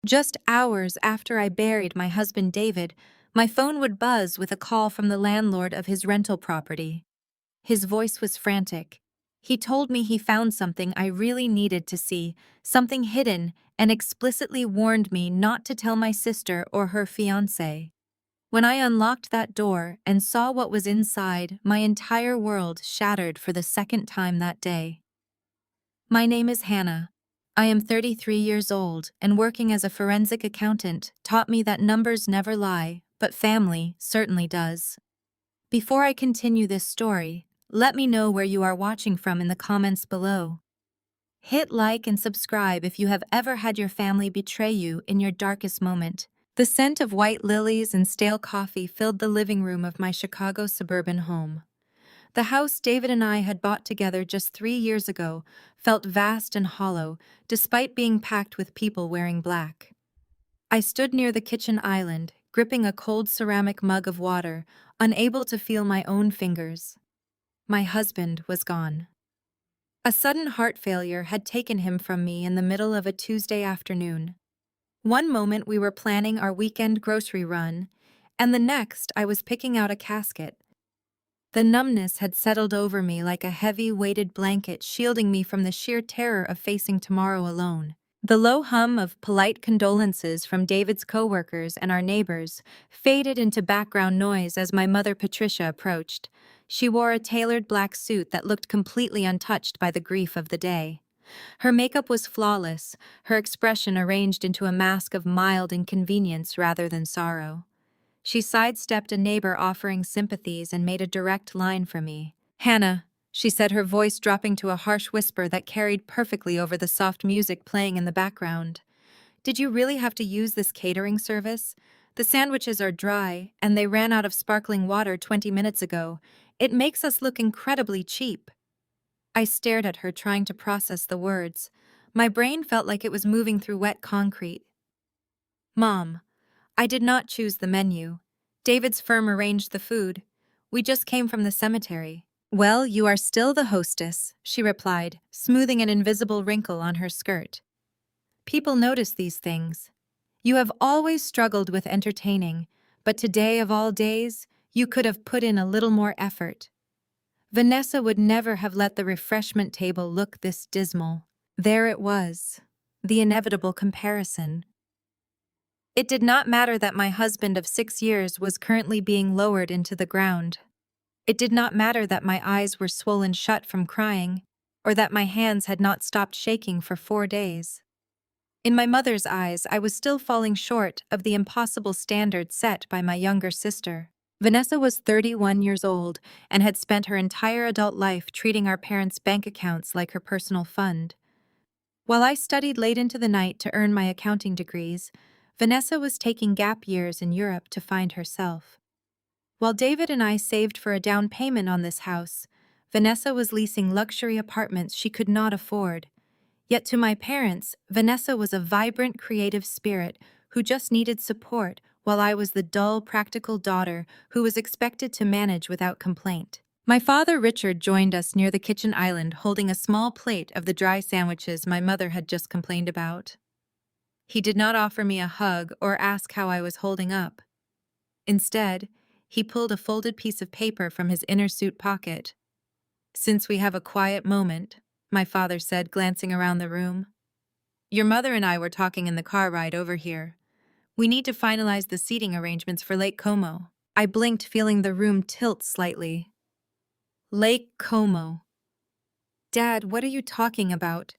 Just hours after I buried my husband David, my phone would buzz with a call from the landlord of his rental property. His voice was frantic. He told me he found something I really needed to see, something hidden, and explicitly warned me not to tell my sister or her fiance. When I unlocked that door and saw what was inside, my entire world shattered for the second time that day. My name is Hannah. I am 33 years old, and working as a forensic accountant taught me that numbers never lie, but family certainly does. Before I continue this story, let me know where you are watching from in the comments below. Hit like and subscribe if you have ever had your family betray you in your darkest moment. The scent of white lilies and stale coffee filled the living room of my Chicago suburban home. The house David and I had bought together just 3 years ago felt vast and hollow, despite being packed with people wearing black. I stood near the kitchen island, gripping a cold ceramic mug of water, unable to feel my own fingers. My husband was gone. A sudden heart failure had taken him from me in the middle of a Tuesday afternoon. One moment we were planning our weekend grocery run, and the next I was picking out a casket. The numbness had settled over me like a heavy, weighted blanket, shielding me from the sheer terror of facing tomorrow alone. The low hum of polite condolences from David's coworkers and our neighbors faded into background noise as my mother Patricia approached. She wore a tailored black suit that looked completely untouched by the grief of the day. Her makeup was flawless, her expression arranged into a mask of mild inconvenience rather than sorrow. She sidestepped a neighbor offering sympathies and made a direct line for me. "Hannah," she said, her voice dropping to a harsh whisper that carried perfectly over the soft music playing in the background. "Did you really have to use this catering service? The sandwiches are dry, and they ran out of sparkling water 20 minutes ago. It makes us look incredibly cheap." I stared at her, trying to process the words. My brain felt like it was moving through wet concrete. "Mom, I did not choose the menu. David's firm arranged the food. We just came from the cemetery." "Well, you are still the hostess," she replied, smoothing an invisible wrinkle on her skirt. "People notice these things. You have always struggled with entertaining, but today of all days, you could have put in a little more effort." Vanessa would never have let the refreshment table look this dismal. There it was, the inevitable comparison. It did not matter that my husband of 6 years was currently being lowered into the ground. It did not matter that my eyes were swollen shut from crying, or that my hands had not stopped shaking for 4 days. In my mother's eyes, I was still falling short of the impossible standard set by my younger sister. Vanessa was 31 years old and had spent her entire adult life treating our parents' bank accounts like her personal fund. While I studied late into the night to earn my accounting degrees, Vanessa was taking gap years in Europe to find herself. While David and I saved for a down payment on this house, Vanessa was leasing luxury apartments she could not afford. Yet to my parents, Vanessa was a vibrant, creative spirit who just needed support, while I was the dull, practical daughter who was expected to manage without complaint. My father Richard joined us near the kitchen island, holding a small plate of the dry sandwiches my mother had just complained about. He did not offer me a hug or ask how I was holding up. Instead, he pulled a folded piece of paper from his inner suit pocket. "Since we have a quiet moment," my father said, glancing around the room. "Your mother and I were talking in the car ride over here. We need to finalize the seating arrangements for Lake Como." I blinked, feeling the room tilt slightly. Lake Como. "Dad, what are you talking about?"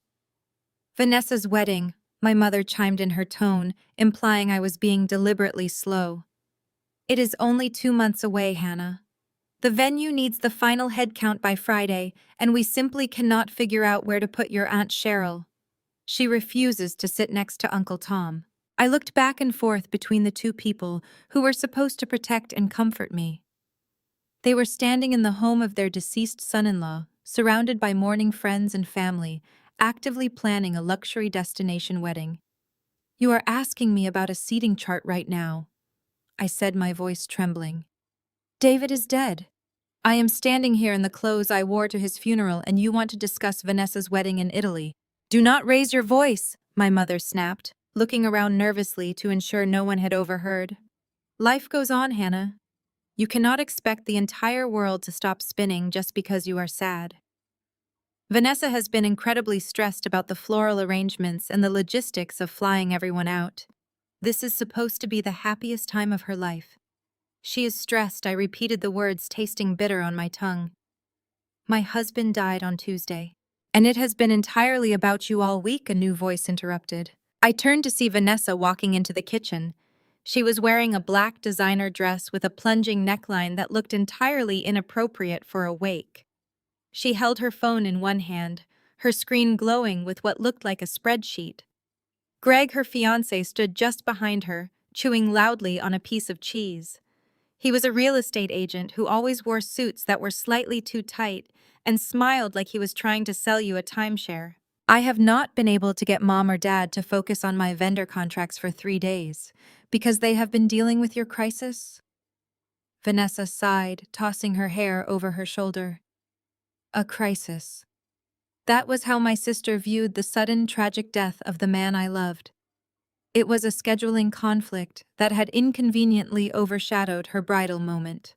"Vanessa's wedding," my mother chimed in, her tone implying I was being deliberately slow. "It is only 2 months away, Hannah. The venue needs the final head count by Friday, and we simply cannot figure out where to put your Aunt Cheryl. She refuses to sit next to Uncle Tom." I looked back and forth between the two people who were supposed to protect and comfort me. They were standing in the home of their deceased son-in-law, surrounded by mourning friends and family, actively planning a luxury destination wedding. "You are asking me about a seating chart right now," I said, my voice trembling. "David is dead. I am standing here in the clothes I wore to his funeral, and you want to discuss Vanessa's wedding in Italy." "Do not raise your voice," my mother snapped. looking around nervously to ensure no one had overheard. Life goes on, Hannah. You cannot expect the entire world to stop spinning just because you are sad. Vanessa has been incredibly stressed about the floral arrangements and the logistics of flying everyone out. This is supposed to be the happiest time of her life. She is stressed. I repeated the words, tasting bitter on my tongue. My husband died on Tuesday. And it has been entirely about you all week, a new voice interrupted. I turned to see Vanessa walking into the kitchen. She was wearing a black designer dress with a plunging neckline that looked entirely inappropriate for a wake. She held her phone in one hand, her screen glowing with what looked like a spreadsheet. Greg, her fiance, stood just behind her, chewing loudly on a piece of cheese. He was a real estate agent who always wore suits that were slightly too tight and smiled like he was trying to sell you a timeshare. I have not been able to get Mom or Dad to focus on my vendor contracts for 3 days because they have been dealing with your crisis. Vanessa sighed, tossing her hair over her shoulder. A crisis. That was how my sister viewed the sudden tragic death of the man I loved. It was a scheduling conflict that had inconveniently overshadowed her bridal moment.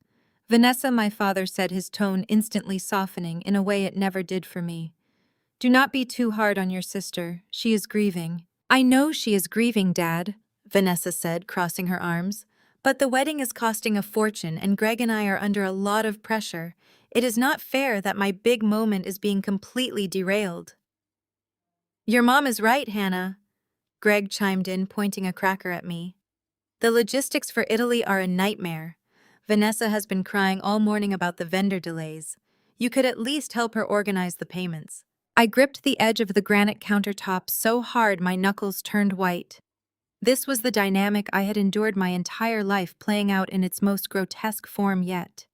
Vanessa, my father said, his tone instantly softening in a way it never did for me. Do not be too hard on your sister. She is grieving. I know she is grieving, Dad, Vanessa said, crossing her arms. But the wedding is costing a fortune and Greg and I are under a lot of pressure. It is not fair that my big moment is being completely derailed. Your mom is right, Hannah, Greg chimed in, pointing a cracker at me. The logistics for Italy are a nightmare. Vanessa has been crying all morning about the vendor delays. You could at least help her organize the payments. I gripped the edge of the granite countertop so hard my knuckles turned white. This was the dynamic I had endured my entire life, playing out in its most grotesque form yet.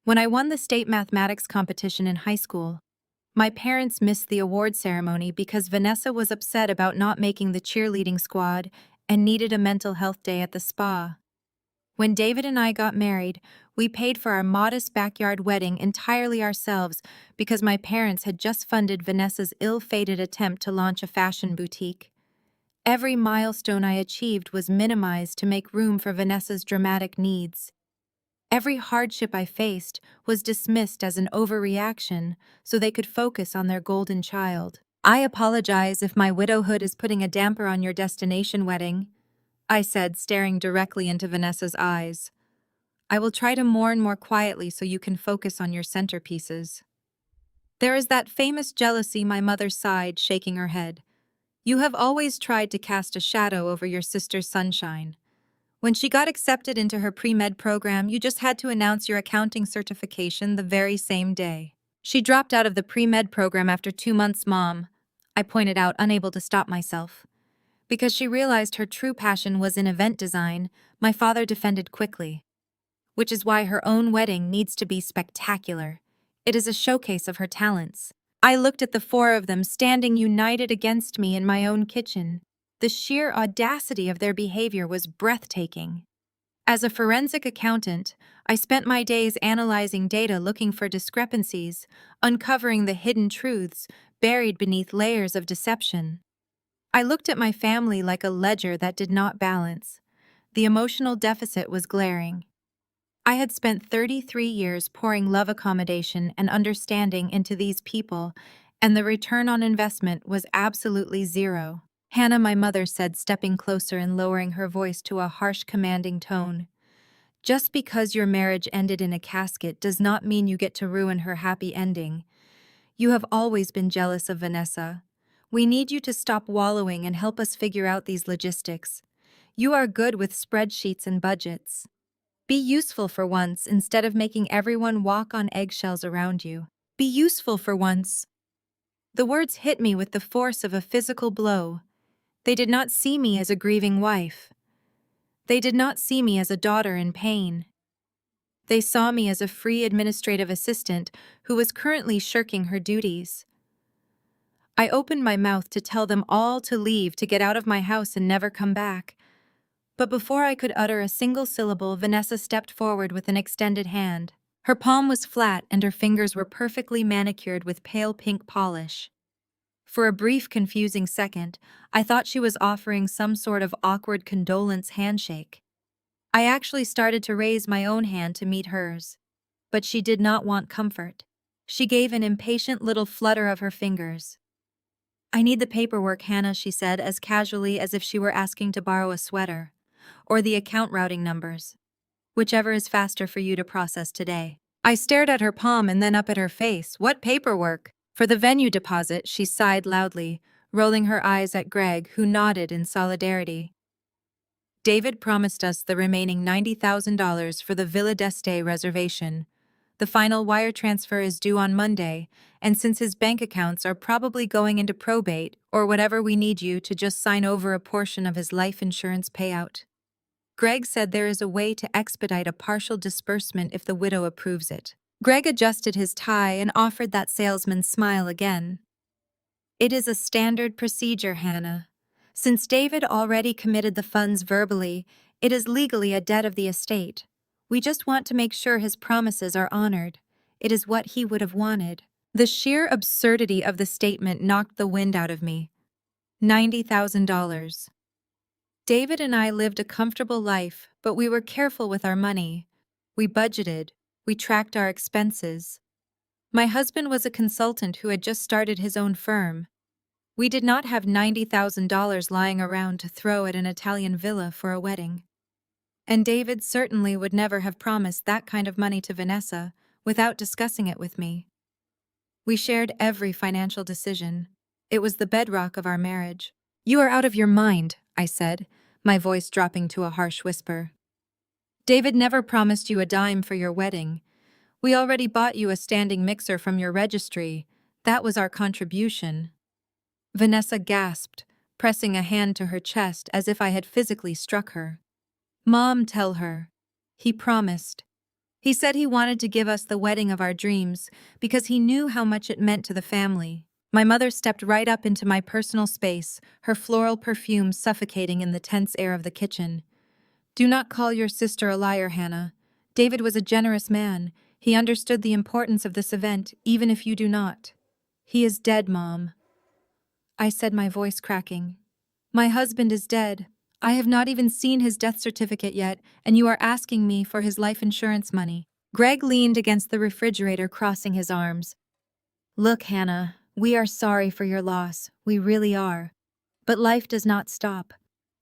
When I won the state mathematics competition in high school, my parents missed the award ceremony because Vanessa was upset about not making the cheerleading squad and needed a mental health day at the spa. When David and I got married, we paid for our modest backyard wedding entirely ourselves because my parents had just funded Vanessa's ill-fated attempt to launch a fashion boutique. Every milestone I achieved was minimized to make room for Vanessa's dramatic needs. Every hardship I faced was dismissed as an overreaction so they could focus on their golden child. I apologize if my widowhood is putting a damper on your destination wedding, I said, staring directly into Vanessa's eyes. I will try to mourn more quietly so you can focus on your centerpieces. There is that famous jealousy, my mother sighed, shaking her head. You have always tried to cast a shadow over your sister's sunshine. When she got accepted into her pre-med program, you just had to announce your accounting certification the very same day. She dropped out of the pre-med program after 2 months, Mom, I pointed out, unable to stop myself. Because she realized her true passion was in event design, my father defended quickly. Which is why her own wedding needs to be spectacular. It is a showcase of her talents. I looked at the 4 of them standing united against me in my own kitchen. The sheer audacity of their behavior was breathtaking. As a forensic accountant, I spent my days analyzing data, looking for discrepancies, uncovering the hidden truths buried beneath layers of deception. I looked at my family like a ledger that did not balance. The emotional deficit was glaring. I had spent 33 years pouring love, accommodation, and understanding into these people, and the return on investment was absolutely zero. Hannah, my mother said, stepping closer and lowering her voice to a harsh, commanding tone. Just because your marriage ended in a casket does not mean you get to ruin her happy ending. You have always been jealous of Vanessa. We need you to stop wallowing and help us figure out these logistics. You are good with spreadsheets and budgets. Be useful for once instead of making everyone walk on eggshells around you. Be useful for once. The words hit me with the force of a physical blow. They did not see me as a grieving wife. They did not see me as a daughter in pain. They saw me as a free administrative assistant who was currently shirking her duties. I opened my mouth to tell them all to leave, to get out of my house and never come back. But before I could utter a single syllable, Vanessa stepped forward with an extended hand. Her palm was flat and her fingers were perfectly manicured with pale pink polish. For a brief, confusing second, I thought she was offering some sort of awkward condolence handshake. I actually started to raise my own hand to meet hers. But she did not want comfort. She gave an impatient little flutter of her fingers. "I need the paperwork, Hannah," she said as casually as if she were asking to borrow a sweater. "Or the account routing numbers. Whichever is faster for you to process today." I stared at her palm and then up at her face. "What paperwork?" "For the venue deposit," she sighed loudly, rolling her eyes at Greg, who nodded in solidarity. "David promised us the remaining $90,000 for the Villa d'Este reservation. The final wire transfer is due on Monday, and since his bank accounts are probably going into probate or whatever, we need you to just sign over a portion of his life insurance payout." Greg said there is a way to expedite a partial disbursement if the widow approves it. Greg adjusted his tie and offered that salesman's smile again. "It is a standard procedure, Hannah. Since David already committed the funds verbally, it is legally a debt of the estate. We just want to make sure his promises are honored. It is what he would have wanted." The sheer absurdity of the statement knocked the wind out of me. $90,000. David and I lived a comfortable life, but we were careful with our money. We budgeted. We tracked our expenses. My husband was a consultant who had just started his own firm. We did not have $90,000 lying around to throw at an Italian villa for a wedding. And David certainly would never have promised that kind of money to Vanessa without discussing it with me. We shared every financial decision. It was the bedrock of our marriage. "You are out of your mind," I said, my voice dropping to a harsh whisper. "David never promised you a dime for your wedding. We already bought you a standing mixer from your registry. That was our contribution." Vanessa gasped, pressing a hand to her chest as if I had physically struck her. "Mom, tell her. He promised. He said he wanted to give us the wedding of our dreams because he knew how much it meant to the family." My mother stepped right up into my personal space, her floral perfume suffocating in the tense air of the kitchen. "Do not call your sister a liar, Hannah. David was a generous man. He understood the importance of this event, even if you do not. He is dead, Mom," I said, my voice cracking. "My husband is dead. I have not even seen his death certificate yet, and you are asking me for his life insurance money." Greg leaned against the refrigerator, crossing his arms. "Look, Hannah, we are sorry for your loss. We really are. But life does not stop.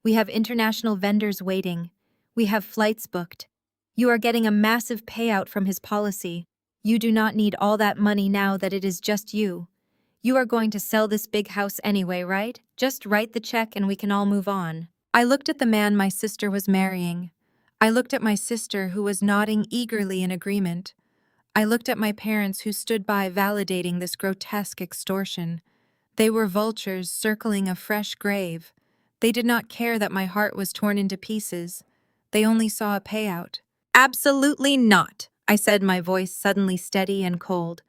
We have international vendors waiting. We have flights booked. You are getting a massive payout from his policy. You do not need all that money now that it is just you. You are going to sell this big house anyway, right? Just write the check and we can all move on." I looked at the man my sister was marrying. I looked at my sister, who was nodding eagerly in agreement. I looked at my parents, who stood by validating this grotesque extortion. They were vultures circling a fresh grave. They did not care that my heart was torn into pieces. They only saw a payout. "Absolutely not," I said, my voice suddenly steady and cold.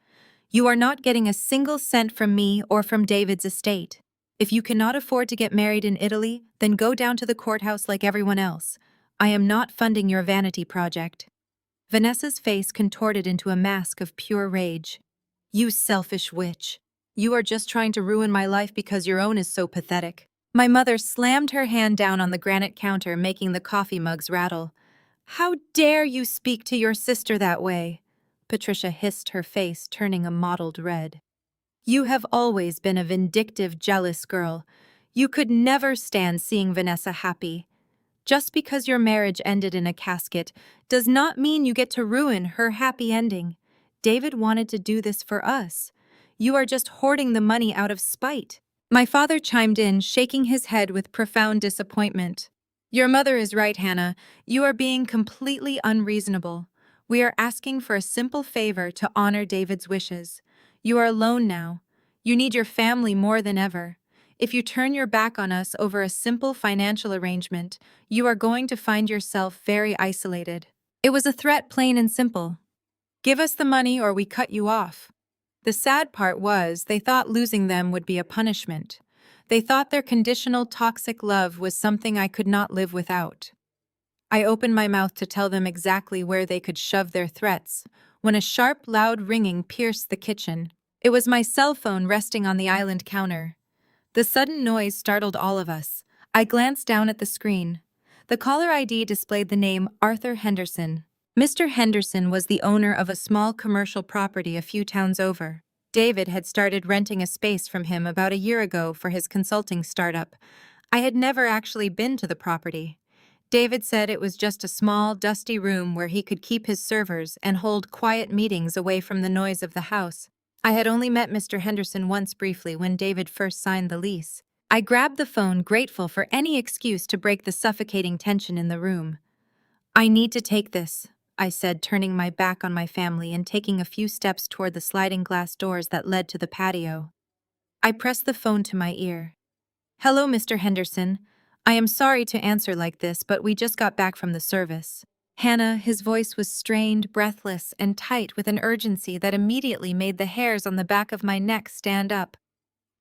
"You are not getting a single cent from me or from David's estate. If you cannot afford to get married in Italy, then go down to the courthouse like everyone else. I am not funding your vanity project." Vanessa's face contorted into a mask of pure rage. "You selfish witch. You are just trying to ruin my life because your own is so pathetic." My mother slammed her hand down on the granite counter, making the coffee mugs rattle. "How dare you speak to your sister that way?" Patricia hissed, her face turning a mottled red. "You have always been a vindictive, jealous girl. You could never stand seeing Vanessa happy. Just because your marriage ended in a casket does not mean you get to ruin her happy ending. David wanted to do this for us. You are just hoarding the money out of spite." My father chimed in, shaking his head with profound disappointment. "Your mother is right, Hannah. You are being completely unreasonable. We are asking for a simple favor to honor David's wishes. You are alone now. You need your family more than ever. If you turn your back on us over a simple financial arrangement, you are going to find yourself very isolated." It was a threat, plain and simple. Give us the money or we cut you off. The sad part was, they thought losing them would be a punishment. They thought their conditional toxic love was something I could not live without. I opened my mouth to tell them exactly where they could shove their threats, when a sharp, loud ringing pierced the kitchen. It was my cell phone resting on the island counter. The sudden noise startled all of us. I glanced down at the screen. The caller ID displayed the name Arthur Henderson. Mr. Henderson was the owner of a small commercial property a few towns over. David had started renting a space from him about a year ago for his consulting startup. I had never actually been to the property. David said it was just a small, dusty room where he could keep his servers and hold quiet meetings away from the noise of the house. I had only met Mr. Henderson once briefly when David first signed the lease. I grabbed the phone, grateful for any excuse to break the suffocating tension in the room. "I need to take this," I said, turning my back on my family and taking a few steps toward the sliding glass doors that led to the patio. I pressed the phone to my ear. "Hello, Mr. Henderson. I am sorry to answer like this, but we just got back from the service." Hannah, his voice was strained, breathless, and tight with an urgency that immediately made the hairs on the back of my neck stand up.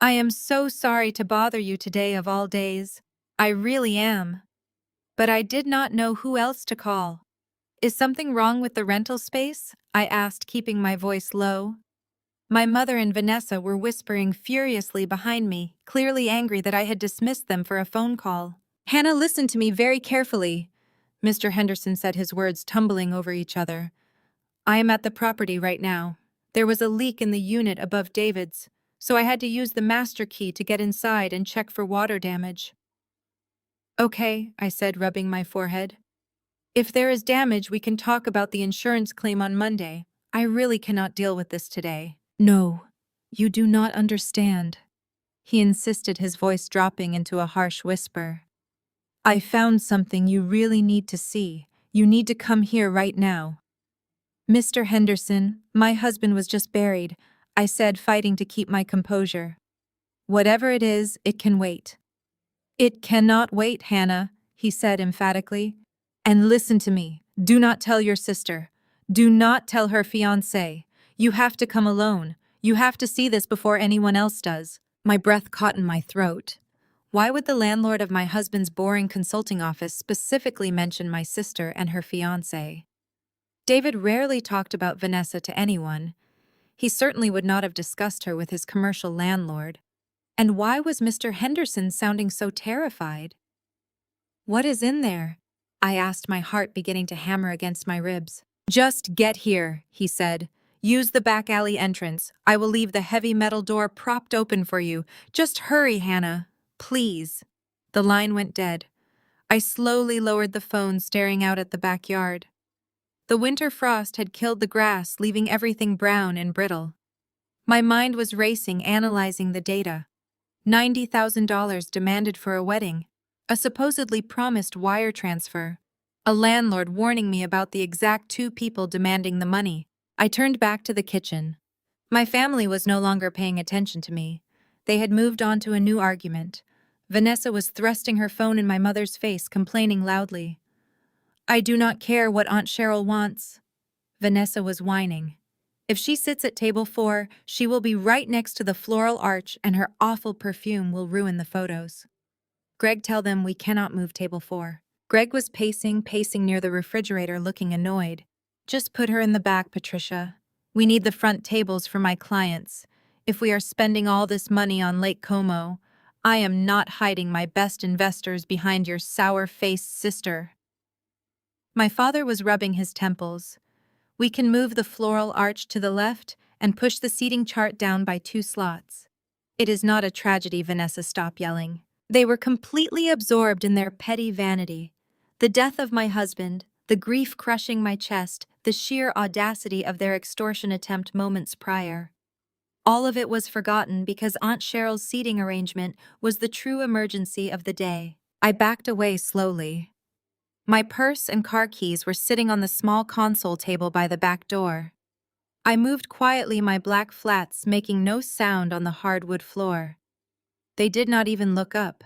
"I am so sorry to bother you today of all days. I really am. But I did not know who else to call." "Is something wrong with the rental space?" I asked, keeping my voice low. My mother and Vanessa were whispering furiously behind me, clearly angry that I had dismissed them for a phone call. "Hannah, listen to me very carefully," Mr. Henderson said, his words tumbling over each other. "I am at the property right now. There was a leak in the unit above David's, so I had to use the master key to get inside and check for water damage." "Okay," I said, rubbing my forehead. "If there is damage, we can talk about the insurance claim on Monday. I really cannot deal with this today." "No, you do not understand," he insisted, his voice dropping into a harsh whisper. "I found something you really need to see. You need to come here right now." "Mr. Henderson, my husband was just buried," I said, fighting to keep my composure. "Whatever it is, it can wait." "It cannot wait, Hannah," he said emphatically. "And listen to me. Do not tell your sister. Do not tell her fiance. You have to come alone. You have to see this before anyone else does." My breath caught in my throat. Why would the landlord of my husband's boring consulting office specifically mention my sister and her fiance? David rarely talked about Vanessa to anyone. He certainly would not have discussed her with his commercial landlord. And why was Mr. Henderson sounding so terrified? "What is in there?" I asked, my heart beginning to hammer against my ribs. "Just get here," he said. "Use the back alley entrance. I will leave the heavy metal door propped open for you. Just hurry, Hannah. Please." The line went dead. I slowly lowered the phone, staring out at the backyard. The winter frost had killed the grass, leaving everything brown and brittle. My mind was racing, analyzing the data. $90,000 demanded for a wedding. A supposedly promised wire transfer. A landlord warning me about the exact two people demanding the money. I turned back to the kitchen. My family was no longer paying attention to me. They had moved on to a new argument. Vanessa was thrusting her phone in my mother's face, complaining loudly. "I do not care what Aunt Cheryl wants," Vanessa was whining. "If she sits at table 4, she will be right next to the floral arch and her awful perfume will ruin the photos." "Greg, tell them we cannot move table 4. Greg was pacing near the refrigerator, looking annoyed. "Just put her in the back, Patricia. We need the front tables for my clients. If we are spending all this money on Lake Como, I am not hiding my best investors behind your sour-faced sister." My father was rubbing his temples. "We can move the floral arch to the left and push the seating chart down by 2 slots. It is not a tragedy," Vanessa stopped yelling. They were completely absorbed in their petty vanity. The death of my husband, the grief crushing my chest, the sheer audacity of their extortion attempt moments prior. All of it was forgotten because Aunt Cheryl's seating arrangement was the true emergency of the day. I backed away slowly. My purse and car keys were sitting on the small console table by the back door. I moved quietly my black flats, making no sound on the hardwood floor. They did not even look up.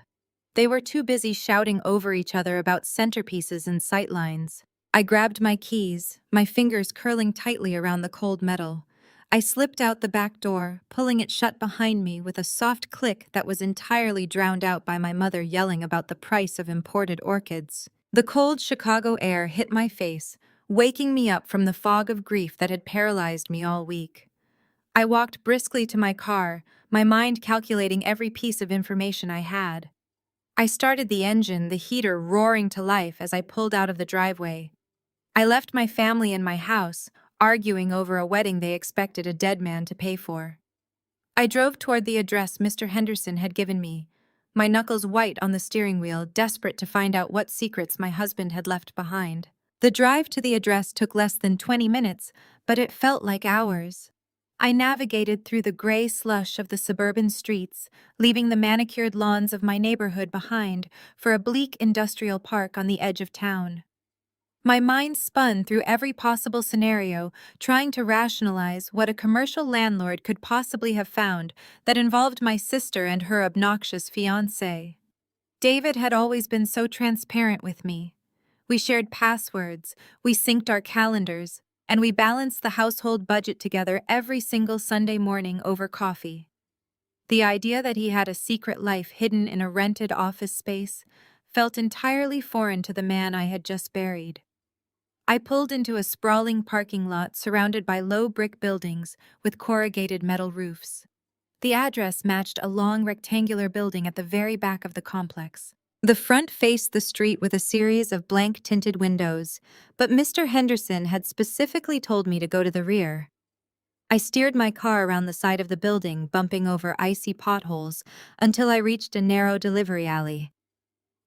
They were too busy shouting over each other about centerpieces and sightlines. I grabbed my keys, my fingers curling tightly around the cold metal. I slipped out the back door, pulling it shut behind me with a soft click that was entirely drowned out by my mother yelling about the price of imported orchids. The cold Chicago air hit my face, waking me up from the fog of grief that had paralyzed me all week. I walked briskly to my car, my mind calculating every piece of information I had. I started the engine, the heater roaring to life as I pulled out of the driveway. I left my family in my house, arguing over a wedding they expected a dead man to pay for. I drove toward the address Mr. Henderson had given me, my knuckles white on the steering wheel, desperate to find out what secrets my husband had left behind. The drive to the address took less than 20 minutes, but it felt like hours. I navigated through the gray slush of the suburban streets, leaving the manicured lawns of my neighborhood behind for a bleak industrial park on the edge of town. My mind spun through every possible scenario, trying to rationalize what a commercial landlord could possibly have found that involved my sister and her obnoxious fiance. David had always been so transparent with me. We shared passwords, we synced our calendars, and we balanced the household budget together every single Sunday morning over coffee. The idea that he had a secret life hidden in a rented office space felt entirely foreign to the man I had just buried. I pulled into a sprawling parking lot surrounded by low brick buildings with corrugated metal roofs. The address matched a long rectangular building at the very back of the complex. The front faced the street with a series of blank-tinted windows, but Mr. Henderson had specifically told me to go to the rear. I steered my car around the side of the building, bumping over icy potholes, until I reached a narrow delivery alley.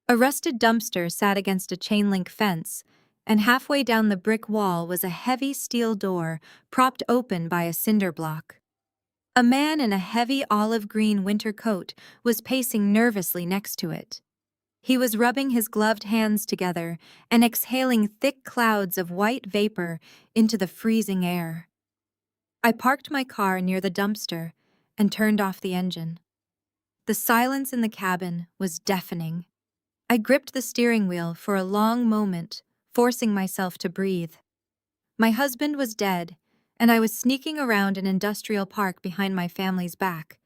A rusted dumpster sat against a chain-link fence, and halfway down the brick wall was a heavy steel door propped open by a cinder block. A man in a heavy olive-green winter coat was pacing nervously next to it. He was rubbing his gloved hands together and exhaling thick clouds of white vapor into the freezing air. I parked my car near the dumpster and turned off the engine. The silence in the cabin was deafening. I gripped the steering wheel for a long moment, forcing myself to breathe. My husband was dead, and I was sneaking around an industrial park behind my family's back.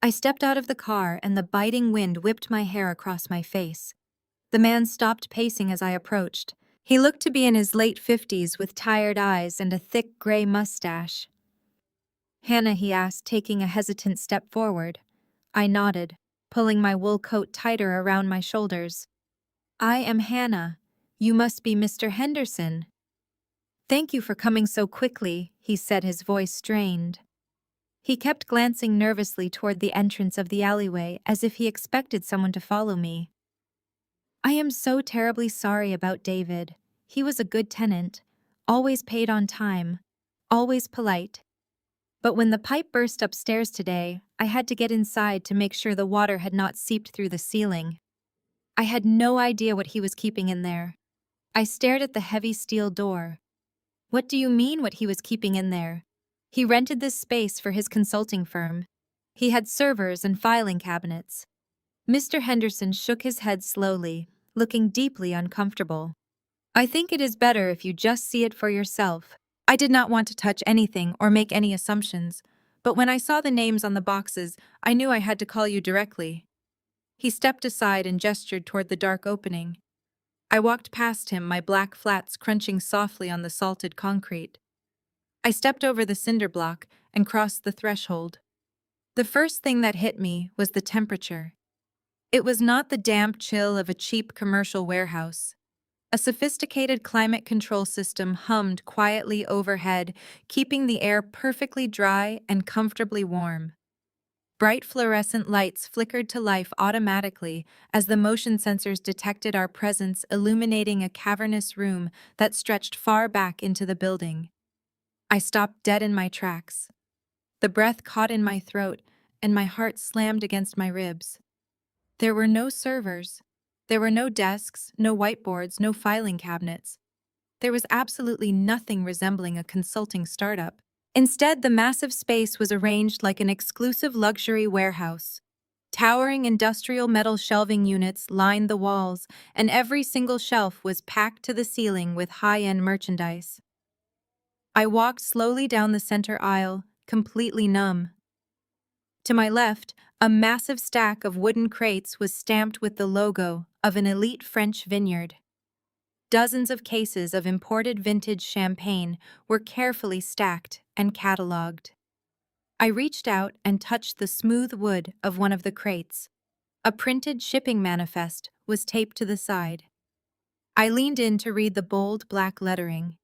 I stepped out of the car and the biting wind whipped my hair across my face. The man stopped pacing as I approached. He looked to be in his late 50s with tired eyes and a thick gray mustache. "Hannah," he asked, taking a hesitant step forward. I nodded, pulling my wool coat tighter around my shoulders. "I am Hannah. You must be Mr. Henderson." "Thank you for coming so quickly," he said, his voice strained. He kept glancing nervously toward the entrance of the alleyway as if he expected someone to follow me. "I am so terribly sorry about David. He was a good tenant, always paid on time, always polite. But when the pipe burst upstairs today, I had to get inside to make sure the water had not seeped through the ceiling. I had no idea what he was keeping in there." I stared at the heavy steel door. "What do you mean, what he was keeping in there?" "He rented this space for his consulting firm. He had servers and filing cabinets." Mr. Henderson shook his head slowly, looking deeply uncomfortable. "I think it is better if you just see it for yourself." I did not want to touch anything or make any assumptions, but when I saw the names on the boxes, I knew I had to call you directly. He stepped aside and gestured toward the dark opening. I walked past him, my black flats crunching softly on the salted concrete. I stepped over the cinder block and crossed the threshold. The first thing that hit me was the temperature. It was not the damp chill of a cheap commercial warehouse. A sophisticated climate control system hummed quietly overhead, keeping the air perfectly dry and comfortably warm. Bright fluorescent lights flickered to life automatically as the motion sensors detected our presence, illuminating a cavernous room that stretched far back into the building. I stopped dead in my tracks. The breath caught in my throat, and my heart slammed against my ribs. There were no servers. There were no desks, no whiteboards, no filing cabinets. There was absolutely nothing resembling a consulting startup. Instead, the massive space was arranged like an exclusive luxury warehouse. Towering industrial metal shelving units lined the walls, and every single shelf was packed to the ceiling with high-end merchandise. I walked slowly down the center aisle, completely numb. To my left, a massive stack of wooden crates was stamped with the logo of an elite French vineyard. Dozens of cases of imported vintage champagne were carefully stacked and catalogued. I reached out and touched the smooth wood of one of the crates. A printed shipping manifest was taped to the side. I leaned in to read the bold black lettering.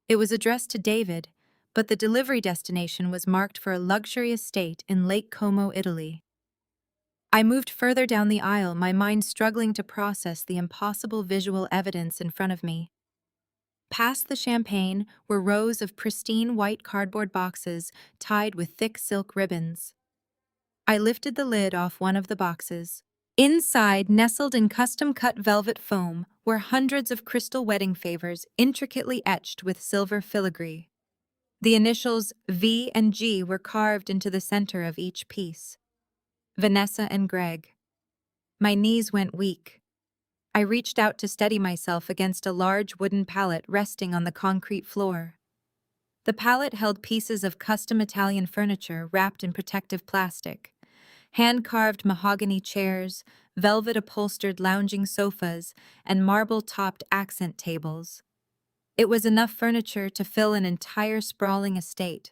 It was addressed to David, but the delivery destination was marked for a luxury estate in Lake Como, Italy. I moved further down the aisle, my mind struggling to process the impossible visual evidence in front of me. Past the champagne were rows of pristine white cardboard boxes tied with thick silk ribbons. I lifted the lid off one of the boxes. Inside, nestled in custom-cut velvet foam, were hundreds of crystal wedding favors intricately etched with silver filigree. The initials V and G were carved into the center of each piece. Vanessa and Greg. My knees went weak. I reached out to steady myself against a large wooden pallet resting on the concrete floor. The pallet held pieces of custom Italian furniture wrapped in protective plastic. Hand-carved mahogany chairs, velvet-upholstered lounging sofas, and marble-topped accent tables. It was enough furniture to fill an entire sprawling estate.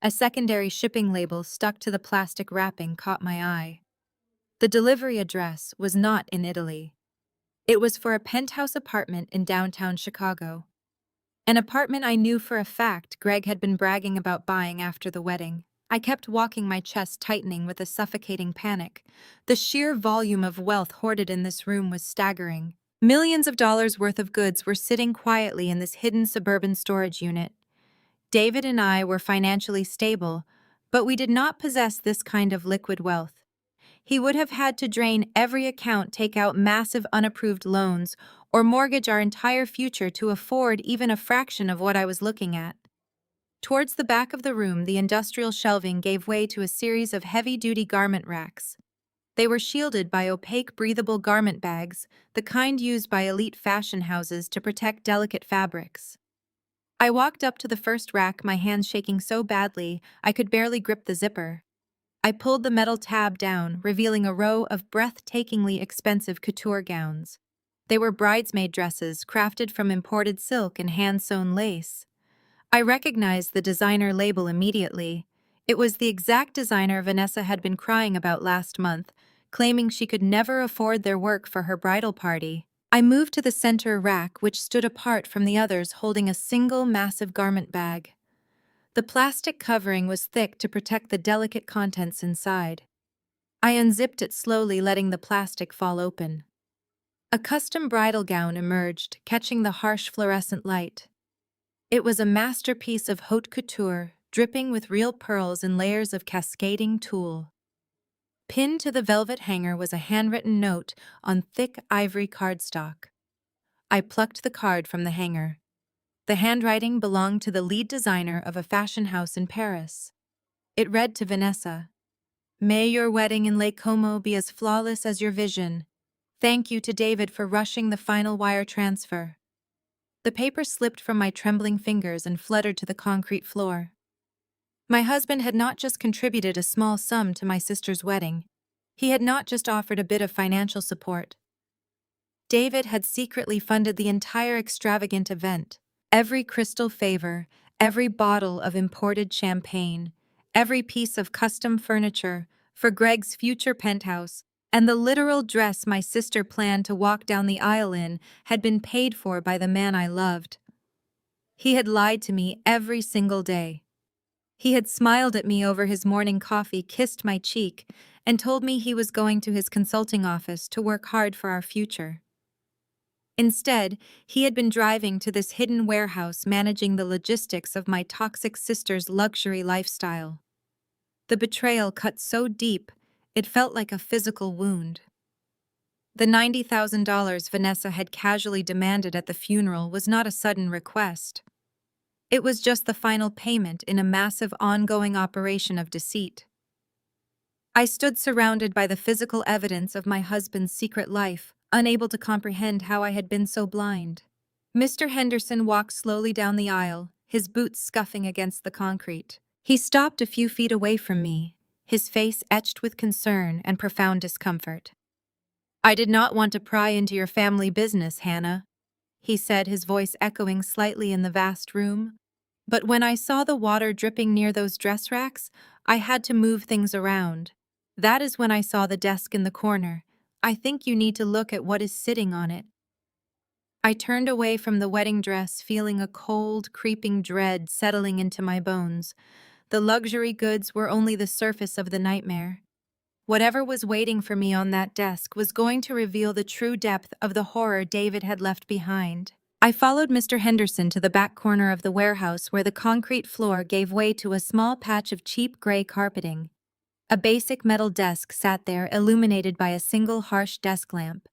A secondary shipping label stuck to the plastic wrapping caught my eye. The delivery address was not in Italy. It was for a penthouse apartment in downtown Chicago. An apartment I knew for a fact Greg had been bragging about buying after the wedding. I kept walking, my chest tightening with a suffocating panic. The sheer volume of wealth hoarded in this room was staggering. Millions of dollars worth of goods were sitting quietly in this hidden suburban storage unit. David and I were financially stable, but we did not possess this kind of liquid wealth. He would have had to drain every account, take out massive unapproved loans, or mortgage our entire future to afford even a fraction of what I was looking at. Towards the back of the room, the industrial shelving gave way to a series of heavy-duty garment racks. They were shielded by opaque, breathable garment bags, the kind used by elite fashion houses to protect delicate fabrics. I walked up to the first rack, my hands shaking so badly I could barely grip the zipper. I pulled the metal tab down, revealing a row of breathtakingly expensive couture gowns. They were bridesmaid dresses crafted from imported silk and hand-sewn lace. I recognized the designer label immediately. It was the exact designer Vanessa had been crying about last month, claiming she could never afford their work for her bridal party. I moved to the center rack, which stood apart from the others, holding a single massive garment bag. The plastic covering was thick to protect the delicate contents inside. I unzipped it slowly, letting the plastic fall open. A custom bridal gown emerged, catching the harsh fluorescent light. It was a masterpiece of haute couture, dripping with real pearls and layers of cascading tulle. Pinned to the velvet hanger was a handwritten note on thick ivory cardstock. I plucked the card from the hanger. The handwriting belonged to the lead designer of a fashion house in Paris. It read to Vanessa, "May your wedding in Lake Como be as flawless as your vision. Thank you to David for rushing the final wire transfer." The paper slipped from my trembling fingers and fluttered to the concrete floor. My husband had not just contributed a small sum to my sister's wedding. He had not just offered a bit of financial support. David had secretly funded the entire extravagant event. Every crystal favor, every bottle of imported champagne, every piece of custom furniture for Greg's future penthouse, and the literal dress my sister planned to walk down the aisle in had been paid for by the man I loved. He had lied to me every single day. He had smiled at me over his morning coffee, kissed my cheek, and told me he was going to his consulting office to work hard for our future. Instead, he had been driving to this hidden warehouse managing the logistics of my toxic sister's luxury lifestyle. The betrayal cut so deep, it felt like a physical wound. The $90,000 Vanessa had casually demanded at the funeral was not a sudden request. It was just the final payment in a massive ongoing operation of deceit. I stood surrounded by the physical evidence of my husband's secret life, unable to comprehend how I had been so blind. Mr. Henderson walked slowly down the aisle, his boots scuffing against the concrete. He stopped a few feet away from me, his face etched with concern and profound discomfort. "I did not want to pry into your family business, Hannah," he said, his voice echoing slightly in the vast room. "But when I saw the water dripping near those dress racks, I had to move things around. That is when I saw the desk in the corner. I think you need to look at what is sitting on it. I turned away from the wedding dress, feeling a cold, creeping dread settling into my bones. The luxury goods were only the surface of the nightmare. Whatever was waiting for me on that desk was going to reveal the true depth of the horror David had left behind. I followed Mr. Henderson to the back corner of the warehouse where the concrete floor gave way to a small patch of cheap gray carpeting. A basic metal desk sat there, illuminated by a single harsh desk lamp.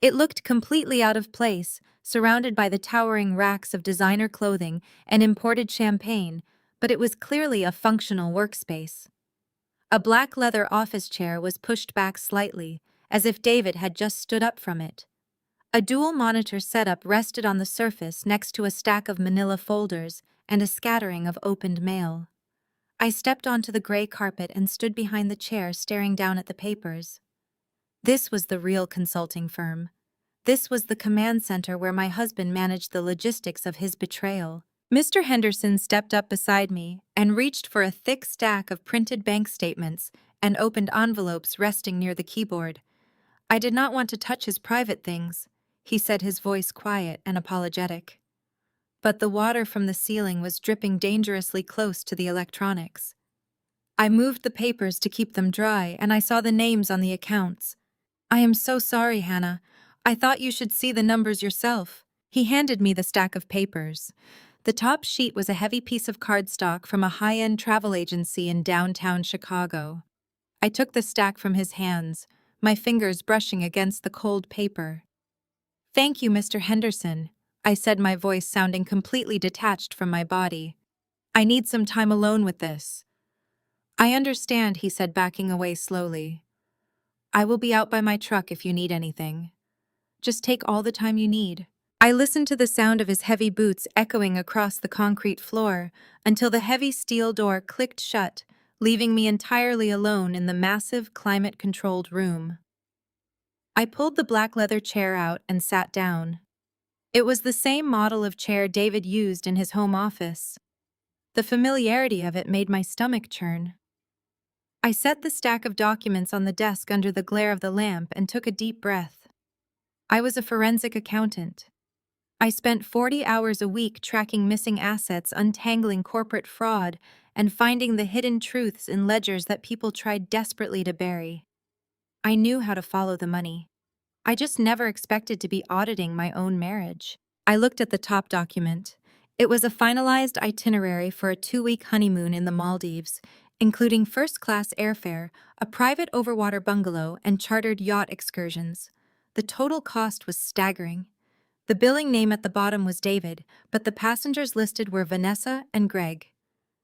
It looked completely out of place, surrounded by the towering racks of designer clothing and imported champagne, but it was clearly a functional workspace. A black leather office chair was pushed back slightly, as if David had just stood up from it. A dual monitor setup rested on the surface next to a stack of manila folders and a scattering of opened mail. I stepped onto the gray carpet and stood behind the chair, staring down at the papers. This was the real consulting firm. This was the command center where my husband managed the logistics of his betrayal. Mr. Henderson stepped up beside me and reached for a thick stack of printed bank statements and opened envelopes resting near the keyboard. I did not want to touch his private things, he said, his voice quiet and apologetic. But the water from the ceiling was dripping dangerously close to the electronics. I moved the papers to keep them dry, and I saw the names on the accounts. I am so sorry, Hannah. I thought you should see the numbers yourself. He handed me the stack of papers. The top sheet was a heavy piece of cardstock from a high-end travel agency in downtown Chicago. I took the stack from his hands, my fingers brushing against the cold paper. "Thank you, Mr. Henderson," I said, my voice sounding completely detached from my body. "I need some time alone with this." "I understand," he said, backing away slowly. "I will be out by my truck if you need anything. Just take all the time you need." I listened to the sound of his heavy boots echoing across the concrete floor until the heavy steel door clicked shut, leaving me entirely alone in the massive, climate-controlled room. I pulled the black leather chair out and sat down. It was the same model of chair David used in his home office. The familiarity of it made my stomach churn. I set the stack of documents on the desk under the glare of the lamp and took a deep breath. I was a forensic accountant. I spent 40 hours a week tracking missing assets, untangling corporate fraud, and finding the hidden truths in ledgers that people tried desperately to bury. I knew how to follow the money. I just never expected to be auditing my own marriage. I looked at the top document. It was a finalized itinerary for a 2-week honeymoon in the Maldives, including first-class airfare, a private overwater bungalow, and chartered yacht excursions. The total cost was staggering. The billing name at the bottom was David, but the passengers listed were Vanessa and Greg.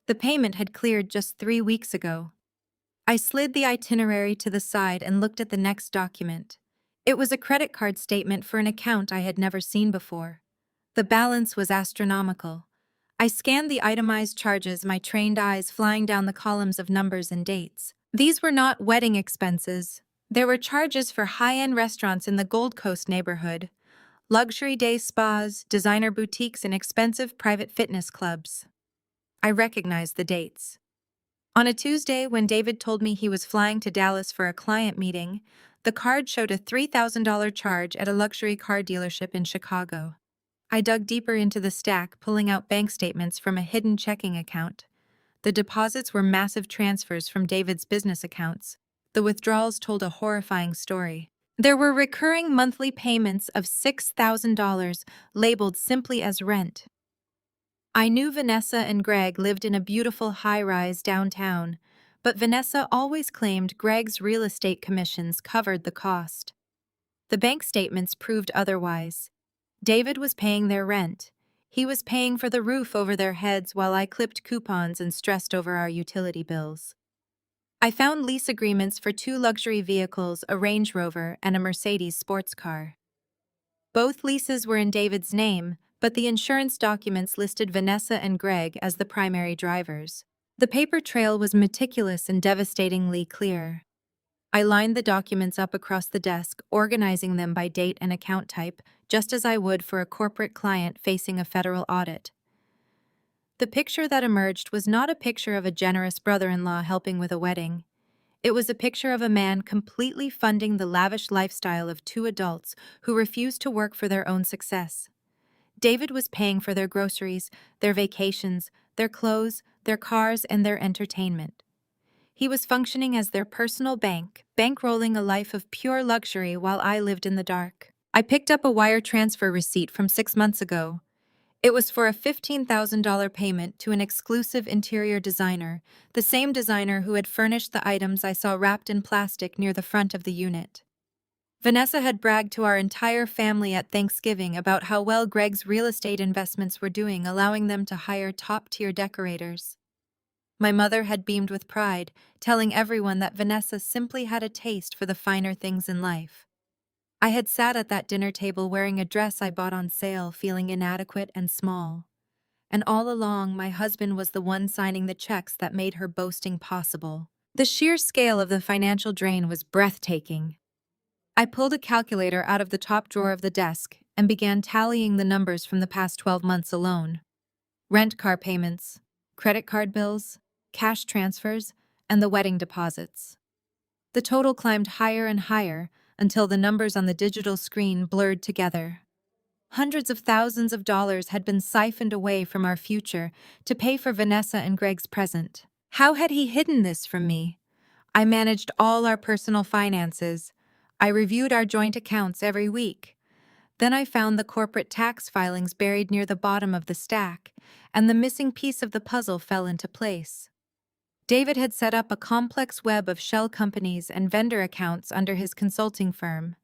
The payment had cleared just 3 weeks ago. I slid the itinerary to the side and looked at the next document. It was a credit card statement for an account I had never seen before. The balance was astronomical. I scanned the itemized charges, my trained eyes flying down the columns of numbers and dates. These were not wedding expenses. There were charges for high-end restaurants in the Gold Coast neighborhood, luxury day spas, designer boutiques, and expensive private fitness clubs. I recognized the dates. On a Tuesday, when David told me he was flying to Dallas for a client meeting, the card showed a $3,000 charge at a luxury car dealership in Chicago. I dug deeper into the stack, pulling out bank statements from a hidden checking account. The deposits were massive transfers from David's business accounts. The withdrawals told a horrifying story. There were recurring monthly payments of $6,000, labeled simply as rent. I knew Vanessa and Greg lived in a beautiful high-rise downtown, but Vanessa always claimed Greg's real estate commissions covered the cost. The bank statements proved otherwise. David was paying their rent. He was paying for the roof over their heads while I clipped coupons and stressed over our utility bills. I found lease agreements for 2 luxury vehicles, a Range Rover and a Mercedes sports car. Both leases were in David's name, but the insurance documents listed Vanessa and Greg as the primary drivers. The paper trail was meticulous and devastatingly clear. I lined the documents up across the desk, organizing them by date and account type, just as I would for a corporate client facing a federal audit. The picture that emerged was not a picture of a generous brother-in-law helping with a wedding. It was a picture of a man completely funding the lavish lifestyle of two adults who refused to work for their own success. David was paying for their groceries, their vacations, their clothes, their cars, and their entertainment. He was functioning as their personal bank, bankrolling a life of pure luxury while I lived in the dark. I picked up a wire transfer receipt from 6 months ago. It was for a $15,000 payment to an exclusive interior designer, the same designer who had furnished the items I saw wrapped in plastic near the front of the unit. Vanessa had bragged to our entire family at Thanksgiving about how well Greg's real estate investments were doing, allowing them to hire top-tier decorators. My mother had beamed with pride, telling everyone that Vanessa simply had a taste for the finer things in life. I had sat at that dinner table wearing a dress I bought on sale, feeling inadequate and small. And all along, my husband was the one signing the checks that made her boasting possible. The sheer scale of the financial drain was breathtaking. I pulled a calculator out of the top drawer of the desk and began tallying the numbers from the past 12 months alone. Rent car payments, credit card bills, cash transfers, and the wedding deposits. The total climbed higher and higher until the numbers on the digital screen blurred together. Hundreds of thousands of dollars had been siphoned away from our future to pay for Vanessa and Greg's present. How had he hidden this from me? I managed all our personal finances. I reviewed our joint accounts every week. Then I found the corporate tax filings buried near the bottom of the stack, and the missing piece of the puzzle fell into place. David had set up a complex web of shell companies and vendor accounts under his consulting firm.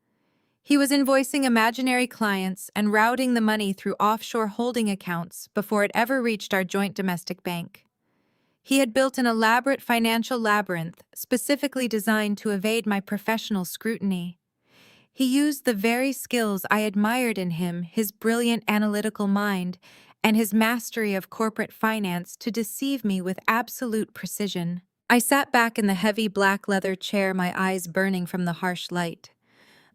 He was invoicing imaginary clients and routing the money through offshore holding accounts before it ever reached our joint domestic bank. He had built an elaborate financial labyrinth specifically designed to evade my professional scrutiny. He used the very skills I admired in him, his brilliant analytical mind, and his mastery of corporate finance to deceive me with absolute precision. I sat back in the heavy black leather chair, my eyes burning from the harsh light.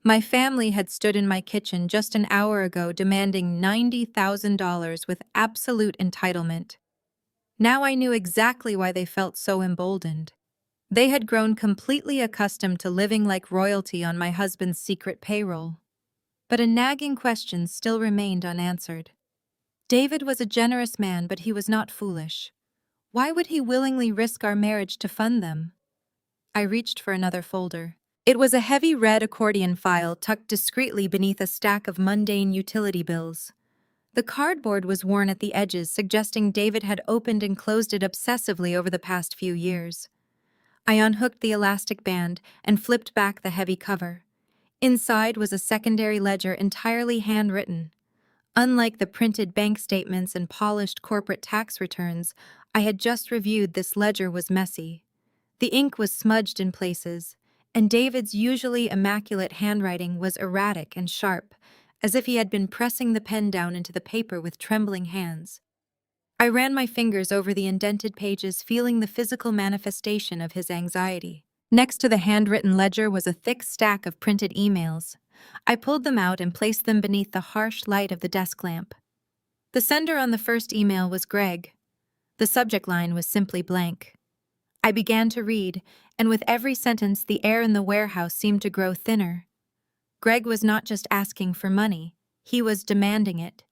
My family had stood in my kitchen just an hour ago demanding $90,000 with absolute entitlement. Now I knew exactly why they felt so emboldened. They had grown completely accustomed to living like royalty on my husband's secret payroll. But a nagging question still remained unanswered. David was a generous man, but he was not foolish. Why would he willingly risk our marriage to fund them? I reached for another folder. It was a heavy red accordion file tucked discreetly beneath a stack of mundane utility bills. The cardboard was worn at the edges, suggesting David had opened and closed it obsessively over the past few years. I unhooked the elastic band and flipped back the heavy cover. Inside was a secondary ledger entirely handwritten. Unlike the printed bank statements and polished corporate tax returns I had just reviewed, this ledger was messy. The ink was smudged in places, and David's usually immaculate handwriting was erratic and sharp, as if he had been pressing the pen down into the paper with trembling hands. I ran my fingers over the indented pages, feeling the physical manifestation of his anxiety. Next to the handwritten ledger was a thick stack of printed emails. I pulled them out and placed them beneath the harsh light of the desk lamp. The sender on the first email was Greg. The subject line was simply blank. I began to read, and with every sentence the air in the warehouse seemed to grow thinner. Greg was not just asking for money, he was demanding it.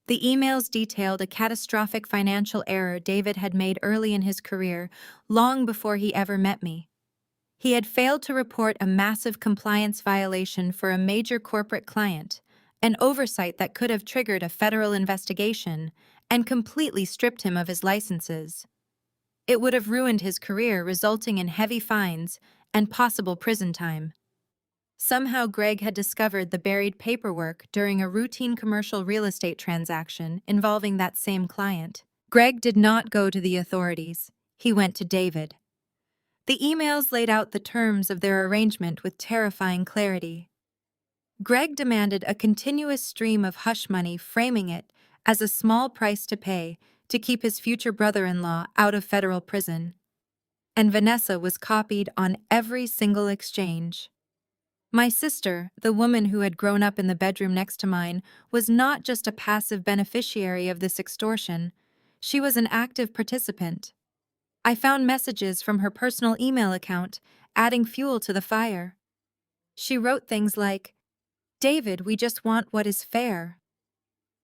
The emails detailed a catastrophic financial error David had made early in his career, long before he ever met me. He had failed to report a massive compliance violation for a major corporate client, an oversight that could have triggered a federal investigation and completely stripped him of his licenses. It would have ruined his career, resulting in heavy fines and possible prison time. Somehow Greg had discovered the buried paperwork during a routine commercial real estate transaction involving that same client. Greg did not go to the authorities. He went to David. The emails laid out the terms of their arrangement with terrifying clarity. Greg demanded a continuous stream of hush money, framing it as a small price to pay to keep his future brother-in-law out of federal prison. And Vanessa was copied on every single exchange. My sister, the woman who had grown up in the bedroom next to mine, was not just a passive beneficiary of this extortion. She was an active participant. I found messages from her personal email account, adding fuel to the fire. She wrote things like, "David, we just want what is fair.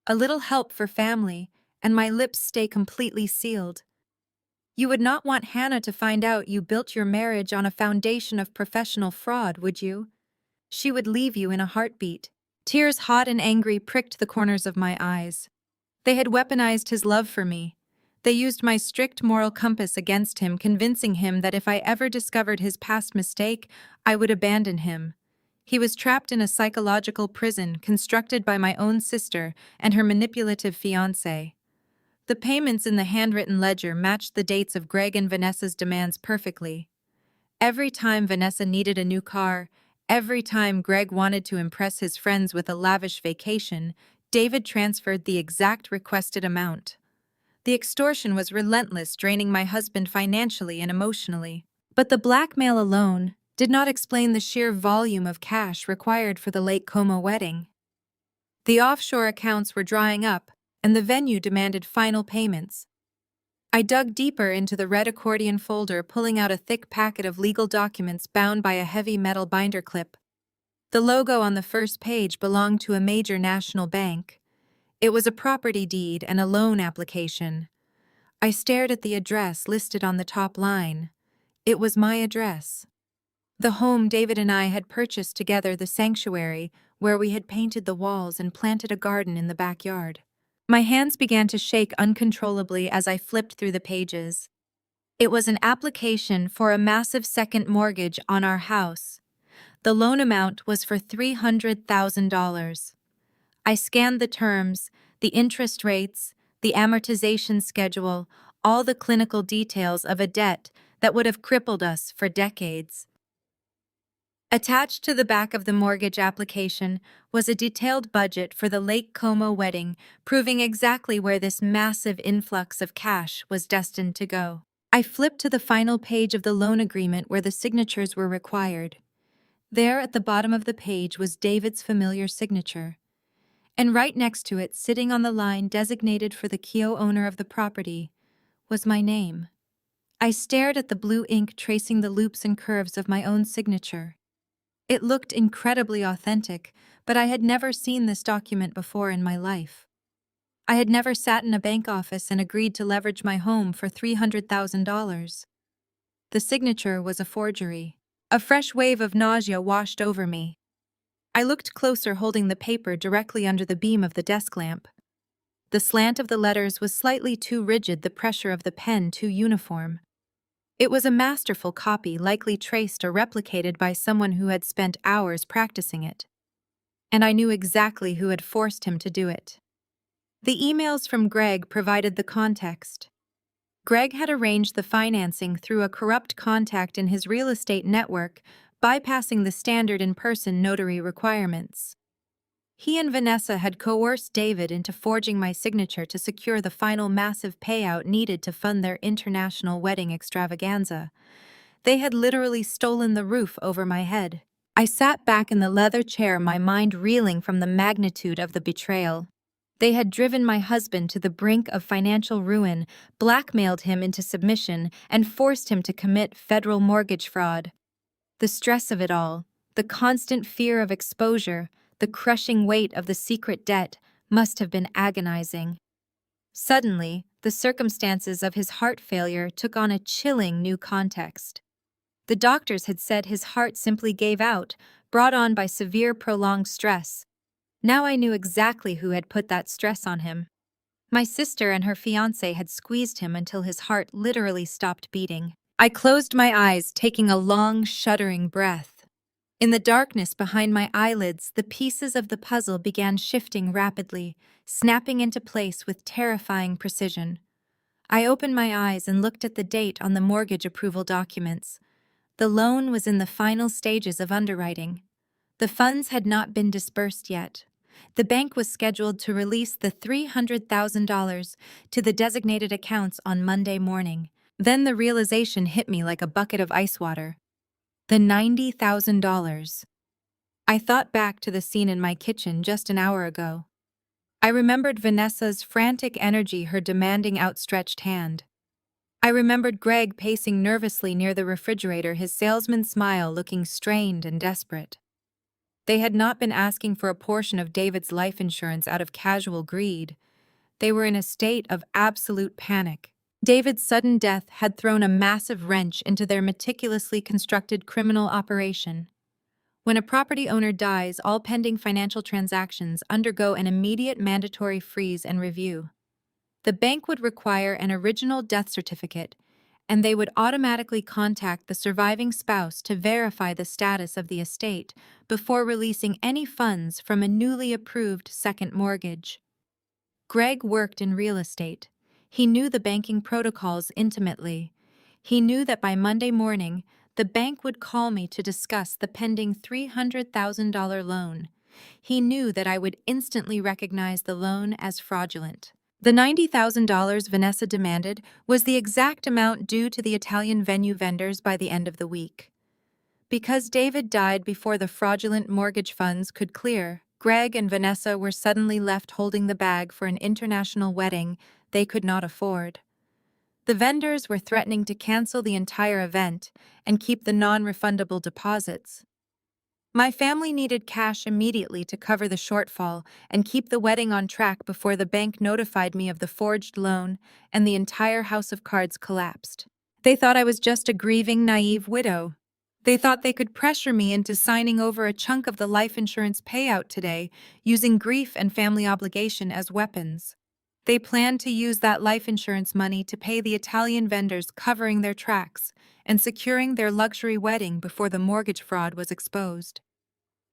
A little help for family, and my lips stay completely sealed. You would not want Hannah to find out you built your marriage on a foundation of professional fraud, would you? She would leave you in a heartbeat." Tears hot and angry pricked the corners of my eyes. They had weaponized his love for me. They used my strict moral compass against him, convincing him that if I ever discovered his past mistake, I would abandon him. He was trapped in a psychological prison constructed by my own sister and her manipulative fiance. The payments in the handwritten ledger matched the dates of Greg and Vanessa's demands perfectly. Every time Vanessa needed a new car, every time Greg wanted to impress his friends with a lavish vacation, David transferred the exact requested amount. The extortion was relentless, draining my husband financially and emotionally. But the blackmail alone did not explain the sheer volume of cash required for the Lake Como wedding. The offshore accounts were drying up, and the venue demanded final payments. I dug deeper into the red accordion folder, pulling out a thick packet of legal documents bound by a heavy metal binder clip. The logo on the first page belonged to a major national bank. It was a property deed and a loan application. I stared at the address listed on the top line. It was my address. The home David and I had purchased together, the sanctuary, where we had painted the walls and planted a garden in the backyard. My hands began to shake uncontrollably as I flipped through the pages. It was an application for a massive second mortgage on our house. The loan amount was for $300,000. I scanned the terms, the interest rates, the amortization schedule, all the clinical details of a debt that would have crippled us for decades. Attached to the back of the mortgage application was a detailed budget for the Lake Como wedding, proving exactly where this massive influx of cash was destined to go. I flipped to the final page of the loan agreement where the signatures were required. There at the bottom of the page was David's familiar signature. And right next to it, sitting on the line designated for the Keo owner of the property, was my name. I stared at the blue ink tracing the loops and curves of my own signature. It looked incredibly authentic, but I had never seen this document before in my life. I had never sat in a bank office and agreed to leverage my home for $300,000. The signature was a forgery. A fresh wave of nausea washed over me. I looked closer, holding the paper directly under the beam of the desk lamp. The slant of the letters was slightly too rigid, the pressure of the pen too uniform. It was a masterful copy, likely traced or replicated by someone who had spent hours practicing it. And I knew exactly who had forced him to do it. The emails from Greg provided the context. Greg had arranged the financing through a corrupt contact in his real estate network, bypassing the standard in-person notary requirements. He and Vanessa had coerced David into forging my signature to secure the final massive payout needed to fund their international wedding extravaganza. They had literally stolen the roof over my head. I sat back in the leather chair, my mind reeling from the magnitude of the betrayal. They had driven my husband to the brink of financial ruin, blackmailed him into submission, and forced him to commit federal mortgage fraud. The stress of it all, the constant fear of exposure, the crushing weight of the secret debt must have been agonizing. Suddenly, the circumstances of his heart failure took on a chilling new context. The doctors had said his heart simply gave out, brought on by severe prolonged stress. Now I knew exactly who had put that stress on him. My sister and her fiance had squeezed him until his heart literally stopped beating. I closed my eyes, taking a long, shuddering breath. In the darkness behind my eyelids, the pieces of the puzzle began shifting rapidly, snapping into place with terrifying precision. I opened my eyes and looked at the date on the mortgage approval documents. The loan was in the final stages of underwriting. The funds had not been disbursed yet. The bank was scheduled to release the $300,000 to the designated accounts on Monday morning. Then the realization hit me like a bucket of ice water. The $90,000. I thought back to the scene in my kitchen just an hour ago. I remembered Vanessa's frantic energy, her demanding outstretched hand. I remembered Greg pacing nervously near the refrigerator, his salesman's smile looking strained and desperate. They had not been asking for a portion of David's life insurance out of casual greed. They were in a state of absolute panic. David's sudden death had thrown a massive wrench into their meticulously constructed criminal operation. When a property owner dies, all pending financial transactions undergo an immediate mandatory freeze and review. The bank would require an original death certificate, and they would automatically contact the surviving spouse to verify the status of the estate before releasing any funds from a newly approved second mortgage. Greg worked in real estate. He knew the banking protocols intimately. He knew that by Monday morning, the bank would call me to discuss the pending $300,000 loan. He knew that I would instantly recognize the loan as fraudulent. The $90,000 Vanessa demanded was the exact amount due to the Italian venue vendors by the end of the week. Because David died before the fraudulent mortgage funds could clear, Greg and Vanessa were suddenly left holding the bag for an international wedding they could not afford. The vendors were threatening to cancel the entire event and keep the non-refundable deposits. My family needed cash immediately to cover the shortfall and keep the wedding on track before the bank notified me of the forged loan and the entire house of cards collapsed. They thought I was just a grieving, naive widow. They thought they could pressure me into signing over a chunk of the life insurance payout today, using grief and family obligation as weapons. They planned to use that life insurance money to pay the Italian vendors covering their tracks and securing their luxury wedding before the mortgage fraud was exposed.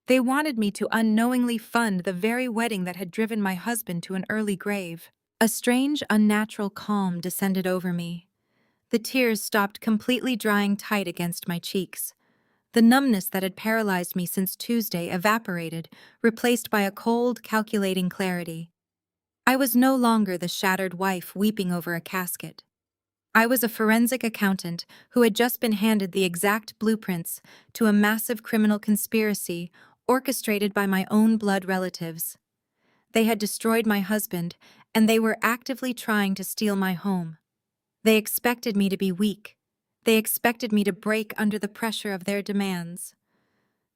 They wanted me to unknowingly fund the very wedding that had driven my husband to an early grave. A strange, unnatural calm descended over me. The tears stopped completely drying tight against my cheeks. The numbness that had paralyzed me since Tuesday evaporated, replaced by a cold, calculating clarity. I was no longer the shattered wife weeping over a casket. I was a forensic accountant who had just been handed the exact blueprints to a massive criminal conspiracy orchestrated by my own blood relatives. They had destroyed my husband, and they were actively trying to steal my home. They expected me to be weak. They expected me to break under the pressure of their demands.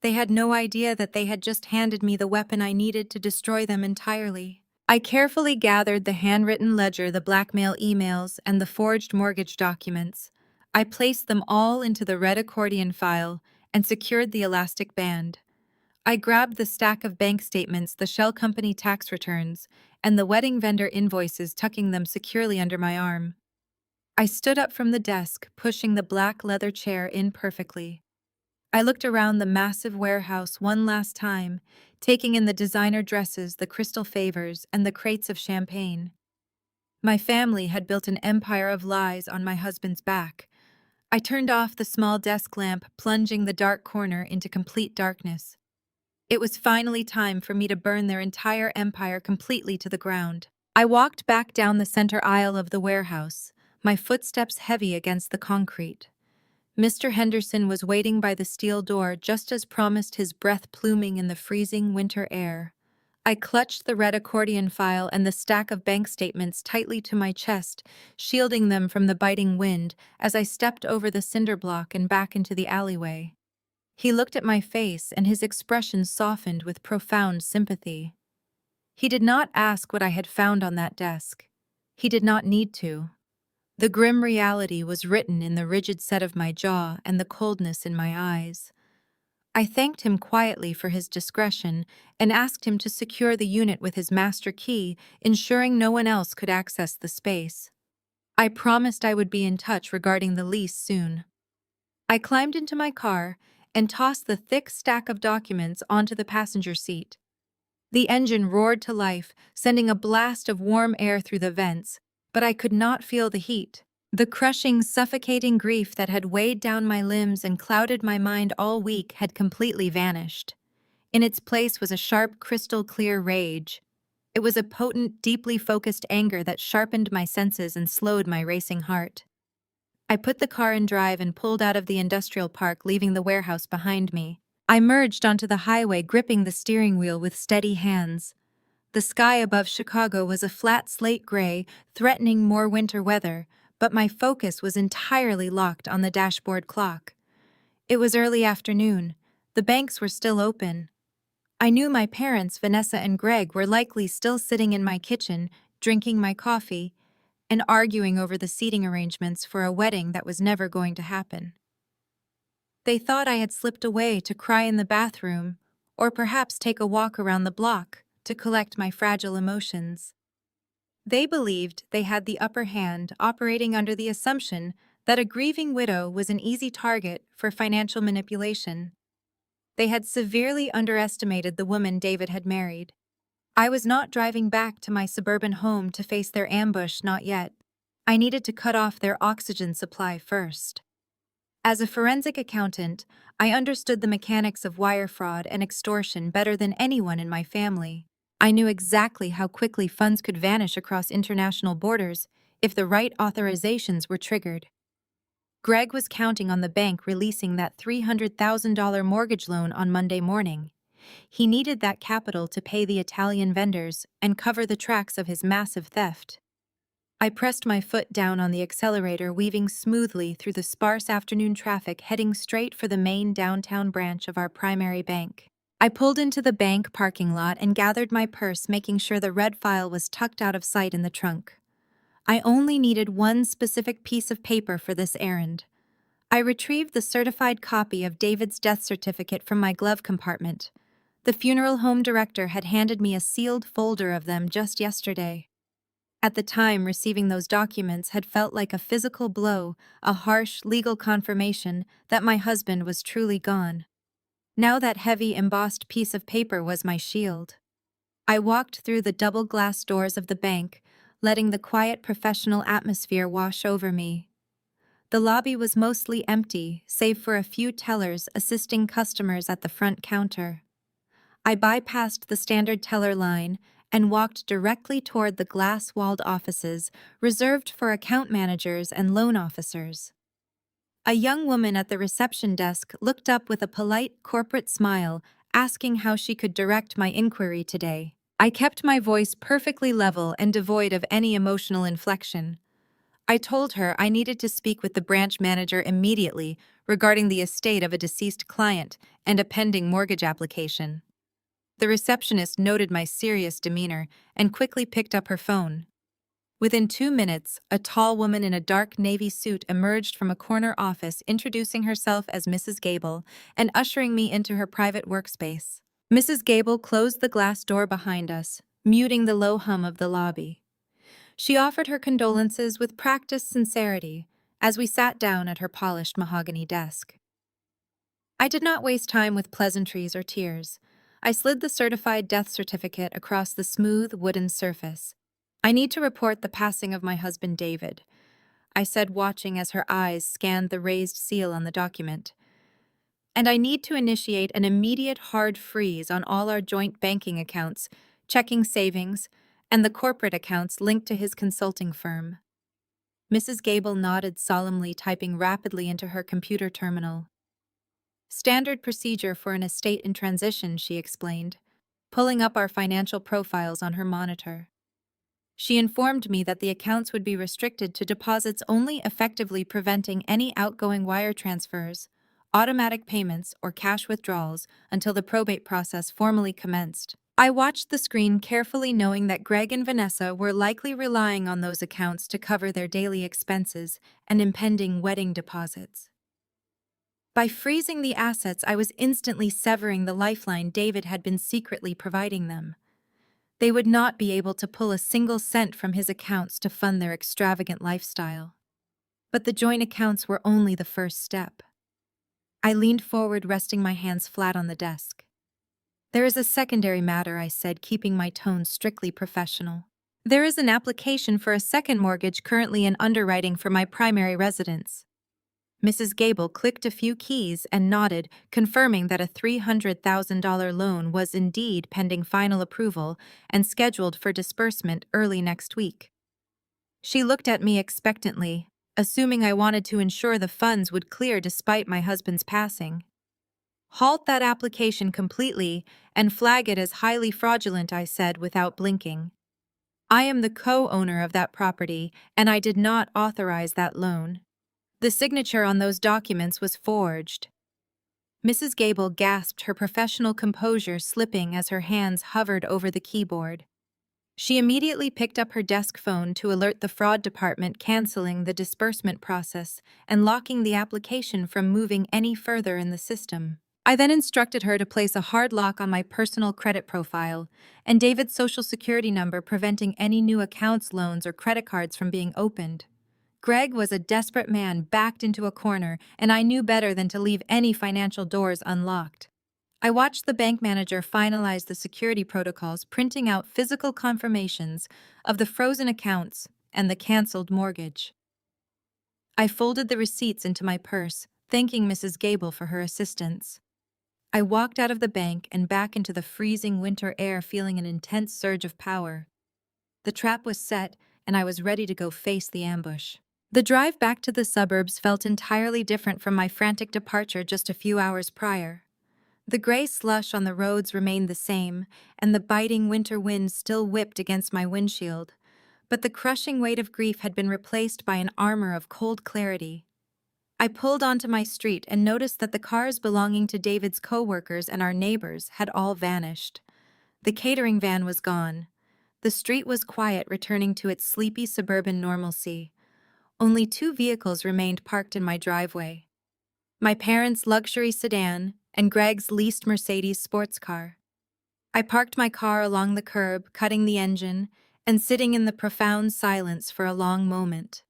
They had no idea that they had just handed me the weapon I needed to destroy them entirely. I carefully gathered the handwritten ledger, the blackmail emails, and the forged mortgage documents. I placed them all into the red accordion file and secured the elastic band. I grabbed the stack of bank statements, the shell company tax returns, and the wedding vendor invoices, tucking them securely under my arm. I stood up from the desk, pushing the black leather chair in perfectly. I looked around the massive warehouse one last time, taking in the designer dresses, the crystal favors, and the crates of champagne. My family had built an empire of lies on my husband's back. I turned off the small desk lamp, plunging the dark corner into complete darkness. It was finally time for me to burn their entire empire completely to the ground. I walked back down the center aisle of the warehouse, my footsteps heavy against the concrete. Mr. Henderson was waiting by the steel door, just as promised, his breath pluming in the freezing winter air. I clutched the red accordion file and the stack of bank statements tightly to my chest, shielding them from the biting wind as I stepped over the cinder block and back into the alleyway. He looked at my face, and his expression softened with profound sympathy. He did not ask what I had found on that desk. He did not need to. The grim reality was written in the rigid set of my jaw and the coldness in my eyes. I thanked him quietly for his discretion and asked him to secure the unit with his master key, ensuring no one else could access the space. I promised I would be in touch regarding the lease soon. I climbed into my car and tossed the thick stack of documents onto the passenger seat. The engine roared to life, sending a blast of warm air through the vents, but I could not feel the heat. The crushing, suffocating grief that had weighed down my limbs and clouded my mind all week had completely vanished. In its place was a sharp, crystal-clear rage. It was a potent, deeply focused anger that sharpened my senses and slowed my racing heart. I put the car in drive and pulled out of the industrial park, leaving the warehouse behind me. I merged onto the highway, gripping the steering wheel with steady hands. The sky above Chicago was a flat slate gray, threatening more winter weather, but my focus was entirely locked on the dashboard clock. It was early afternoon. The banks were still open. I knew my parents, Vanessa and Greg, were likely still sitting in my kitchen, drinking my coffee, and arguing over the seating arrangements for a wedding that was never going to happen. They thought I had slipped away to cry in the bathroom, or perhaps take a walk around the block to collect my fragile emotions. They believed they had the upper hand, operating under the assumption that a grieving widow was an easy target for financial manipulation. They had severely underestimated the woman David had married. I was not driving back to my suburban home to face their ambush, not yet. I needed to cut off their oxygen supply first. As a forensic accountant, I understood the mechanics of wire fraud and extortion better than anyone in my family. I knew exactly how quickly funds could vanish across international borders if the right authorizations were triggered. Greg was counting on the bank releasing that $300,000 mortgage loan on Monday morning. He needed that capital to pay the Italian vendors and cover the tracks of his massive theft. I pressed my foot down on the accelerator, weaving smoothly through the sparse afternoon traffic, heading straight for the main downtown branch of our primary bank. I pulled into the bank parking lot and gathered my purse, making sure the red file was tucked out of sight in the trunk. I only needed one specific piece of paper for this errand. I retrieved the certified copy of David's death certificate from my glove compartment. The funeral home director had handed me a sealed folder of them just yesterday. At the time, receiving those documents had felt like a physical blow, a harsh legal confirmation that my husband was truly gone. Now that heavy embossed piece of paper was my shield. I walked through the double glass doors of the bank, letting the quiet professional atmosphere wash over me. The lobby was mostly empty, save for a few tellers assisting customers at the front counter. I bypassed the standard teller line and walked directly toward the glass-walled offices reserved for account managers and loan officers. A young woman at the reception desk looked up with a polite corporate smile, asking how she could direct my inquiry today. I kept my voice perfectly level and devoid of any emotional inflection. I told her I needed to speak with the branch manager immediately regarding the estate of a deceased client and a pending mortgage application. The receptionist noted my serious demeanor and quickly picked up her phone. Within 2 minutes, a tall woman in a dark navy suit emerged from a corner office, introducing herself as Mrs. Gable and ushering me into her private workspace. Mrs. Gable closed the glass door behind us, muting the low hum of the lobby. She offered her condolences with practiced sincerity as we sat down at her polished mahogany desk. I did not waste time with pleasantries or tears. I slid the certified death certificate across the smooth wooden surface. "I need to report the passing of my husband David," I said, watching as her eyes scanned the raised seal on the document. "And I need to initiate an immediate hard freeze on all our joint banking accounts, checking savings, and the corporate accounts linked to his consulting firm." Mrs. Gable nodded solemnly, typing rapidly into her computer terminal. "Standard procedure for an estate in transition," she explained, pulling up our financial profiles on her monitor. She informed me that the accounts would be restricted to deposits only, effectively preventing any outgoing wire transfers, automatic payments, or cash withdrawals until the probate process formally commenced. I watched the screen carefully, knowing that Greg and Vanessa were likely relying on those accounts to cover their daily expenses and impending wedding deposits. By freezing the assets, I was instantly severing the lifeline David had been secretly providing them. They would not be able to pull a single cent from his accounts to fund their extravagant lifestyle. But the joint accounts were only the first step. I leaned forward, resting my hands flat on the desk. "There is a secondary matter," I said, keeping my tone strictly professional. "There is an application for a second mortgage currently in underwriting for my primary residence." Mrs. Gable clicked a few keys and nodded, confirming that a $300,000 loan was indeed pending final approval and scheduled for disbursement early next week. She looked at me expectantly, assuming I wanted to ensure the funds would clear despite my husband's passing. Halt that application completely and flag it as highly fraudulent, I said without blinking. I am the co-owner of that property, and I did not authorize that loan. The signature on those documents was forged. Mrs. Gable gasped, her professional composure slipping as her hands hovered over the keyboard. She immediately picked up her desk phone to alert the fraud department, canceling the disbursement process and locking the application from moving any further in the system. I then instructed her to place a hard lock on my personal credit profile and David's social security number, preventing any new accounts, loans, or credit cards from being opened. Greg was a desperate man backed into a corner, and I knew better than to leave any financial doors unlocked. I watched the bank manager finalize the security protocols, printing out physical confirmations of the frozen accounts and the canceled mortgage. I folded the receipts into my purse, thanking Mrs. Gable for her assistance. I walked out of the bank and back into the freezing winter air, feeling an intense surge of power. The trap was set, and I was ready to go face the ambush. The drive back to the suburbs felt entirely different from my frantic departure just a few hours prior. The gray slush on the roads remained the same, and the biting winter wind still whipped against my windshield, but the crushing weight of grief had been replaced by an armor of cold clarity. I pulled onto my street and noticed that the cars belonging to David's co-workers and our neighbors had all vanished. The catering van was gone. The street was quiet, returning to its sleepy suburban normalcy. Only 2 vehicles remained parked in my driveway: my parents' luxury sedan and Greg's leased Mercedes sports car. I parked my car along the curb, cutting the engine, and sitting in the profound silence for a long moment.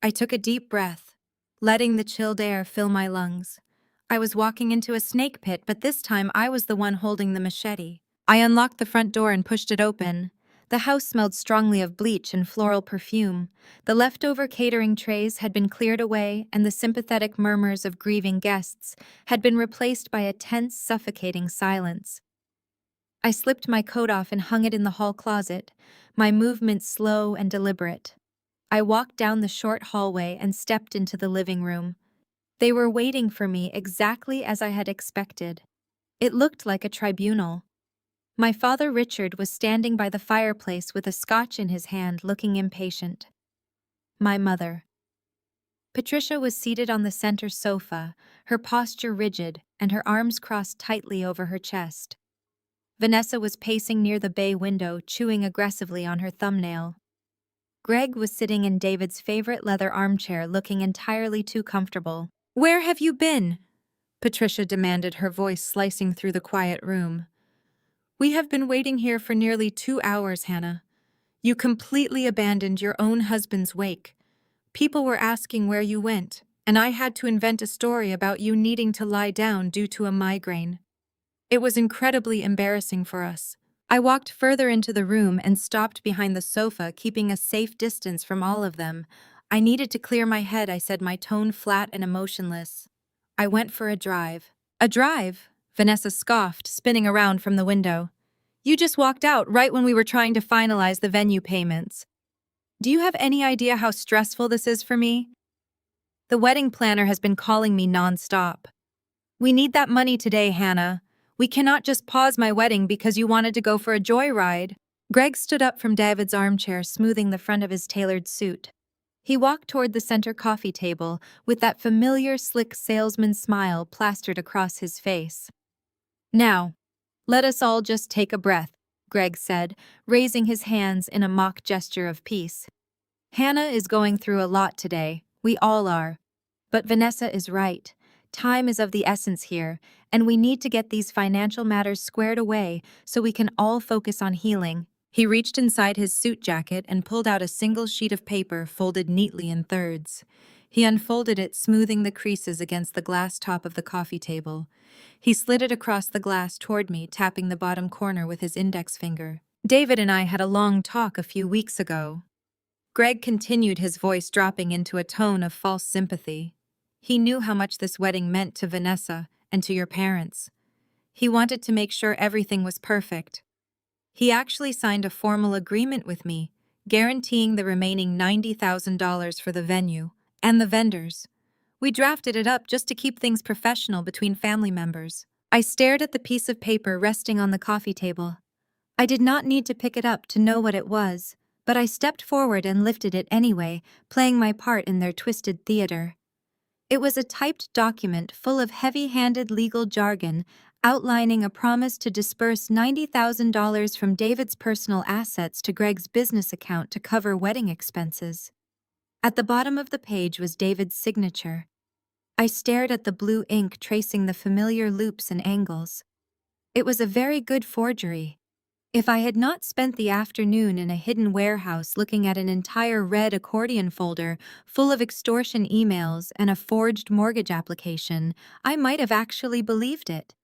I took a deep breath, letting the chilled air fill my lungs. I was walking into a snake pit, but this time I was the one holding the machete. I unlocked the front door and pushed it open. The house smelled strongly of bleach and floral perfume. The leftover catering trays had been cleared away, and the sympathetic murmurs of grieving guests had been replaced by a tense, suffocating silence. I slipped my coat off and hung it in the hall closet, my movements slow and deliberate. I walked down the short hallway and stepped into the living room. They were waiting for me exactly as I had expected. It looked like a tribunal. My father Richard was standing by the fireplace with a scotch in his hand, looking impatient. My mother, Patricia, was seated on the center sofa, her posture rigid and her arms crossed tightly over her chest. Vanessa was pacing near the bay window, chewing aggressively on her thumbnail. Greg was sitting in David's favorite leather armchair, looking entirely too comfortable. "Where have you been?" Patricia demanded, her voice slicing through the quiet room. "We have been waiting here for nearly 2 hours, Hannah. You completely abandoned your own husband's wake. People were asking where you went, and I had to invent a story about you needing to lie down due to a migraine. It was incredibly embarrassing for us." I walked further into the room and stopped behind the sofa, keeping a safe distance from all of them. "I needed to clear my head," I said, my tone flat and emotionless. "I went for a drive." "A drive?" Vanessa scoffed, spinning around from the window. "You just walked out right when we were trying to finalize the venue payments. Do you have any idea how stressful this is for me? The wedding planner has been calling me nonstop. We need that money today, Hannah. We cannot just pause my wedding because you wanted to go for a joyride." Greg stood up from David's armchair, smoothing the front of his tailored suit. He walked toward the center coffee table with that familiar, slick salesman smile plastered across his face. "Now, let us all just take a breath," Greg said, raising his hands in a mock gesture of peace. "Hannah is going through a lot today. We all are. But Vanessa is right. Time is of the essence here, and we need to get these financial matters squared away so we can all focus on healing." He reached inside his suit jacket and pulled out a single sheet of paper folded neatly in thirds. He unfolded it, smoothing the creases against the glass top of the coffee table. He slid it across the glass toward me, tapping the bottom corner with his index finger. "David and I had a long talk a few weeks ago." Greg continued, his voice dropping into a tone of false sympathy. "He knew how much this wedding meant to Vanessa and to your parents. He wanted to make sure everything was perfect. He actually signed a formal agreement with me, guaranteeing the remaining $90,000 for the venue and the vendors. We drafted it up just to keep things professional between family members. I stared at the piece of paper resting on the coffee table. I did not need to pick it up to know what it was, but I stepped forward and lifted it anyway, playing my part in their twisted theater. It was a typed document full of heavy-handed legal jargon outlining a promise to disperse $90,000 from David's personal assets to Greg's business account to cover wedding expenses. At the bottom of the page was David's signature. I stared at the blue ink tracing the familiar loops and angles. It was a very good forgery. If I had not spent the afternoon in a hidden warehouse looking at an entire red accordion folder full of extortion emails and a forged mortgage application, I might have actually believed it.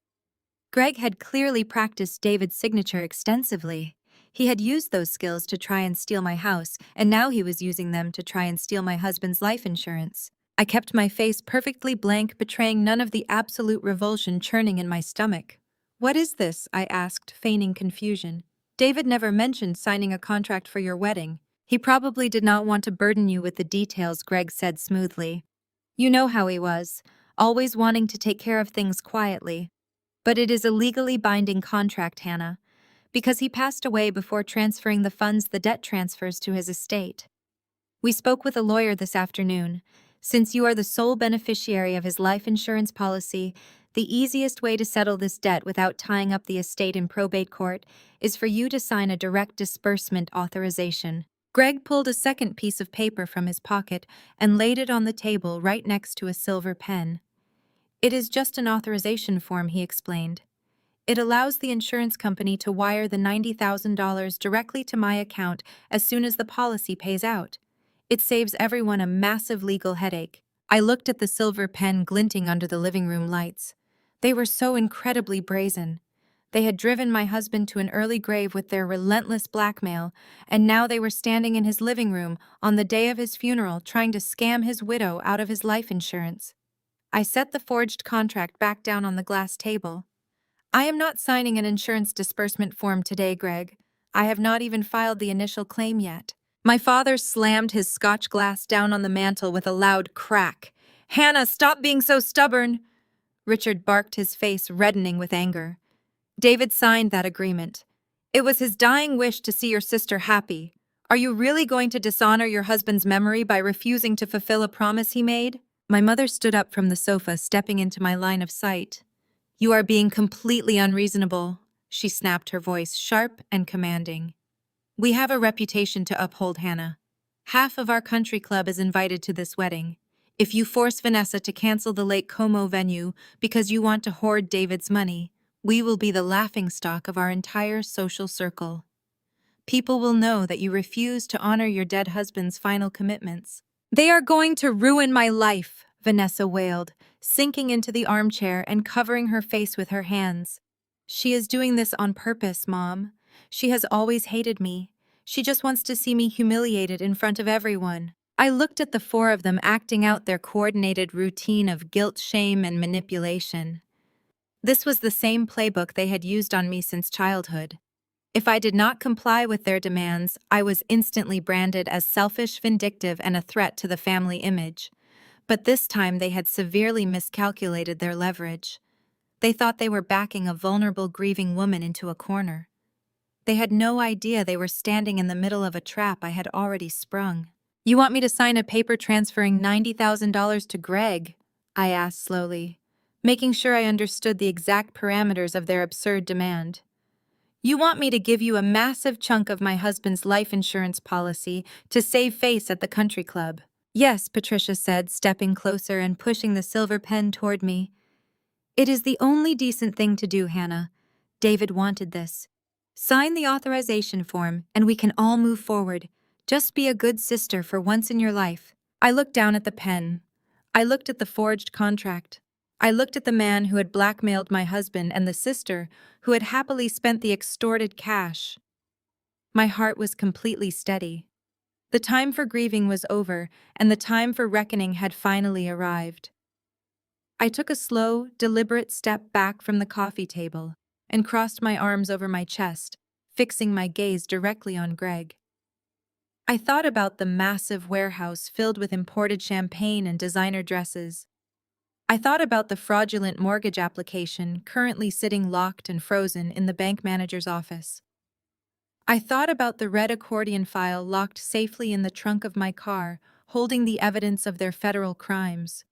Greg had clearly practiced David's signature extensively. He had used those skills to try and steal my house, and now he was using them to try and steal my husband's life insurance. I kept my face perfectly blank, betraying none of the absolute revulsion churning in my stomach. "What is this?" I asked, feigning confusion. "David never mentioned signing a contract for your wedding. He probably did not want to burden you with the details," Greg said smoothly. "You know how he was, always wanting to take care of things quietly. But it is a legally binding contract, Hannah, because he passed away before transferring the funds the debt transfers to his estate. We spoke with a lawyer this afternoon. Since you are the sole beneficiary of his life insurance policy, the easiest way to settle this debt without tying up the estate in probate court is for you to sign a direct disbursement authorization." Greg pulled a second piece of paper from his pocket and laid it on the table right next to a silver pen. "It is just an authorization form," he explained. "It allows the insurance company to wire the $90,000 directly to my account as soon as the policy pays out. It saves everyone a massive legal headache." I looked at the silver pen glinting under the living room lights. They were so incredibly brazen. They had driven my husband to an early grave with their relentless blackmail, and now they were standing in his living room on the day of his funeral trying to scam his widow out of his life insurance. I set the forged contract back down on the glass table. "I am not signing an insurance disbursement form today, Greg. I have not even filed the initial claim yet." My father slammed his scotch glass down on the mantel with a loud crack. "Hannah, stop being so stubborn!" Richard barked, his face reddening with anger. "David signed that agreement. It was his dying wish to see your sister happy. Are you really going to dishonor your husband's memory by refusing to fulfill a promise he made?" My mother stood up from the sofa, stepping into my line of sight. "You are being completely unreasonable," she snapped, her voice sharp and commanding. "We have a reputation to uphold, Hannah. Half of our country club is invited to this wedding. If you force Vanessa to cancel the Lake Como venue because you want to hoard David's money, we will be the laughingstock of our entire social circle. People will know that you refuse to honor your dead husband's final commitments." "They are going to ruin my life," Vanessa wailed, sinking into the armchair and covering her face with her hands. "She is doing this on purpose, Mom. She has always hated me. She just wants to see me humiliated in front of everyone." I looked at the four of them acting out their coordinated routine of guilt, shame, and manipulation. This was the same playbook they had used on me since childhood. If I did not comply with their demands, I was instantly branded as selfish, vindictive, and a threat to the family image. But this time they had severely miscalculated their leverage. They thought they were backing a vulnerable, grieving woman into a corner. They had no idea they were standing in the middle of a trap I had already sprung. "You want me to sign a paper transferring $90,000 to Greg?" I asked slowly, making sure I understood the exact parameters of their absurd demand. "You want me to give you a massive chunk of my husband's life insurance policy to save face at the country club?" "Yes," Patricia said, stepping closer and pushing the silver pen toward me. "It is the only decent thing to do, Hannah. David wanted this. Sign the authorization form, and we can all move forward. Just be a good sister for once in your life." I looked down at the pen. I looked at the forged contract. I looked at the man who had blackmailed my husband and the sister who had happily spent the extorted cash. My heart was completely steady. The time for grieving was over, and the time for reckoning had finally arrived. I took a slow, deliberate step back from the coffee table and crossed my arms over my chest, fixing my gaze directly on Greg. I thought about the massive warehouse filled with imported champagne and designer dresses. I thought about the fraudulent mortgage application currently sitting locked and frozen in the bank manager's office. I thought about the red accordion file locked safely in the trunk of my car, holding the evidence of their federal crimes.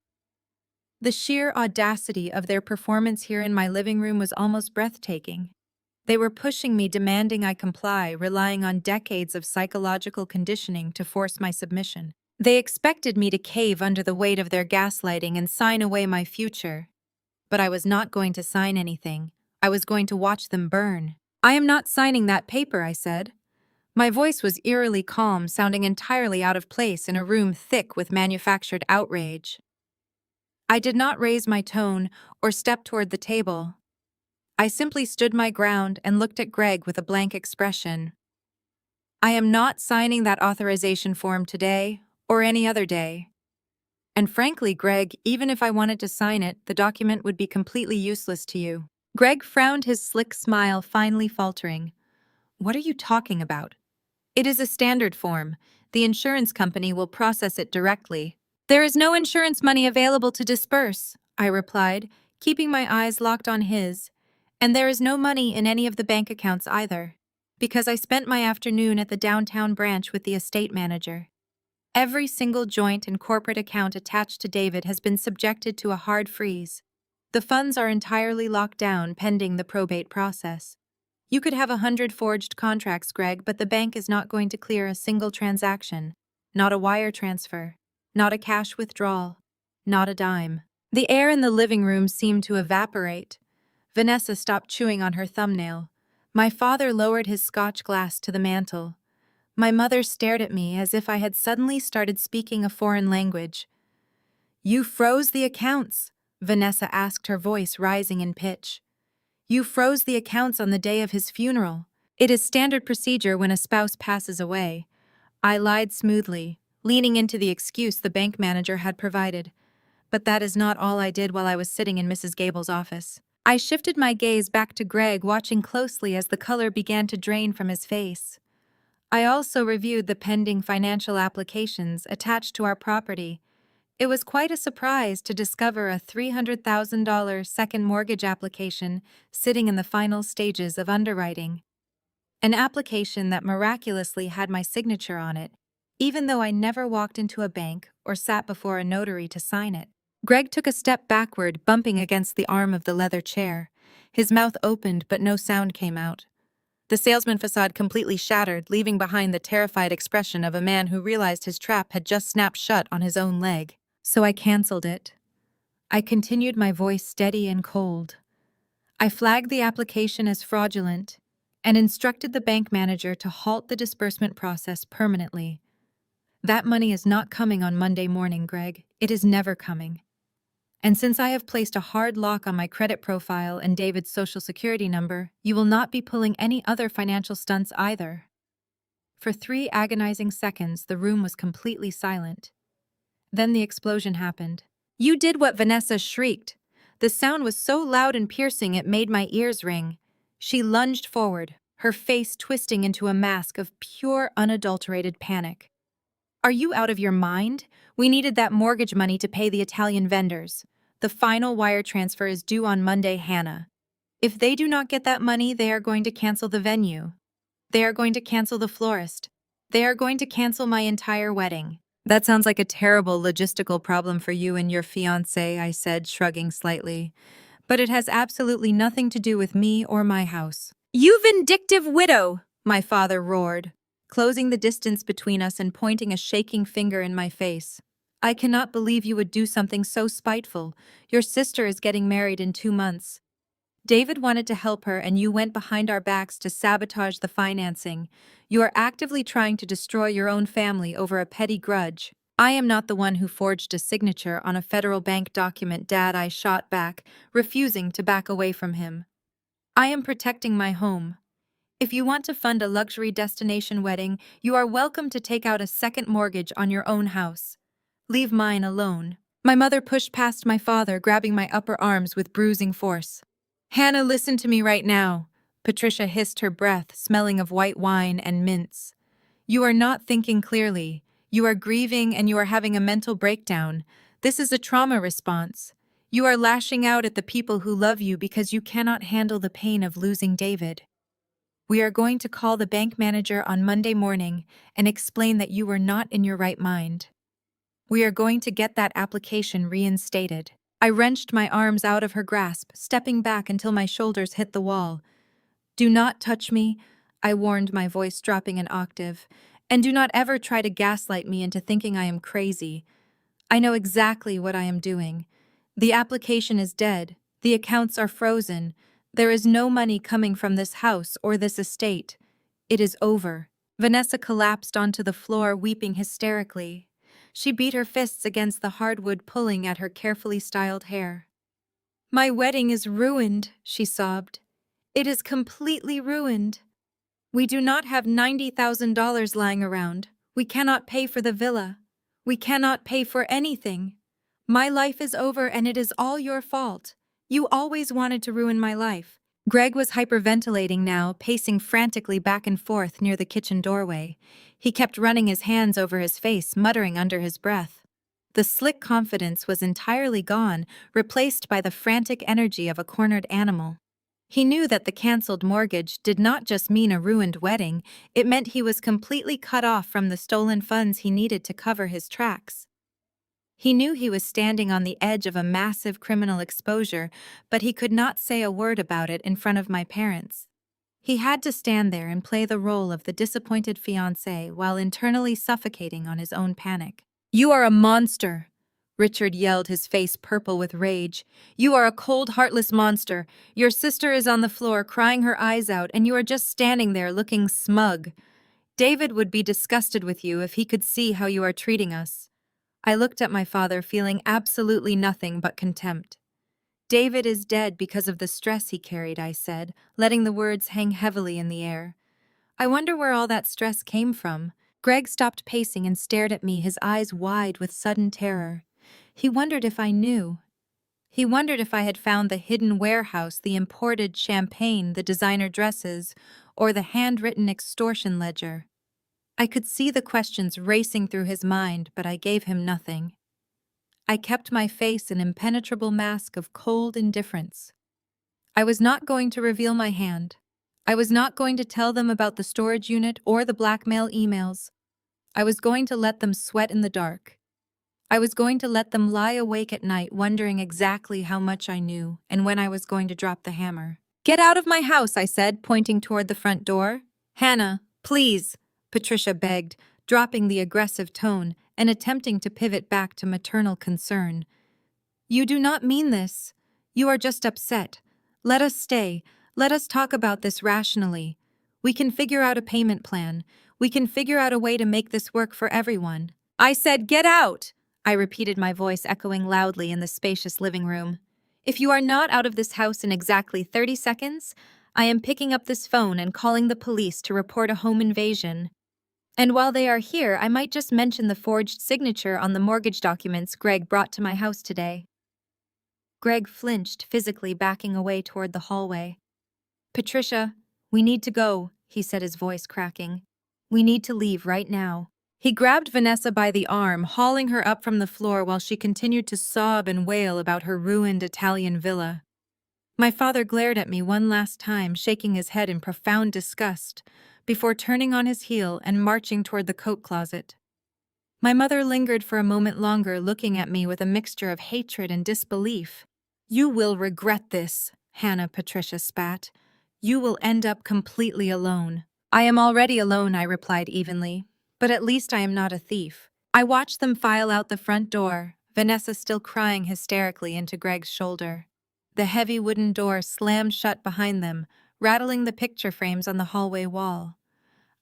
The sheer audacity of their performance here in my living room was almost breathtaking. They were pushing me, demanding I comply, relying on decades of psychological conditioning to force my submission. They expected me to cave under the weight of their gaslighting and sign away my future. But I was not going to sign anything. I was going to watch them burn. "I am not signing that paper," I said. My voice was eerily calm, sounding entirely out of place in a room thick with manufactured outrage. I did not raise my tone or step toward the table. I simply stood my ground and looked at Greg with a blank expression. "I am not signing that authorization form today or any other day. And frankly, Greg, even if I wanted to sign it, the document would be completely useless to you." Greg frowned, his slick smile finally faltering. "What are you talking about?" "It is a standard form. The insurance company will process it directly." "There is no insurance money available to disperse," I replied, keeping my eyes locked on his. "And there is no money in any of the bank accounts either, because I spent my afternoon at the downtown branch with the estate manager. Every single joint and corporate account attached to David has been subjected to a hard freeze. The funds are entirely locked down pending the probate process. You could have 100 forged contracts, Greg, but the bank is not going to clear a single transaction. Not a wire transfer. Not a cash withdrawal. Not a dime." The air in the living room seemed to evaporate. Vanessa stopped chewing on her thumbnail. My father lowered his scotch glass to the mantel. My mother stared at me as if I had suddenly started speaking a foreign language. "You froze the accounts," Vanessa asked, her voice rising in pitch. "You froze the accounts on the day of his funeral. It is standard procedure when a spouse passes away." I lied smoothly, leaning into the excuse the bank manager had provided. But that is not all I did while I was sitting in Mrs. Gable's office. I shifted my gaze back to Greg, watching closely as the color began to drain from his face. I also reviewed the pending financial applications attached to our property. It was quite a surprise to discover a $300,000 second mortgage application sitting in the final stages of underwriting. An application that miraculously had my signature on it, even though I never walked into a bank or sat before a notary to sign it. Greg took a step backward, bumping against the arm of the leather chair. His mouth opened, but no sound came out. The salesman facade completely shattered, leaving behind the terrified expression of a man who realized his trap had just snapped shut on his own leg. "So I canceled it." I continued, my voice steady and cold. "I flagged the application as fraudulent and instructed the bank manager to halt the disbursement process permanently. That money is not coming on Monday morning, Greg. It is never coming. And since I have placed a hard lock on my credit profile and David's social security number, you will not be pulling any other financial stunts either." For 3 agonizing seconds, the room was completely silent. Then the explosion happened. "You did what?" Vanessa shrieked. The sound was so loud and piercing it made my ears ring. She lunged forward, her face twisting into a mask of pure, unadulterated panic. "Are you out of your mind? We needed that mortgage money to pay the Italian vendors. The final wire transfer is due on Monday, Hannah. If they do not get that money, they are going to cancel the venue. They are going to cancel the florist. They are going to cancel my entire wedding." "That sounds like a terrible logistical problem for you and your fiance," I said, shrugging slightly. "But it has absolutely nothing to do with me or my house." "You vindictive widow!" my father roared, closing the distance between us and pointing a shaking finger in my face. "I cannot believe you would do something so spiteful. Your sister is getting married in 2 months. David wanted to help her and you went behind our backs to sabotage the financing. You are actively trying to destroy your own family over a petty grudge." "I am not the one who forged a signature on a federal bank document, Dad," I shot back, refusing to back away from him. "I am protecting my home. If you want to fund a luxury destination wedding, you are welcome to take out a second mortgage on your own house. Leave mine alone." My mother pushed past my father, grabbing my upper arms with bruising force. "Hannah, listen to me right now," Patricia hissed, her breath smelling of white wine and mints. You are not thinking clearly. You are grieving and you are having a mental breakdown. This is a trauma response. You are lashing out at the people who love you because you cannot handle the pain of losing David. We are going to call the bank manager on Monday morning and explain that you were not in your right mind. We are going to get that application reinstated. I wrenched my arms out of her grasp, stepping back until my shoulders hit the wall. Do not touch me, I warned, my voice dropping an octave. And do not ever try to gaslight me into thinking I am crazy. I know exactly what I am doing. The application is dead. The accounts are frozen. There is no money coming from this house or this estate. It is over. Vanessa collapsed onto the floor, weeping hysterically. She beat her fists against the hardwood, pulling at her carefully styled hair. My wedding is ruined, she sobbed. It is completely ruined. We do not have $90,000 lying around. We cannot pay for the villa. We cannot pay for anything. My life is over and it is all your fault. You always wanted to ruin my life. Greg was hyperventilating now, pacing frantically back and forth near the kitchen doorway. He kept running his hands over his face, muttering under his breath. The slick confidence was entirely gone, replaced by the frantic energy of a cornered animal. He knew that the cancelled mortgage did not just mean a ruined wedding, it meant he was completely cut off from the stolen funds he needed to cover his tracks. He knew he was standing on the edge of a massive criminal exposure, but he could not say a word about it in front of my parents. He had to stand there and play the role of the disappointed fiance while internally suffocating on his own panic. You are a monster, Richard yelled, his face purple with rage. You are a cold, heartless monster. Your sister is on the floor crying her eyes out, and you are just standing there looking smug. David would be disgusted with you if he could see how you are treating us. I looked at my father, feeling absolutely nothing but contempt. David is dead because of the stress he carried, I said, letting the words hang heavily in the air. I wonder where all that stress came from. Greg stopped pacing and stared at me, his eyes wide with sudden terror. He wondered if I knew. He wondered if I had found the hidden warehouse, the imported champagne, the designer dresses, or the handwritten extortion ledger. I could see the questions racing through his mind, but I gave him nothing. I kept my face an impenetrable mask of cold indifference. I was not going to reveal my hand. I was not going to tell them about the storage unit or the blackmail emails. I was going to let them sweat in the dark. I was going to let them lie awake at night wondering exactly how much I knew and when I was going to drop the hammer. Get out of my house, I said, pointing toward the front door. Hannah, please, Patricia begged, dropping the aggressive tone and attempting to pivot back to maternal concern. You do not mean this. You are just upset. Let us stay. Let us talk about this rationally. We can figure out a payment plan. We can figure out a way to make this work for everyone. I said, get out! I repeated, my voice echoing loudly in the spacious living room. If you are not out of this house in exactly 30 seconds, I am picking up this phone and calling the police to report a home invasion. And while they are here, I might just mention the forged signature on the mortgage documents Greg brought to my house today. Greg flinched, physically backing away toward the hallway. Patricia, we need to go, he said, his voice cracking. We need to leave right now. He grabbed Vanessa by the arm, hauling her up from the floor while she continued to sob and wail about her ruined Italian villa. My father glared at me one last time, shaking his head in profound disgust, before turning on his heel and marching toward the coat closet. My mother lingered for a moment longer, looking at me with a mixture of hatred and disbelief. You will regret this, Hannah, Patricia spat. You will end up completely alone. I am already alone, I replied evenly. But at least I am not a thief. I watched them file out the front door, Vanessa still crying hysterically into Greg's shoulder. The heavy wooden door slammed shut behind them, rattling the picture frames on the hallway wall.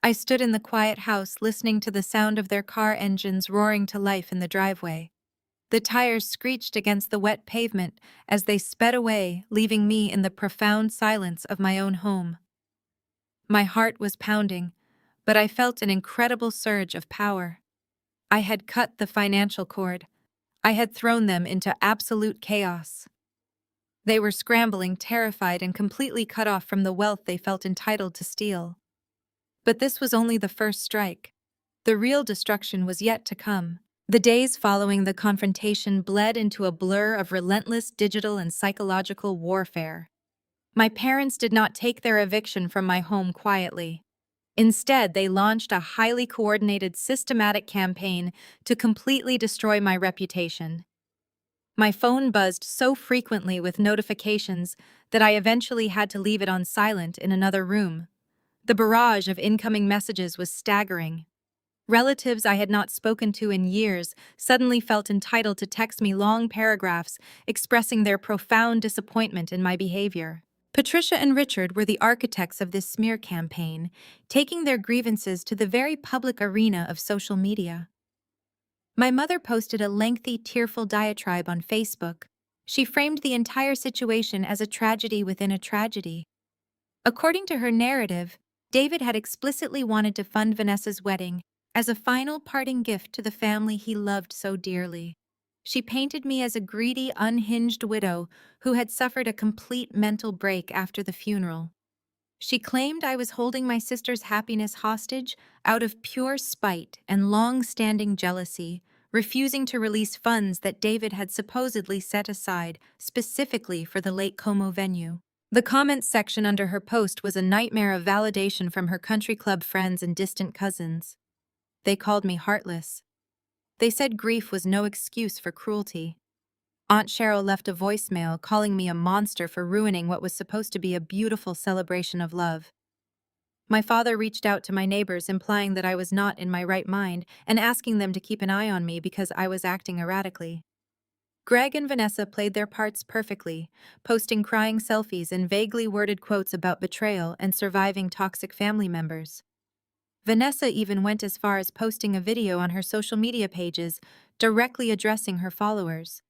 I stood in the quiet house, listening to the sound of their car engines roaring to life in the driveway. The tires screeched against the wet pavement as they sped away, leaving me in the profound silence of my own home. My heart was pounding, but I felt an incredible surge of power. I had cut the financial cord. I had thrown them into absolute chaos. They were scrambling, terrified, and completely cut off from the wealth they felt entitled to steal. But this was only the first strike. The real destruction was yet to come. The days following the confrontation bled into a blur of relentless digital and psychological warfare. My parents did not take their eviction from my home quietly. Instead, they launched a highly coordinated, systematic campaign to completely destroy my reputation. My phone buzzed so frequently with notifications that I eventually had to leave it on silent in another room. The barrage of incoming messages was staggering. Relatives I had not spoken to in years suddenly felt entitled to text me long paragraphs expressing their profound disappointment in my behavior. Patricia and Richard were the architects of this smear campaign, taking their grievances to the very public arena of social media. My mother posted a lengthy, tearful diatribe on Facebook. She framed the entire situation as a tragedy within a tragedy. According to her narrative, David had explicitly wanted to fund Vanessa's wedding as a final parting gift to the family he loved so dearly. She painted me as a greedy, unhinged widow who had suffered a complete mental break after the funeral. She claimed I was holding my sister's happiness hostage out of pure spite and long-standing jealousy, refusing to release funds that David had supposedly set aside specifically for the Lake Como venue. The comments section under her post was a nightmare of validation from her country club friends and distant cousins. They called me heartless. They said grief was no excuse for cruelty. Aunt Cheryl left a voicemail calling me a monster for ruining what was supposed to be a beautiful celebration of love. My father reached out to my neighbors implying that I was not in my right mind and asking them to keep an eye on me because I was acting erratically. Greg and Vanessa played their parts perfectly, posting crying selfies and vaguely worded quotes about betrayal and surviving toxic family members. Vanessa even went as far as posting a video on her social media pages, directly addressing her followers.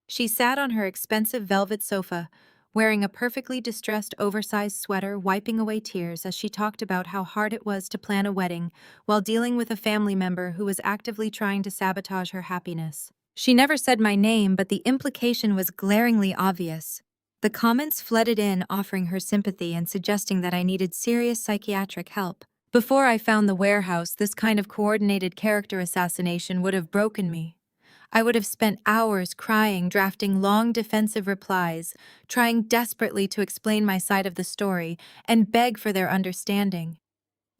She sat on her expensive velvet sofa, wearing a perfectly distressed oversized sweater, wiping away tears as she talked about how hard it was to plan a wedding while dealing with a family member who was actively trying to sabotage her happiness. She never said my name, but the implication was glaringly obvious. The comments flooded in, offering her sympathy and suggesting that I needed serious psychiatric help. Before I found the warehouse, this kind of coordinated character assassination would have broken me. I would have spent hours crying, drafting long defensive replies, trying desperately to explain my side of the story and beg for their understanding.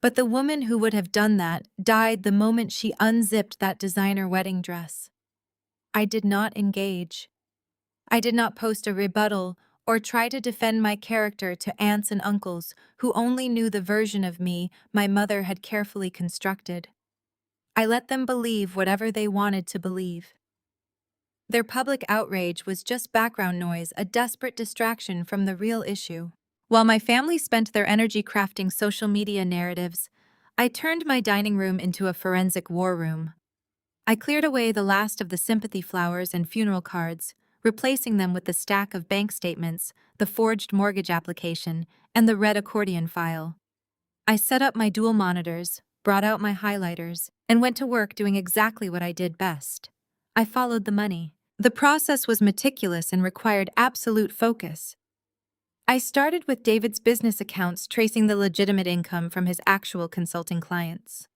But the woman who would have done that died the moment she unzipped that designer wedding dress. I did not engage. I did not post a rebuttal or try to defend my character to aunts and uncles who only knew the version of me my mother had carefully constructed. I let them believe whatever they wanted to believe. Their public outrage was just background noise, a desperate distraction from the real issue. While my family spent their energy crafting social media narratives, I turned my dining room into a forensic war room. I cleared away the last of the sympathy flowers and funeral cards, replacing them with the stack of bank statements, the forged mortgage application, and the red accordion file. I set up my dual monitors, brought out my highlighters, and went to work doing exactly what I did best. I followed the money. The process was meticulous and required absolute focus. I started with David's business accounts, tracing the legitimate income from his actual consulting clients.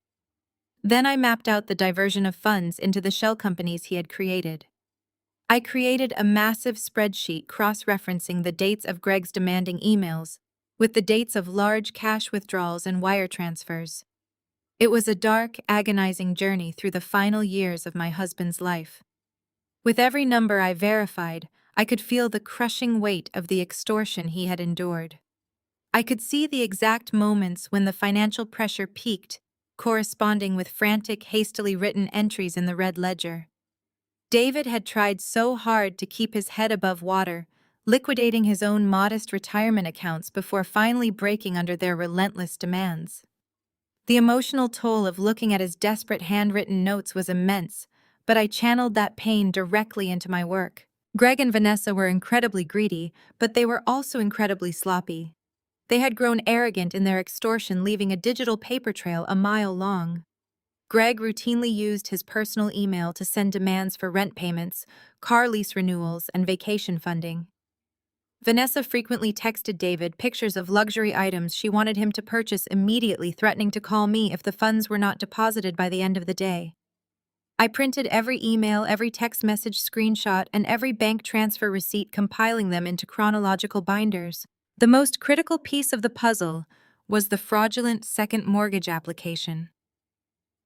Then I mapped out the diversion of funds into the shell companies he had created. I created a massive spreadsheet cross-referencing the dates of Greg's demanding emails with the dates of large cash withdrawals and wire transfers. It was a dark, agonizing journey through the final years of my husband's life. With every number I verified, I could feel the crushing weight of the extortion he had endured. I could see the exact moments when the financial pressure peaked, corresponding with frantic, hastily written entries in the red ledger. David had tried so hard to keep his head above water, liquidating his own modest retirement accounts before finally breaking under their relentless demands. The emotional toll of looking at his desperate handwritten notes was immense, but I channeled that pain directly into my work. Greg and Vanessa were incredibly greedy, but they were also incredibly sloppy. They had grown arrogant in their extortion, leaving a digital paper trail a mile long. Greg routinely used his personal email to send demands for rent payments, car lease renewals, and vacation funding. Vanessa frequently texted David pictures of luxury items she wanted him to purchase immediately, threatening to call me if the funds were not deposited by the end of the day. I printed every email, every text message screenshot, and every bank transfer receipt, compiling them into chronological binders. The most critical piece of the puzzle was the fraudulent second mortgage application.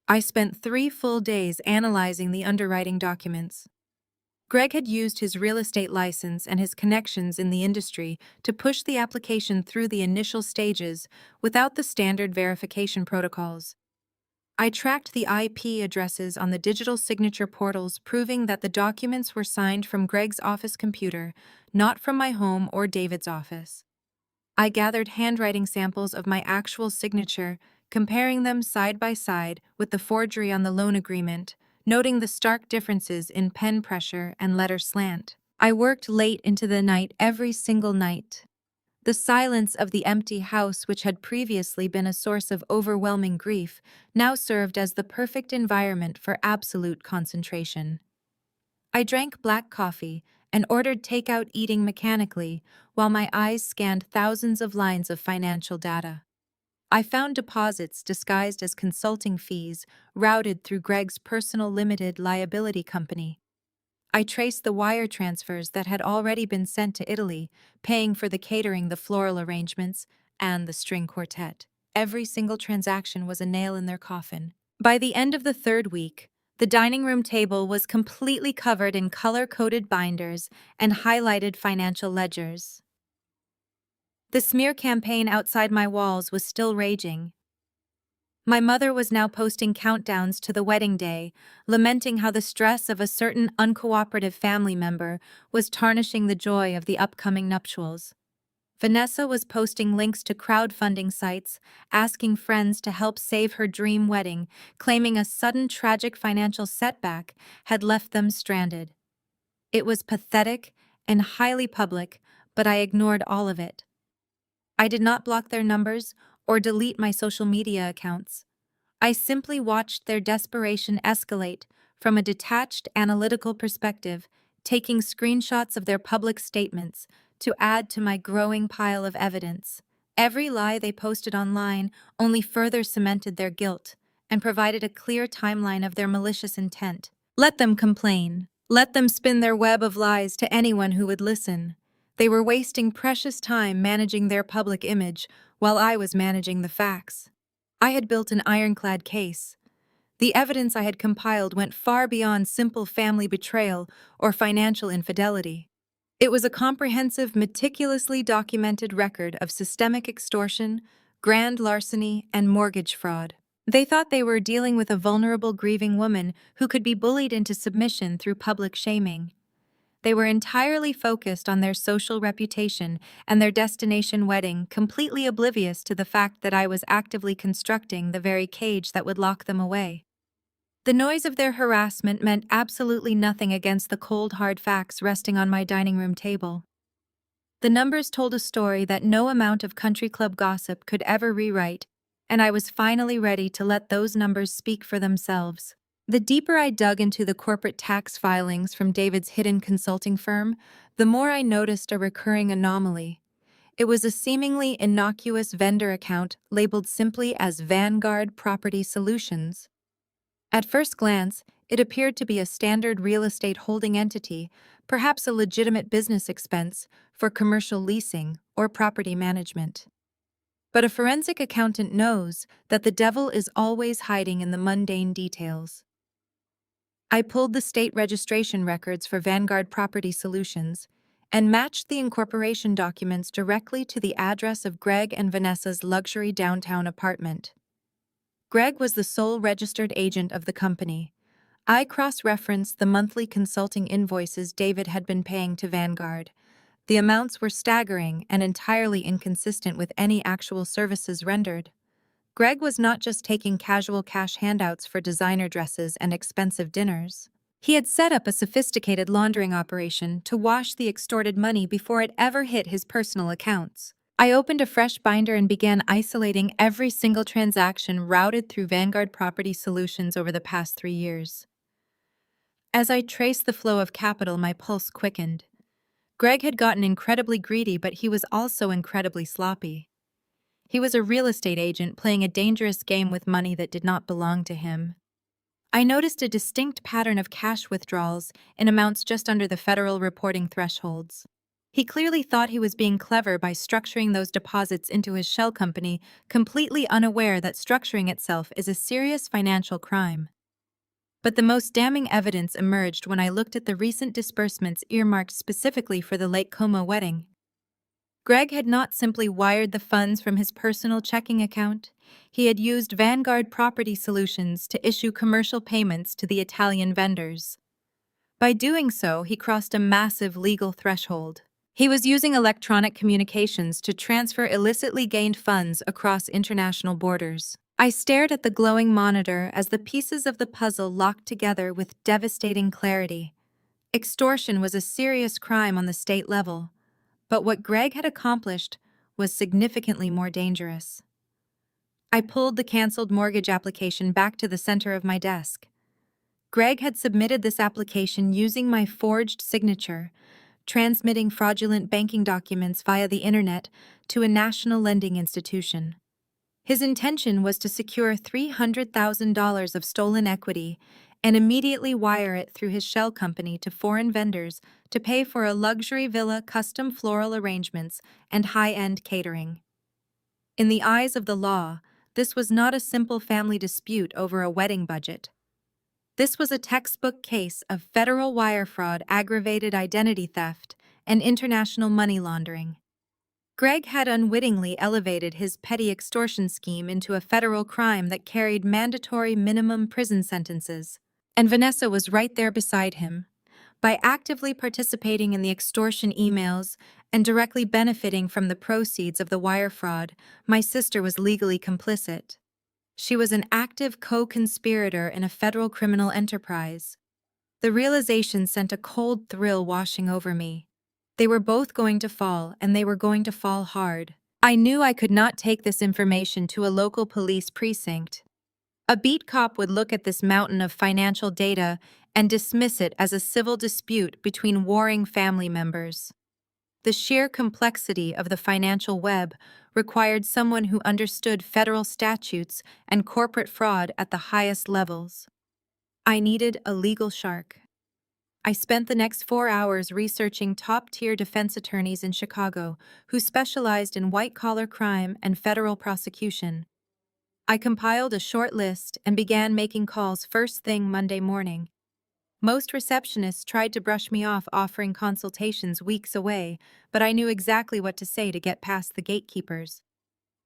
I spent 3 full days analyzing the underwriting documents. Greg had used his real estate license and his connections in the industry to push the application through the initial stages without the standard verification protocols. I tracked the IP addresses on the digital signature portals, proving that the documents were signed from Greg's office computer, not from my home or David's office. I gathered handwriting samples of my actual signature, comparing them side by side with the forgery on the loan agreement, noting the stark differences in pen pressure and letter slant. I worked late into the night every single night. The silence of the empty house, which had previously been a source of overwhelming grief, now served as the perfect environment for absolute concentration. I drank black coffee and ordered takeout, eating mechanically, while my eyes scanned thousands of lines of financial data. I found deposits disguised as consulting fees routed through Greg's personal limited liability company. I traced the wire transfers that had already been sent to Italy, paying for the catering, the floral arrangements, and the string quartet. Every single transaction was a nail in their coffin. By the end of the 3rd week, the dining room table was completely covered in color-coded binders and highlighted financial ledgers. The smear campaign outside my walls was still raging. My mother was now posting countdowns to the wedding day, lamenting how the stress of a certain uncooperative family member was tarnishing the joy of the upcoming nuptials. Vanessa was posting links to crowdfunding sites, asking friends to help save her dream wedding, claiming a sudden tragic financial setback had left them stranded. It was pathetic and highly public, but I ignored all of it. I did not block their numbers or delete my social media accounts. I simply watched their desperation escalate from a detached, analytical perspective, taking screenshots of their public statements to add to my growing pile of evidence. Every lie they posted online only further cemented their guilt and provided a clear timeline of their malicious intent. Let them complain. Let them spin their web of lies to anyone who would listen. They were wasting precious time managing their public image while I was managing the facts. I had built an ironclad case. The evidence I had compiled went far beyond simple family betrayal or financial infidelity. It was a comprehensive, meticulously documented record of systemic extortion, grand larceny, and mortgage fraud. They thought they were dealing with a vulnerable, grieving woman who could be bullied into submission through public shaming. They were entirely focused on their social reputation and their destination wedding, completely oblivious to the fact that I was actively constructing the very cage that would lock them away. The noise of their harassment meant absolutely nothing against the cold, hard facts resting on my dining room table. The numbers told a story that no amount of country club gossip could ever rewrite, and I was finally ready to let those numbers speak for themselves. The deeper I dug into the corporate tax filings from David's hidden consulting firm, the more I noticed a recurring anomaly. It was a seemingly innocuous vendor account labeled simply as Vanguard Property Solutions. At first glance, it appeared to be a standard real estate holding entity, perhaps a legitimate business expense for commercial leasing or property management. But a forensic accountant knows that the devil is always hiding in the mundane details. I pulled the state registration records for Vanguard Property Solutions and matched the incorporation documents directly to the address of Greg and Vanessa's luxury downtown apartment. Greg was the sole registered agent of the company. I cross-referenced the monthly consulting invoices David had been paying to Vanguard. The amounts were staggering and entirely inconsistent with any actual services rendered. Greg was not just taking casual cash handouts for designer dresses and expensive dinners. He had set up a sophisticated laundering operation to wash the extorted money before it ever hit his personal accounts. I opened a fresh binder and began isolating every single transaction routed through Vanguard Property Solutions over the past 3 years. As I traced the flow of capital, my pulse quickened. Greg had gotten incredibly greedy, but he was also incredibly sloppy. He was a real estate agent playing a dangerous game with money that did not belong to him. I noticed a distinct pattern of cash withdrawals in amounts just under the federal reporting thresholds. He clearly thought he was being clever by structuring those deposits into his shell company, completely unaware that structuring itself is a serious financial crime. But the most damning evidence emerged when I looked at the recent disbursements earmarked specifically for the Lake Como wedding. Greg had not simply wired the funds from his personal checking account. He had used Vanguard Property Solutions to issue commercial payments to the Italian vendors. By doing so, he crossed a massive legal threshold. He was using electronic communications to transfer illicitly gained funds across international borders. I stared at the glowing monitor as the pieces of the puzzle locked together with devastating clarity. Extortion was a serious crime on the state level, but what Greg had accomplished was significantly more dangerous. I pulled the canceled mortgage application back to the center of my desk. Greg had submitted this application using my forged signature, transmitting fraudulent banking documents via the internet to a national lending institution. His intention was to secure $300,000 of stolen equity and immediately wire it through his shell company to foreign vendors to pay for a luxury villa, custom floral arrangements, and high-end catering. In the eyes of the law, this was not a simple family dispute over a wedding budget. This was a textbook case of federal wire fraud, aggravated identity theft, and international money laundering. Greg had unwittingly elevated his petty extortion scheme into a federal crime that carried mandatory minimum prison sentences. And Vanessa was right there beside him. By actively participating in the extortion emails and directly benefiting from the proceeds of the wire fraud, my sister was legally complicit. She was an active co-conspirator in a federal criminal enterprise. The realization sent a cold thrill washing over me. They were both going to fall, and they were going to fall hard. I knew I could not take this information to a local police precinct. A beat cop would look at this mountain of financial data and dismiss it as a civil dispute between warring family members. The sheer complexity of the financial web required someone who understood federal statutes and corporate fraud at the highest levels. I needed a legal shark. I spent the next 4 hours researching top-tier defense attorneys in Chicago who specialized in white-collar crime and federal prosecution. I compiled a short list and began making calls first thing Monday morning. Most receptionists tried to brush me off, offering consultations weeks away, but I knew exactly what to say to get past the gatekeepers.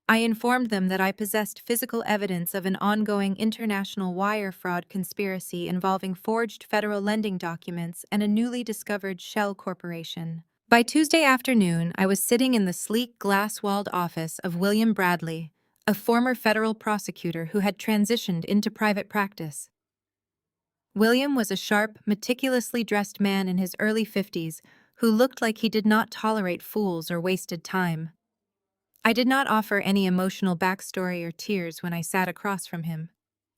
I informed them that I possessed physical evidence of an ongoing international wire fraud conspiracy involving forged federal lending documents and a newly discovered shell corporation. By Tuesday afternoon, I was sitting in the sleek, glass-walled office of William Bradley, a former federal prosecutor who had transitioned into private practice. William was a sharp, meticulously dressed man in his early 50s who looked like he did not tolerate fools or wasted time. I did not offer any emotional backstory or tears when I sat across from him.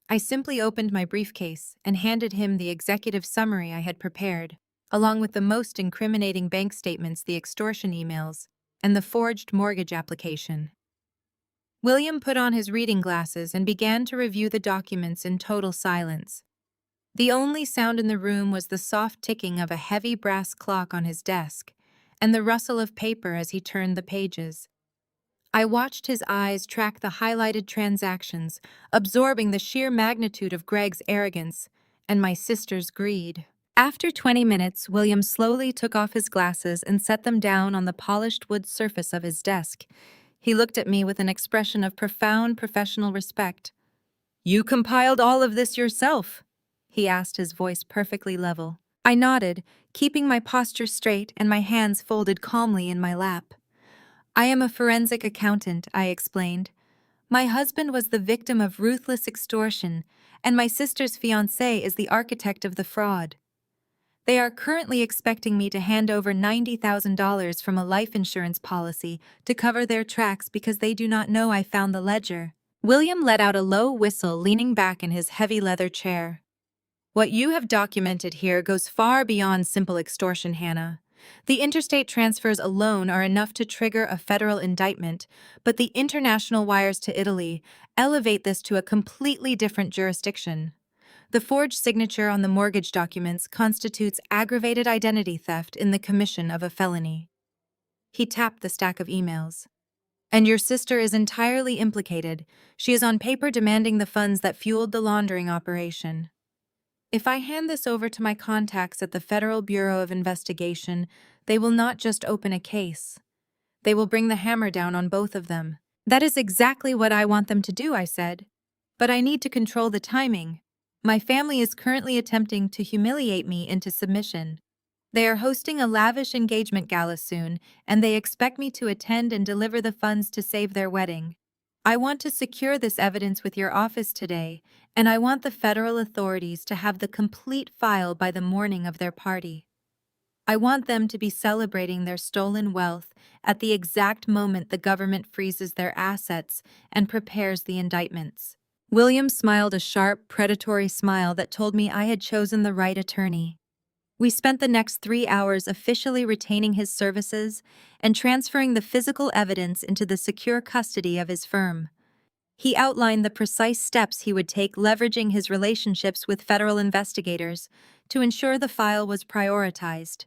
I simply opened my briefcase and handed him the executive summary I had prepared, along with the most incriminating bank statements, the extortion emails, and the forged mortgage application. William put on his reading glasses and began to review the documents in total silence. The only sound in the room was the soft ticking of a heavy brass clock on his desk and the rustle of paper as he turned the pages. I watched his eyes track the highlighted transactions, absorbing the sheer magnitude of Greg's arrogance and my sister's greed. After 20 minutes, William slowly took off his glasses and set them down on the polished wood surface of his desk. He looked at me with an expression of profound professional respect. "You compiled all of this yourself?" he asked, his voice perfectly level. I nodded, keeping my posture straight and my hands folded calmly in my lap. "I am a forensic accountant," I explained. "My husband was the victim of ruthless extortion, and my sister's fiance is the architect of the fraud. They are currently expecting me to hand over $90,000 from a life insurance policy to cover their tracks because they do not know I found the ledger." William let out a low whistle, leaning back in his heavy leather chair. "What you have documented here goes far beyond simple extortion, Hannah. The interstate transfers alone are enough to trigger a federal indictment, but the international wires to Italy elevate this to a completely different jurisdiction. The forged signature on the mortgage documents constitutes aggravated identity theft in the commission of a felony. He tapped the stack of emails. And your sister is entirely implicated. She is on paper demanding the funds that fueled the laundering operation. If I hand this over to my contacts at the Federal Bureau of Investigation, they will not just open a case. They will bring the hammer down on both of them. That is exactly what I want them to do, I said. But I need to control the timing. My family is currently attempting to humiliate me into submission. They are hosting a lavish engagement gala soon, and they expect me to attend and deliver the funds to save their wedding. I want to secure this evidence with your office today, and I want the federal authorities to have the complete file by the morning of their party. I want them to be celebrating their stolen wealth at the exact moment the government freezes their assets and prepares the indictments. William smiled a sharp, predatory smile that told me I had chosen the right attorney. We spent the next 3 hours officially retaining his services and transferring the physical evidence into the secure custody of his firm. He outlined the precise steps he would take, leveraging his relationships with federal investigators to ensure the file was prioritized.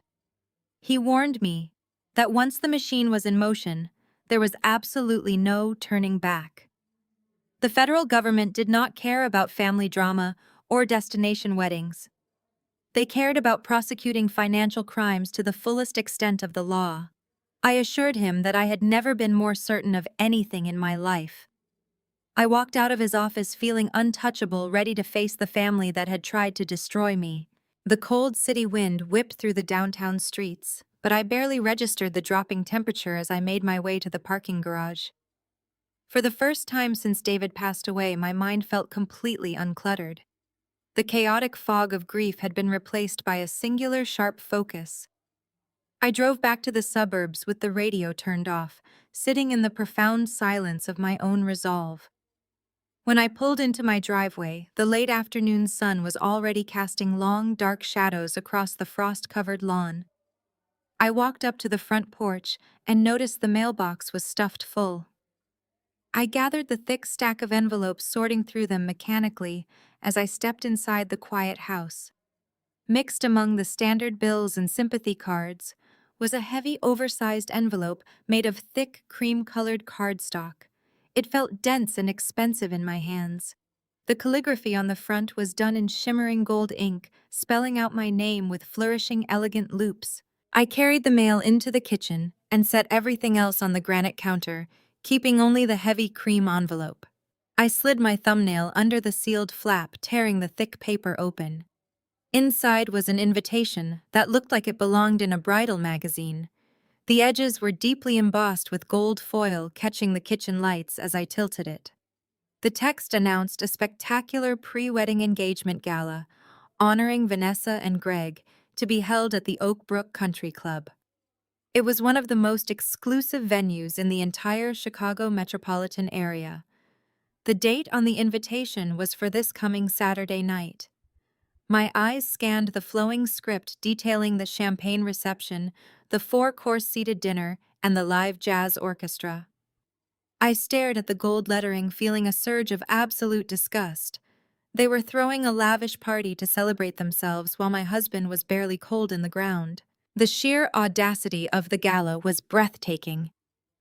He warned me that once the machine was in motion, there was absolutely no turning back. The federal government did not care about family drama or destination weddings. They cared about prosecuting financial crimes to the fullest extent of the law. I assured him that I had never been more certain of anything in my life. I walked out of his office feeling untouchable, ready to face the family that had tried to destroy me. The cold city wind whipped through the downtown streets, but I barely registered the dropping temperature as I made my way to the parking garage. For the first time since David passed away, my mind felt completely uncluttered. The chaotic fog of grief had been replaced by a singular sharp focus. I drove back to the suburbs with the radio turned off, sitting in the profound silence of my own resolve. When I pulled into my driveway, the late afternoon sun was already casting long, dark shadows across the frost-covered lawn. I walked up to the front porch and noticed the mailbox was stuffed full. I gathered the thick stack of envelopes, sorting through them mechanically as I stepped inside the quiet house. Mixed among the standard bills and sympathy cards was a heavy, oversized envelope made of thick, cream-colored cardstock. It felt dense and expensive in my hands. The calligraphy on the front was done in shimmering gold ink, spelling out my name with flourishing, elegant loops. I carried the mail into the kitchen and set everything else on the granite counter, keeping only the heavy cream envelope. I slid my thumbnail under the sealed flap, tearing the thick paper open. Inside was an invitation that looked like it belonged in a bridal magazine. The edges were deeply embossed with gold foil, catching the kitchen lights as I tilted it. The text announced a spectacular pre-wedding engagement gala, honoring Vanessa and Greg, to be held at the Oak Brook Country Club. It was one of the most exclusive venues in the entire Chicago metropolitan area. The date on the invitation was for this coming Saturday night. My eyes scanned the flowing script detailing the champagne reception, the 4-course seated dinner, and the live jazz orchestra. I stared at the gold lettering, feeling a surge of absolute disgust. They were throwing a lavish party to celebrate themselves while my husband was barely cold in the ground. The sheer audacity of the gala was breathtaking.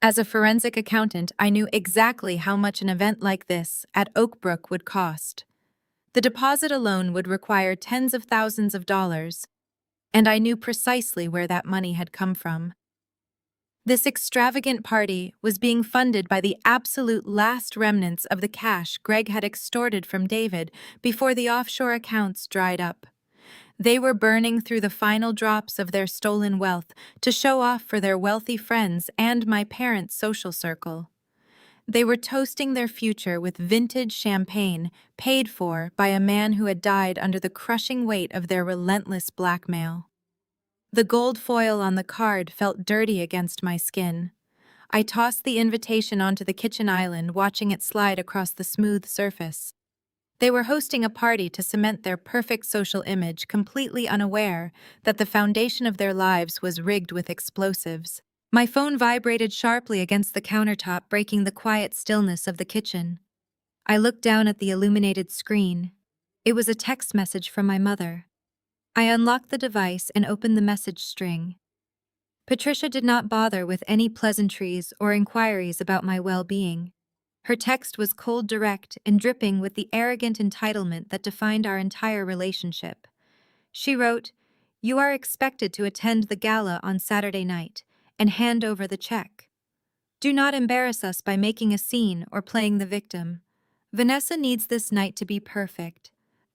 As a forensic accountant, I knew exactly how much an event like this at Oak Brook would cost. The deposit alone would require tens of thousands of dollars, and I knew precisely where that money had come from. This extravagant party was being funded by the absolute last remnants of the cash Greg had extorted from David before the offshore accounts dried up. They were burning through the final drops of their stolen wealth to show off for their wealthy friends and my parents' social circle. They were toasting their future with vintage champagne paid for by a man who had died under the crushing weight of their relentless blackmail. The gold foil on the card felt dirty against my skin. I tossed the invitation onto the kitchen island, watching it slide across the smooth surface. They were hosting a party to cement their perfect social image, completely unaware that the foundation of their lives was rigged with explosives. My phone vibrated sharply against the countertop, breaking the quiet stillness of the kitchen. I looked down at the illuminated screen. It was a text message from my mother. I unlocked the device and opened the message string. Patricia did not bother with any pleasantries or inquiries about my well-being. Her text was cold, direct, and dripping with the arrogant entitlement that defined our entire relationship. She wrote, "You are expected to attend the gala on Saturday night and hand over the check. Do not embarrass us by making a scene or playing the victim. Vanessa needs this night to be perfect.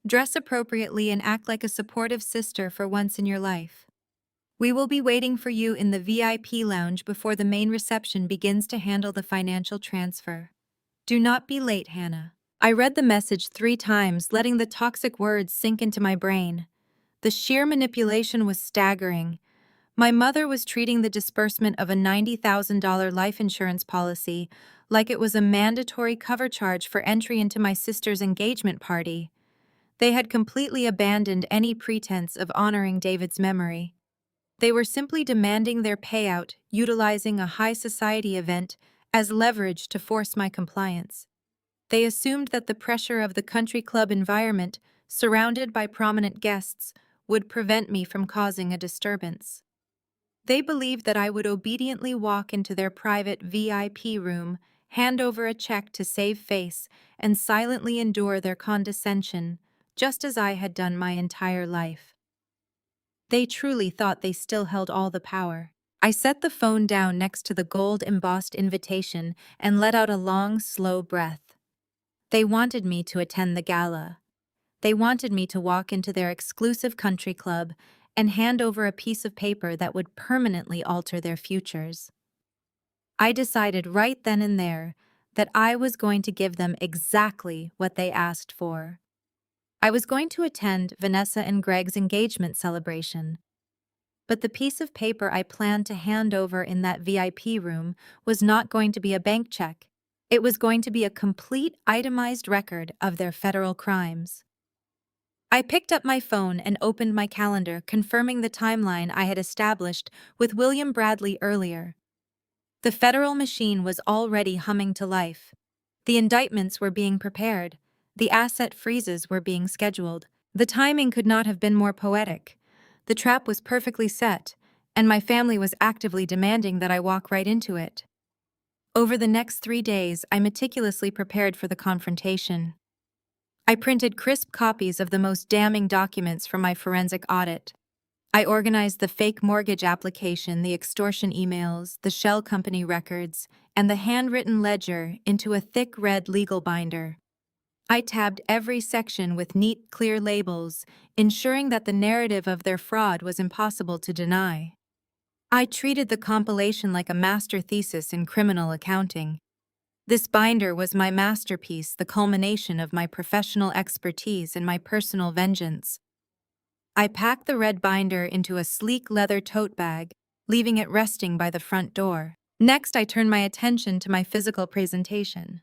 Dress appropriately and act like a supportive sister for once in your life. We will be waiting for you in the VIP lounge before the main reception begins to handle the financial transfer. Do not be late, Hannah." I read the message 3 times, letting the toxic words sink into my brain. The sheer manipulation was staggering. My mother was treating the disbursement of a $90,000 life insurance policy like it was a mandatory cover charge for entry into my sister's engagement party. They had completely abandoned any pretense of honoring David's memory. They were simply demanding their payout, utilizing a high society event as leverage to force my compliance. They assumed that the pressure of the country club environment, surrounded by prominent guests, would prevent me from causing a disturbance. They believed that I would obediently walk into their private VIP room, hand over a check to save face, and silently endure their condescension, just as I had done my entire life. They truly thought they still held all the power. I set the phone down next to the gold-embossed invitation and let out a long, slow breath. They wanted me to attend the gala. They wanted me to walk into their exclusive country club and hand over a piece of paper that would permanently alter their futures. I decided right then and there that I was going to give them exactly what they asked for. I was going to attend Vanessa and Greg's engagement celebration. But the piece of paper I planned to hand over in that VIP room was not going to be a bank check. It was going to be a complete itemized record of their federal crimes. I picked up my phone and opened my calendar, confirming the timeline I had established with William Bradley earlier. The federal machine was already humming to life. The indictments were being prepared. The asset freezes were being scheduled. The timing could not have been more poetic. The trap was perfectly set, and my family was actively demanding that I walk right into it. Over the next 3 days, I meticulously prepared for the confrontation. I printed crisp copies of the most damning documents from my forensic audit. I organized the fake mortgage application, the extortion emails, the shell company records, and the handwritten ledger into a thick red legal binder. I tabbed every section with neat, clear labels, ensuring that the narrative of their fraud was impossible to deny. I treated the compilation like a master thesis in criminal accounting. This binder was my masterpiece, the culmination of my professional expertise and my personal vengeance. I packed the red binder into a sleek leather tote bag, leaving it resting by the front door. Next, I turned my attention to my physical presentation.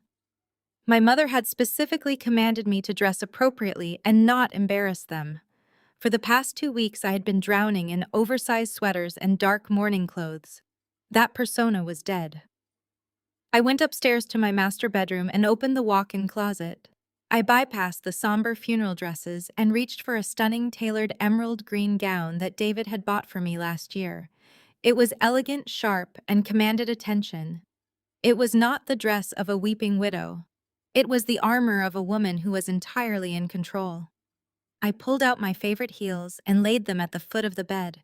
My mother had specifically commanded me to dress appropriately and not embarrass them. For the past 2 weeks, I had been drowning in oversized sweaters and dark morning clothes. That persona was dead. I went upstairs to my master bedroom and opened the walk-in closet. I bypassed the somber funeral dresses and reached for a stunning tailored emerald green gown that David had bought for me last year. It was elegant, sharp, and commanded attention. It was not the dress of a weeping widow. It was the armor of a woman who was entirely in control. I pulled out my favorite heels and laid them at the foot of the bed.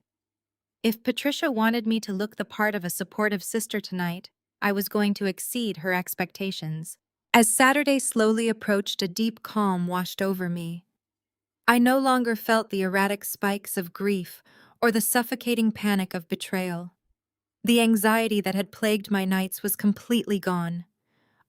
If Patricia wanted me to look the part of a supportive sister tonight, I was going to exceed her expectations. As Saturday slowly approached, a deep calm washed over me. I no longer felt the erratic spikes of grief or the suffocating panic of betrayal. The anxiety that had plagued my nights was completely gone.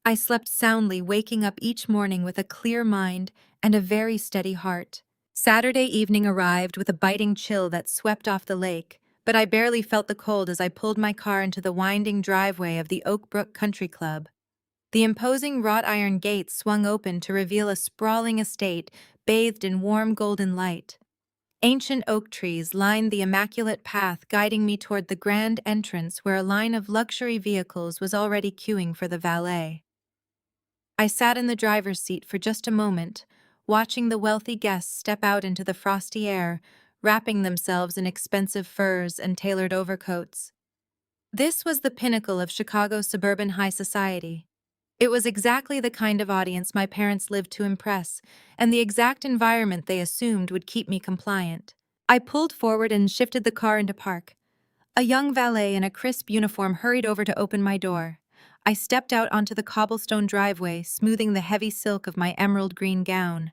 I slept soundly, waking up each morning with a clear mind and a very steady heart. Saturday evening arrived with a biting chill that swept off the lake, but I barely felt the cold as I pulled my car into the winding driveway of the Oak Brook Country Club. The imposing wrought iron gates swung open to reveal a sprawling estate bathed in warm golden light. Ancient oak trees lined the immaculate path, guiding me toward the grand entrance where a line of luxury vehicles was already queuing for the valet. I sat in the driver's seat for just a moment, watching the wealthy guests step out into the frosty air, wrapping themselves in expensive furs and tailored overcoats. This was the pinnacle of Chicago's suburban high society. It was exactly the kind of audience my parents lived to impress, and the exact environment they assumed would keep me compliant. I pulled forward and shifted the car into park. A young valet in a crisp uniform hurried over to open my door. I stepped out onto the cobblestone driveway, smoothing the heavy silk of my emerald green gown.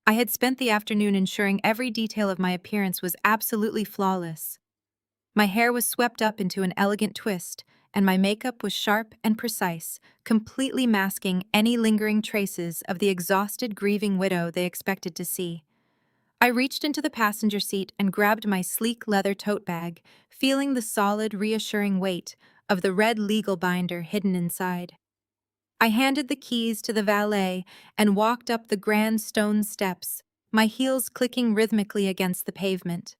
I had spent the afternoon ensuring every detail of my appearance was absolutely flawless. My hair was swept up into an elegant twist, and my makeup was sharp and precise, completely masking any lingering traces of the exhausted, grieving widow they expected to see. I reached into the passenger seat and grabbed my sleek leather tote bag, feeling the solid, reassuring weight of the red legal binder hidden inside. I handed the keys to the valet and walked up the grand stone steps, my heels clicking rhythmically against the pavement.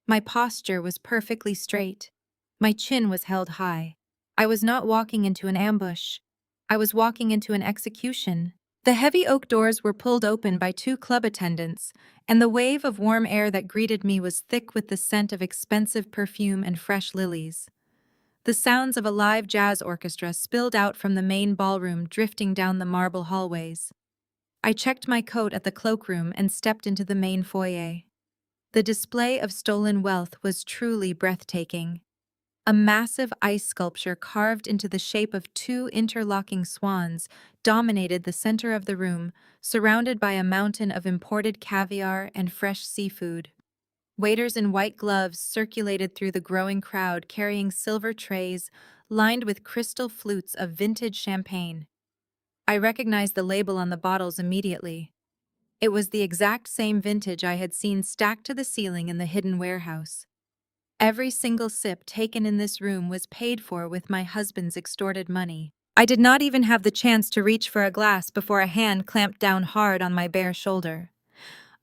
My posture was perfectly straight. My chin was held high. I was not walking into an ambush. I was walking into an execution. The heavy oak doors were pulled open by two club attendants, and the wave of warm air that greeted me was thick with the scent of expensive perfume and fresh lilies. The sounds of a live jazz orchestra spilled out from the main ballroom, drifting down the marble hallways. I checked my coat at the cloakroom and stepped into the main foyer. The display of stolen wealth was truly breathtaking. A massive ice sculpture carved into the shape of two interlocking swans dominated the center of the room, surrounded by a mountain of imported caviar and fresh seafood. Waiters in white gloves circulated through the growing crowd, carrying silver trays lined with crystal flutes of vintage champagne. I recognized the label on the bottles immediately. It was the exact same vintage I had seen stacked to the ceiling in the hidden warehouse. Every single sip taken in this room was paid for with my husband's extorted money. I did not even have the chance to reach for a glass before a hand clamped down hard on my bare shoulder.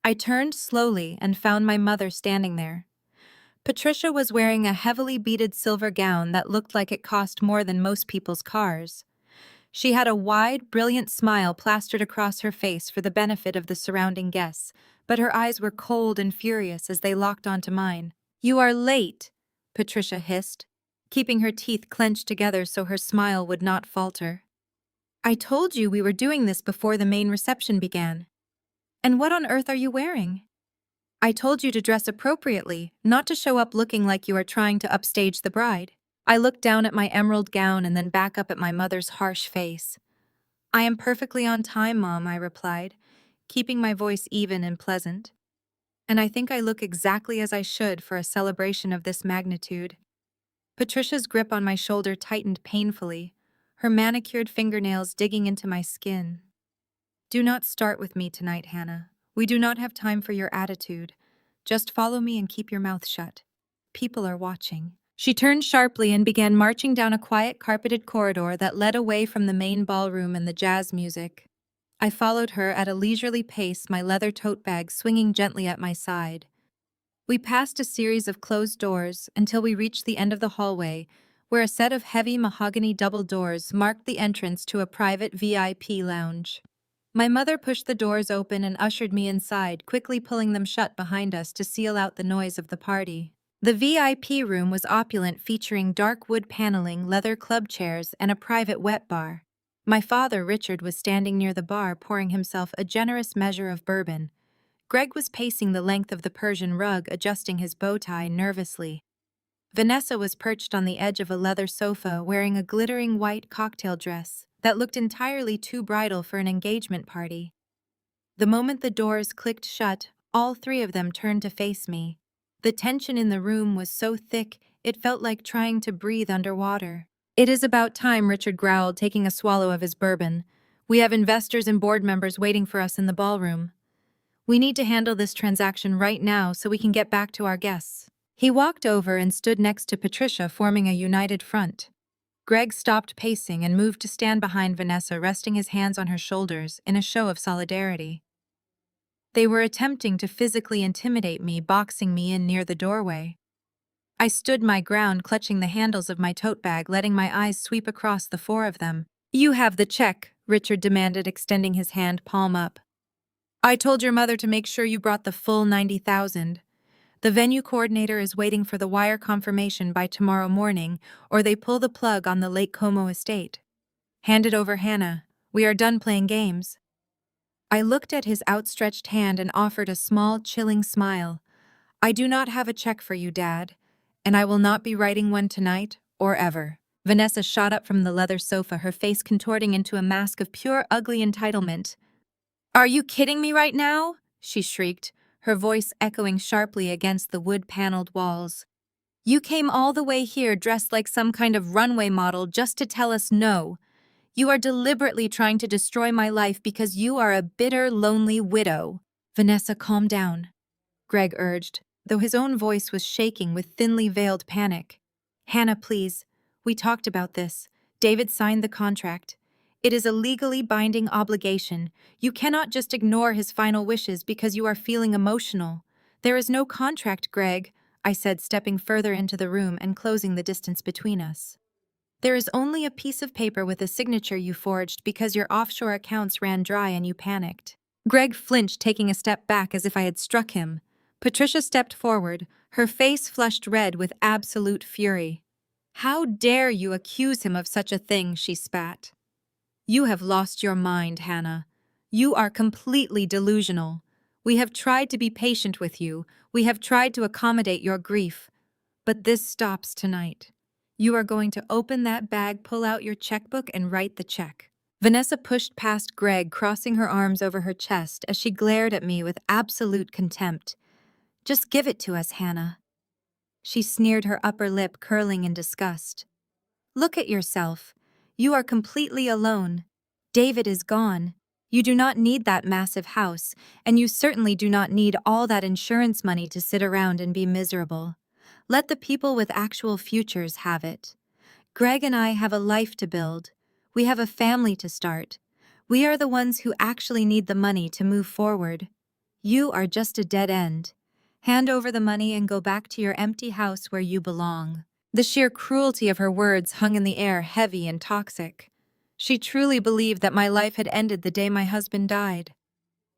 I turned slowly and found my mother standing there. Patricia was wearing a heavily beaded silver gown that looked like it cost more than most people's cars. She had a wide, brilliant smile plastered across her face for the benefit of the surrounding guests, but her eyes were cold and furious as they locked onto mine. "You are late," Patricia hissed, keeping her teeth clenched together so her smile would not falter. "I told you we were doing this before the main reception began. And what on earth are you wearing?" "I told you to dress appropriately, not to show up looking like you are trying to upstage the bride." I looked down at my emerald gown and then back up at my mother's harsh face. "I am perfectly on time, Mom," I replied, keeping my voice even and pleasant. "And I think I look exactly as I should for a celebration of this magnitude." Patricia's grip on my shoulder tightened painfully, her manicured fingernails digging into my skin. "Do not start with me tonight, Hannah. We do not have time for your attitude. Just follow me and keep your mouth shut. People are watching." She turned sharply and began marching down a quiet carpeted corridor that led away from the main ballroom and the jazz music. I followed her at a leisurely pace, my leather tote bag swinging gently at my side. We passed a series of closed doors until we reached the end of the hallway, where a set of heavy mahogany double doors marked the entrance to a private VIP lounge. My mother pushed the doors open and ushered me inside, quickly pulling them shut behind us to seal out the noise of the party. The VIP room was opulent, featuring dark wood paneling, leather club chairs, and a private wet bar. My father, Richard, was standing near the bar, pouring himself a generous measure of bourbon. Greg was pacing the length of the Persian rug, adjusting his bow tie nervously. Vanessa was perched on the edge of a leather sofa, wearing a glittering white cocktail dress that looked entirely too bridal for an engagement party. The moment the doors clicked shut, all three of them turned to face me. The tension in the room was so thick, it felt like trying to breathe underwater. "It is about time," Richard growled, taking a swallow of his bourbon. "We have investors and board members waiting for us in the ballroom. We need to handle this transaction right now so we can get back to our guests." He walked over and stood next to Patricia, forming a united front. Greg stopped pacing and moved to stand behind Vanessa, resting his hands on her shoulders in a show of solidarity. They were attempting to physically intimidate me, boxing me in near the doorway. I stood my ground, clutching the handles of my tote bag, letting my eyes sweep across the four of them. "You have the check," Richard demanded, extending his hand, palm up. "I told your mother to make sure you brought the full 90,000. The venue coordinator is waiting for the wire confirmation by tomorrow morning, or they pull the plug on the Lake Como estate. Hand it over, Hannah. We are done playing games." I looked at his outstretched hand and offered a small, chilling smile. "I do not have a check for you, Dad, and I will not be writing one tonight or ever." Vanessa shot up from the leather sofa, her face contorting into a mask of pure, ugly entitlement. "Are you kidding me right now?" she shrieked, her voice echoing sharply against the wood-paneled walls. "You came all the way here dressed like some kind of runway model just to tell us no. You are deliberately trying to destroy my life because you are a bitter, lonely widow." "Vanessa, calm down," Greg urged, though his own voice was shaking with thinly veiled panic. "Hannah, please. We talked about this. David signed the contract. It is a legally binding obligation. You cannot just ignore his final wishes because you are feeling emotional. There is no contract, Greg," I said, stepping further into the room and closing the distance between us. "There is only a piece of paper with a signature you forged because your offshore accounts ran dry and you panicked." Greg flinched, taking a step back as if I had struck him. Patricia stepped forward, her face flushed red with absolute fury. "How dare you accuse him of such a thing?" she spat. "You have lost your mind, Hannah. You are completely delusional. We have tried to be patient with you. We have tried to accommodate your grief. But this stops tonight. You are going to open that bag, pull out your checkbook, and write the check." Vanessa pushed past Greg, crossing her arms over her chest as she glared at me with absolute contempt. "Just give it to us, Hannah." She sneered, her upper lip curling in disgust. "Look at yourself. You are completely alone. David is gone. You do not need that massive house, and you certainly do not need all that insurance money to sit around and be miserable. Let the people with actual futures have it. Greg and I have a life to build. We have a family to start. We are the ones who actually need the money to move forward. You are just a dead end. Hand over the money and go back to your empty house where you belong." The sheer cruelty of her words hung in the air, heavy and toxic. She truly believed that my life had ended the day my husband died.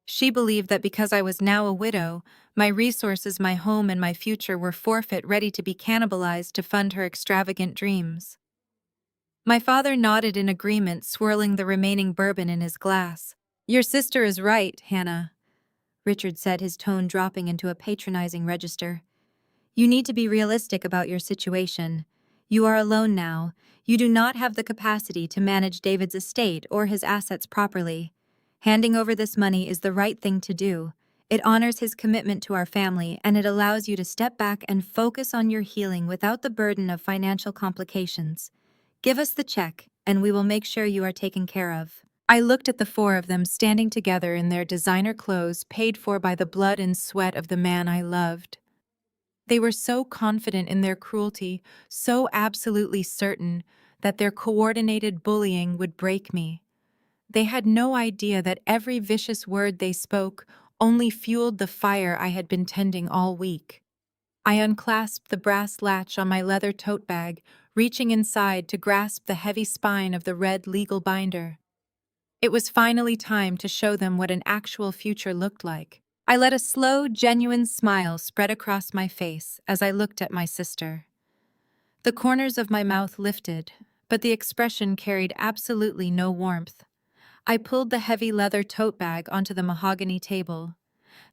She believed that because I was now a widow, my resources, my home, and my future were forfeit, ready to be cannibalized to fund her extravagant dreams. My father nodded in agreement, swirling the remaining bourbon in his glass. "Your sister is right, Hannah," Richard said, his tone dropping into a patronizing register. "You need to be realistic about your situation. You are alone now. You do not have the capacity to manage David's estate or his assets properly. Handing over this money is the right thing to do. It honors his commitment to our family, and it allows you to step back and focus on your healing without the burden of financial complications. Give us the check, and we will make sure you are taken care of." I looked at the four of them standing together in their designer clothes, paid for by the blood and sweat of the man I loved. They were so confident in their cruelty, so absolutely certain that their coordinated bullying would break me. They had no idea that every vicious word they spoke only fueled the fire I had been tending all week. I unclasped the brass latch on my leather tote bag, reaching inside to grasp the heavy spine of the red legal binder. It was finally time to show them what an actual future looked like. I let a slow, genuine smile spread across my face as I looked at my sister. The corners of my mouth lifted, but the expression carried absolutely no warmth. I pulled the heavy leather tote bag onto the mahogany table.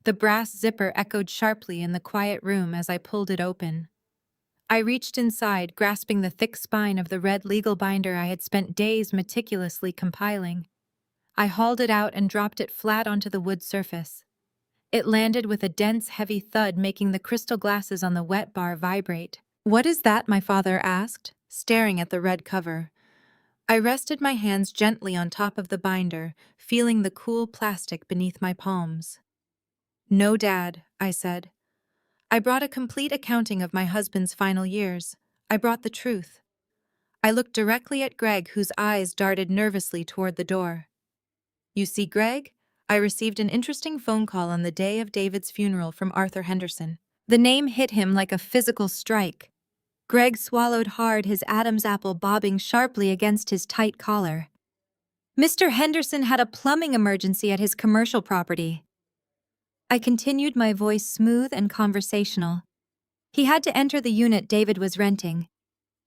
The brass zipper echoed sharply in the quiet room as I pulled it open. I reached inside, grasping the thick spine of the red legal binder I had spent days meticulously compiling. I hauled it out and dropped it flat onto the wood surface. It landed with a dense, heavy thud, making the crystal glasses on the wet bar vibrate. "What is that?" my father asked, staring at the red cover. I rested my hands gently on top of the binder, feeling the cool plastic beneath my palms. "No, Dad," I said. "I brought a complete accounting of my husband's final years. I brought the truth. I looked directly at Greg, whose eyes darted nervously toward the door. You see, Greg, I received an interesting phone call on the day of David's funeral from Arthur Henderson. The name hit him like a physical strike. Greg swallowed hard, his Adam's apple bobbing sharply against his tight collar. Mr. Henderson had a plumbing emergency at his commercial property. I continued, my voice smooth and conversational. He had to enter the unit David was renting.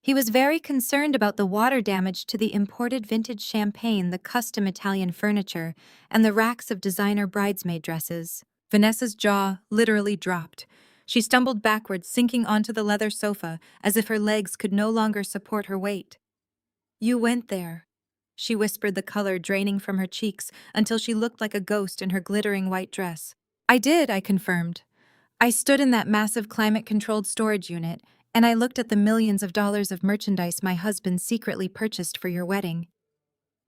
He was very concerned about the water damage to the imported vintage champagne, the custom Italian furniture, and the racks of designer bridesmaid dresses. Vanessa's jaw literally dropped. She stumbled backwards, sinking onto the leather sofa as if her legs could no longer support her weight. You went there, she whispered, the color draining from her cheeks until she looked like a ghost in her glittering white dress. I did, I confirmed. I stood in that massive climate-controlled storage unit, and I looked at the millions of dollars of merchandise my husband secretly purchased for your wedding.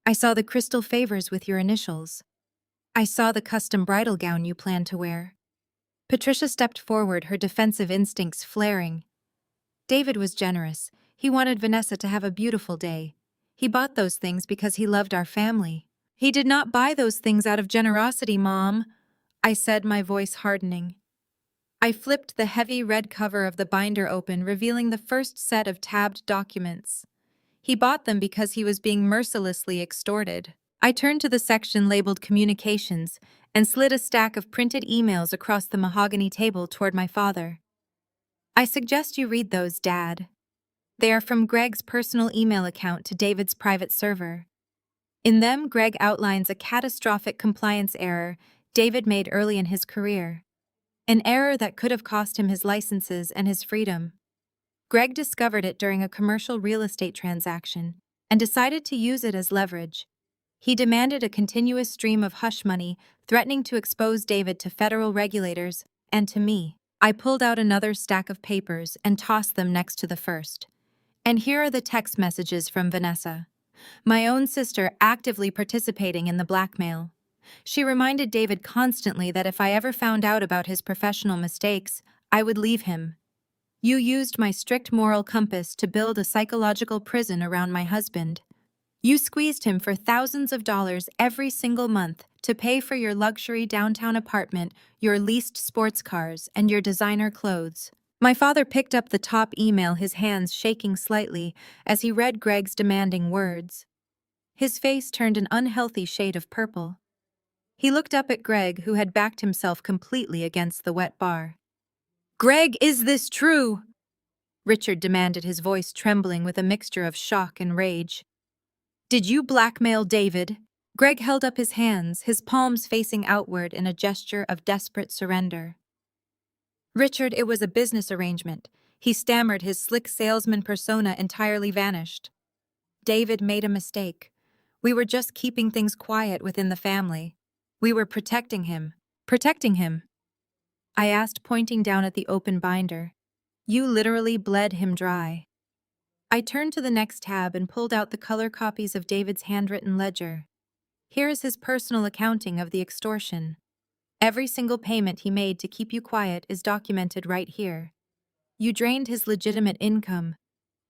I saw the crystal favors with your initials. I saw the custom bridal gown you planned to wear. Patricia stepped forward, her defensive instincts flaring. David was generous. He wanted Vanessa to have a beautiful day. He bought those things because he loved our family. He did not buy those things out of generosity, Mom, I said, my voice hardening. I flipped the heavy red cover of the binder open, revealing the first set of tabbed documents. He bought them because he was being mercilessly extorted. I turned to the section labeled Communications and slid a stack of printed emails across the mahogany table toward my father. I suggest you read those, Dad. They are from Greg's personal email account to David's private server. In them, Greg outlines a catastrophic compliance error David made early in his career. An error that could have cost him his licenses and his freedom. Greg discovered it during a commercial real estate transaction and decided to use it as leverage. He demanded a continuous stream of hush money, threatening to expose David to federal regulators and to me. I pulled out another stack of papers and tossed them next to the first. And here are the text messages from Vanessa, my own sister, actively participating in the blackmail. She reminded David constantly that if I ever found out about his professional mistakes, I would leave him. You used my strict moral compass to build a psychological prison around my husband. You squeezed him for thousands of dollars every single month to pay for your luxury downtown apartment, your leased sports cars, and your designer clothes. My father picked up the top email, his hands shaking slightly as he read Greg's demanding words. His face turned an unhealthy shade of purple. He looked up at Greg, who had backed himself completely against the wet bar. Greg, is this true? Richard demanded, his voice trembling with a mixture of shock and rage. Did you blackmail David? Greg held up his hands, his palms facing outward in a gesture of desperate surrender. Richard, it was a business arrangement. He stammered, his slick salesman persona entirely vanished. David made a mistake. We were just keeping things quiet within the family. We were protecting him. Protecting him? I asked, pointing down at the open binder. You literally bled him dry. I turned to the next tab and pulled out the color copies of David's handwritten ledger. Here is his personal accounting of the extortion. Every single payment he made to keep you quiet is documented right here. You drained his legitimate income.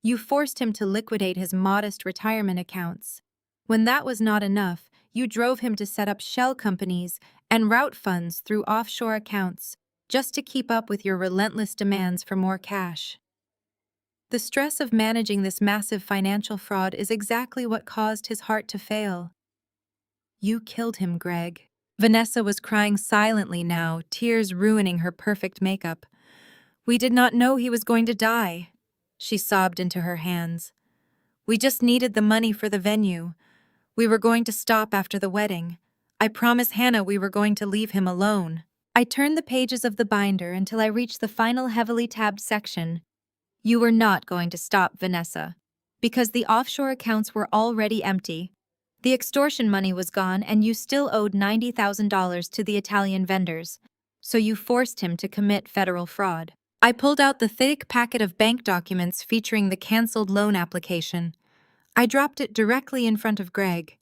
You forced him to liquidate his modest retirement accounts. When that was not enough, you drove him to set up shell companies and route funds through offshore accounts, just to keep up with your relentless demands for more cash. The stress of managing this massive financial fraud is exactly what caused his heart to fail. You killed him, Greg. Vanessa was crying silently now, tears ruining her perfect makeup. We did not know he was going to die. She sobbed into her hands. We just needed the money for the venue. We were going to stop after the wedding. I promised Hannah we were going to leave him alone. I turned the pages of the binder until I reached the final heavily tabbed section. You were not going to stop, Vanessa, because the offshore accounts were already empty. The extortion money was gone and you still owed $90,000 to the Italian vendors, so you forced him to commit federal fraud. I pulled out the thick packet of bank documents featuring the canceled loan application. I dropped it directly in front of Greg.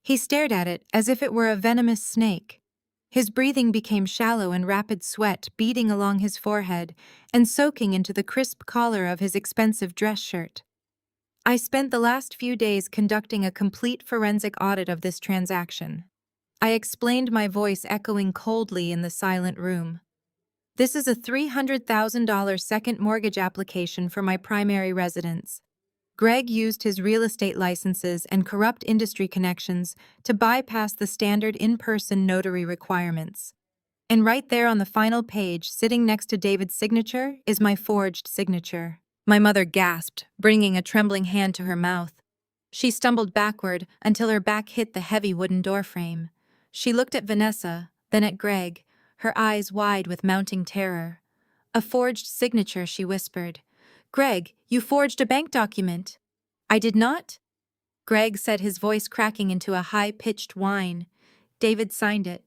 He stared at it as if it were a venomous snake. His breathing became shallow and rapid sweat beading along his forehead and soaking into the crisp collar of his expensive dress shirt. I spent the last few days conducting a complete forensic audit of this transaction. I explained, my voice echoing coldly in the silent room. This is a $300,000 second mortgage application for my primary residence. Greg used his real estate licenses and corrupt industry connections to bypass the standard in-person notary requirements. And right there on the final page, sitting next to David's signature, is my forged signature. My mother gasped, bringing a trembling hand to her mouth. She stumbled backward until her back hit the heavy wooden doorframe. She looked at Vanessa, then at Greg, her eyes wide with mounting terror. "A forged signature," she whispered. "Greg, you forged a bank document." "I did not," Greg said, his voice cracking into a high-pitched whine. "David signed it."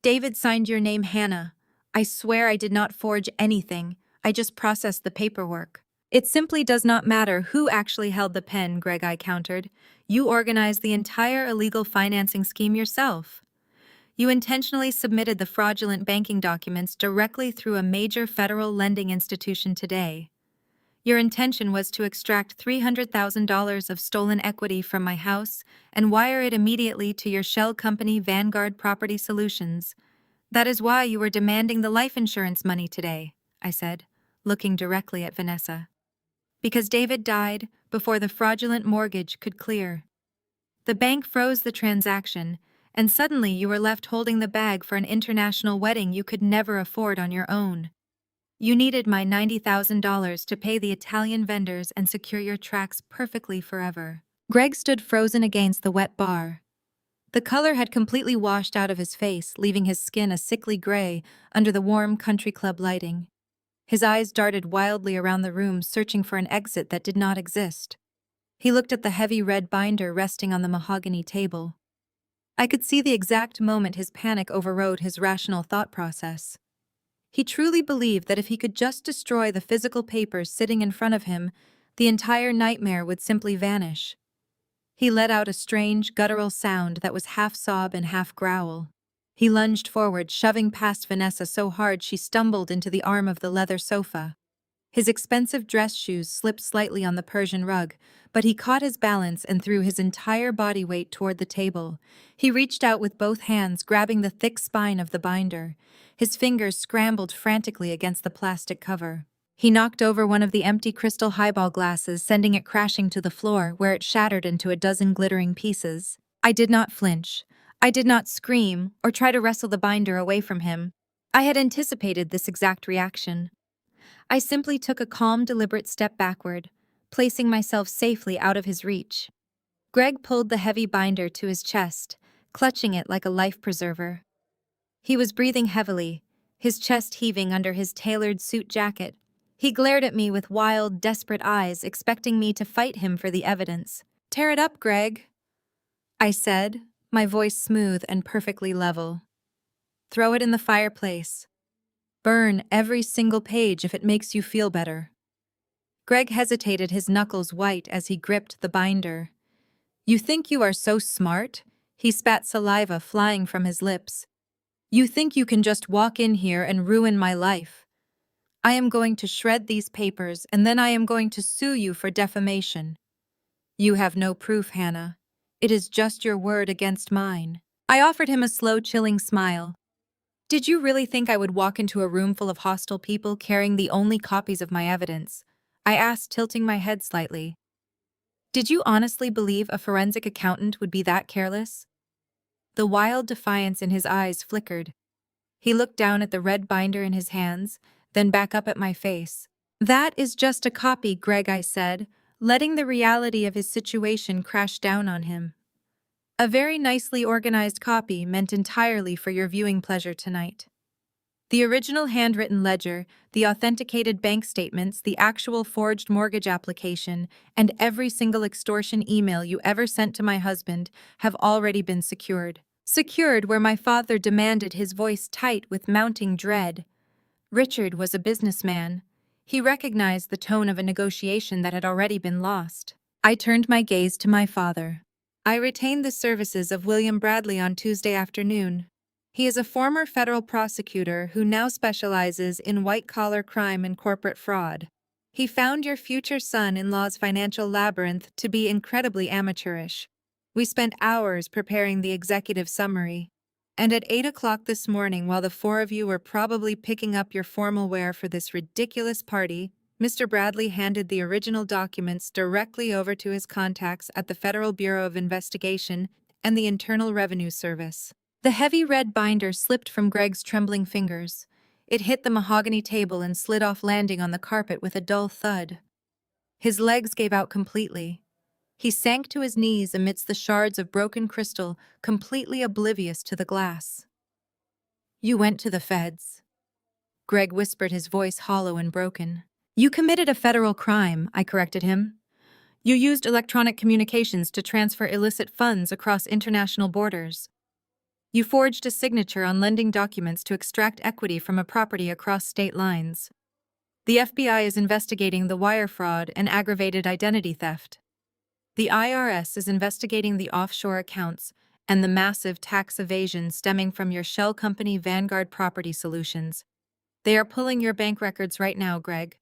"David signed your name, Hannah. I swear I did not forge anything. I just processed the paperwork." "It simply does not matter who actually held the pen," Greg I countered. "You organized the entire illegal financing scheme yourself. You intentionally submitted the fraudulent banking documents directly through a major federal lending institution today. Your intention was to extract $300,000 of stolen equity from my house and wire it immediately to your shell company, Vanguard Property Solutions. That is why you were demanding the life insurance money today," I said, looking directly at Vanessa. "Because David died before the fraudulent mortgage could clear. The bank froze the transaction, and suddenly you were left holding the bag for an international wedding you could never afford on your own. You needed my $90,000 to pay the Italian vendors and secure your tracks perfectly forever." Greg stood frozen against the wet bar. The color had completely washed out of his face, leaving his skin a sickly gray under the warm country club lighting. His eyes darted wildly around the room, searching for an exit that did not exist. He looked at the heavy red binder resting on the mahogany table. I could see the exact moment his panic overrode his rational thought process. He truly believed that if he could just destroy the physical papers sitting in front of him, the entire nightmare would simply vanish. He let out a strange, guttural sound that was half sob and half growl. He lunged forward, shoving past Vanessa so hard she stumbled into the arm of the leather sofa. His expensive dress shoes slipped slightly on the Persian rug, but he caught his balance and threw his entire body weight toward the table. He reached out with both hands, grabbing the thick spine of the binder. His fingers scrambled frantically against the plastic cover. He knocked over one of the empty crystal highball glasses, sending it crashing to the floor, where it shattered into a dozen glittering pieces. I did not flinch. I did not scream or try to wrestle the binder away from him. I had anticipated this exact reaction. I simply took a calm, deliberate step backward, placing myself safely out of his reach. Greg pulled the heavy binder to his chest, clutching it like a life preserver. He was breathing heavily, his chest heaving under his tailored suit jacket. He glared at me with wild, desperate eyes, expecting me to fight him for the evidence. "Tear it up, Greg," I said, my voice smooth and perfectly level. "Throw it in the fireplace. Burn every single page if it makes you feel better." Greg hesitated, his knuckles white as he gripped the binder. "You think you are so smart?" He spat saliva flying from his lips. "You think you can just walk in here and ruin my life? I am going to shred these papers, and then I am going to sue you for defamation." "You have no proof, Hannah. It is just your word against mine." I offered him a slow, chilling smile. "Did you really think I would walk into a room full of hostile people carrying the only copies of my evidence?" I asked, tilting my head slightly. "Did you honestly believe a forensic accountant would be that careless?" The wild defiance in his eyes flickered. He looked down at the red binder in his hands, then back up at my face. "That is just a copy, Greg," I said, letting the reality of his situation crash down on him. "A very nicely organized copy meant entirely for your viewing pleasure tonight. The original handwritten ledger, the authenticated bank statements, the actual forged mortgage application, and every single extortion email you ever sent to my husband have already been secured. Secured where my father demanded, his voice tight with mounting dread. Richard was a businessman. He recognized the tone of a negotiation that had already been lost." I turned my gaze to my father. "I retained the services of William Bradley on Tuesday afternoon. He is a former federal prosecutor who now specializes in white-collar crime and corporate fraud. He found your future son-in-law's financial labyrinth to be incredibly amateurish. We spent hours preparing the executive summary. And at 8 o'clock this morning, while the four of you were probably picking up your formal wear for this ridiculous party, Mr. Bradley handed the original documents directly over to his contacts at the Federal Bureau of Investigation and the Internal Revenue Service. The heavy red binder slipped from Greg's trembling fingers. It hit the mahogany table and slid off, landing on the carpet with a dull thud. His legs gave out completely. He sank to his knees amidst the shards of broken crystal, completely oblivious to the glass. "You went to the feds," Greg whispered, his voice hollow and broken. "You committed a federal crime," I corrected him. "You used electronic communications to transfer illicit funds across international borders. You forged a signature on lending documents to extract equity from a property across state lines. The FBI is investigating the wire fraud and aggravated identity theft. The IRS is investigating the offshore accounts and the massive tax evasion stemming from your shell company Vanguard Property Solutions. They are pulling your bank records right now, Greg.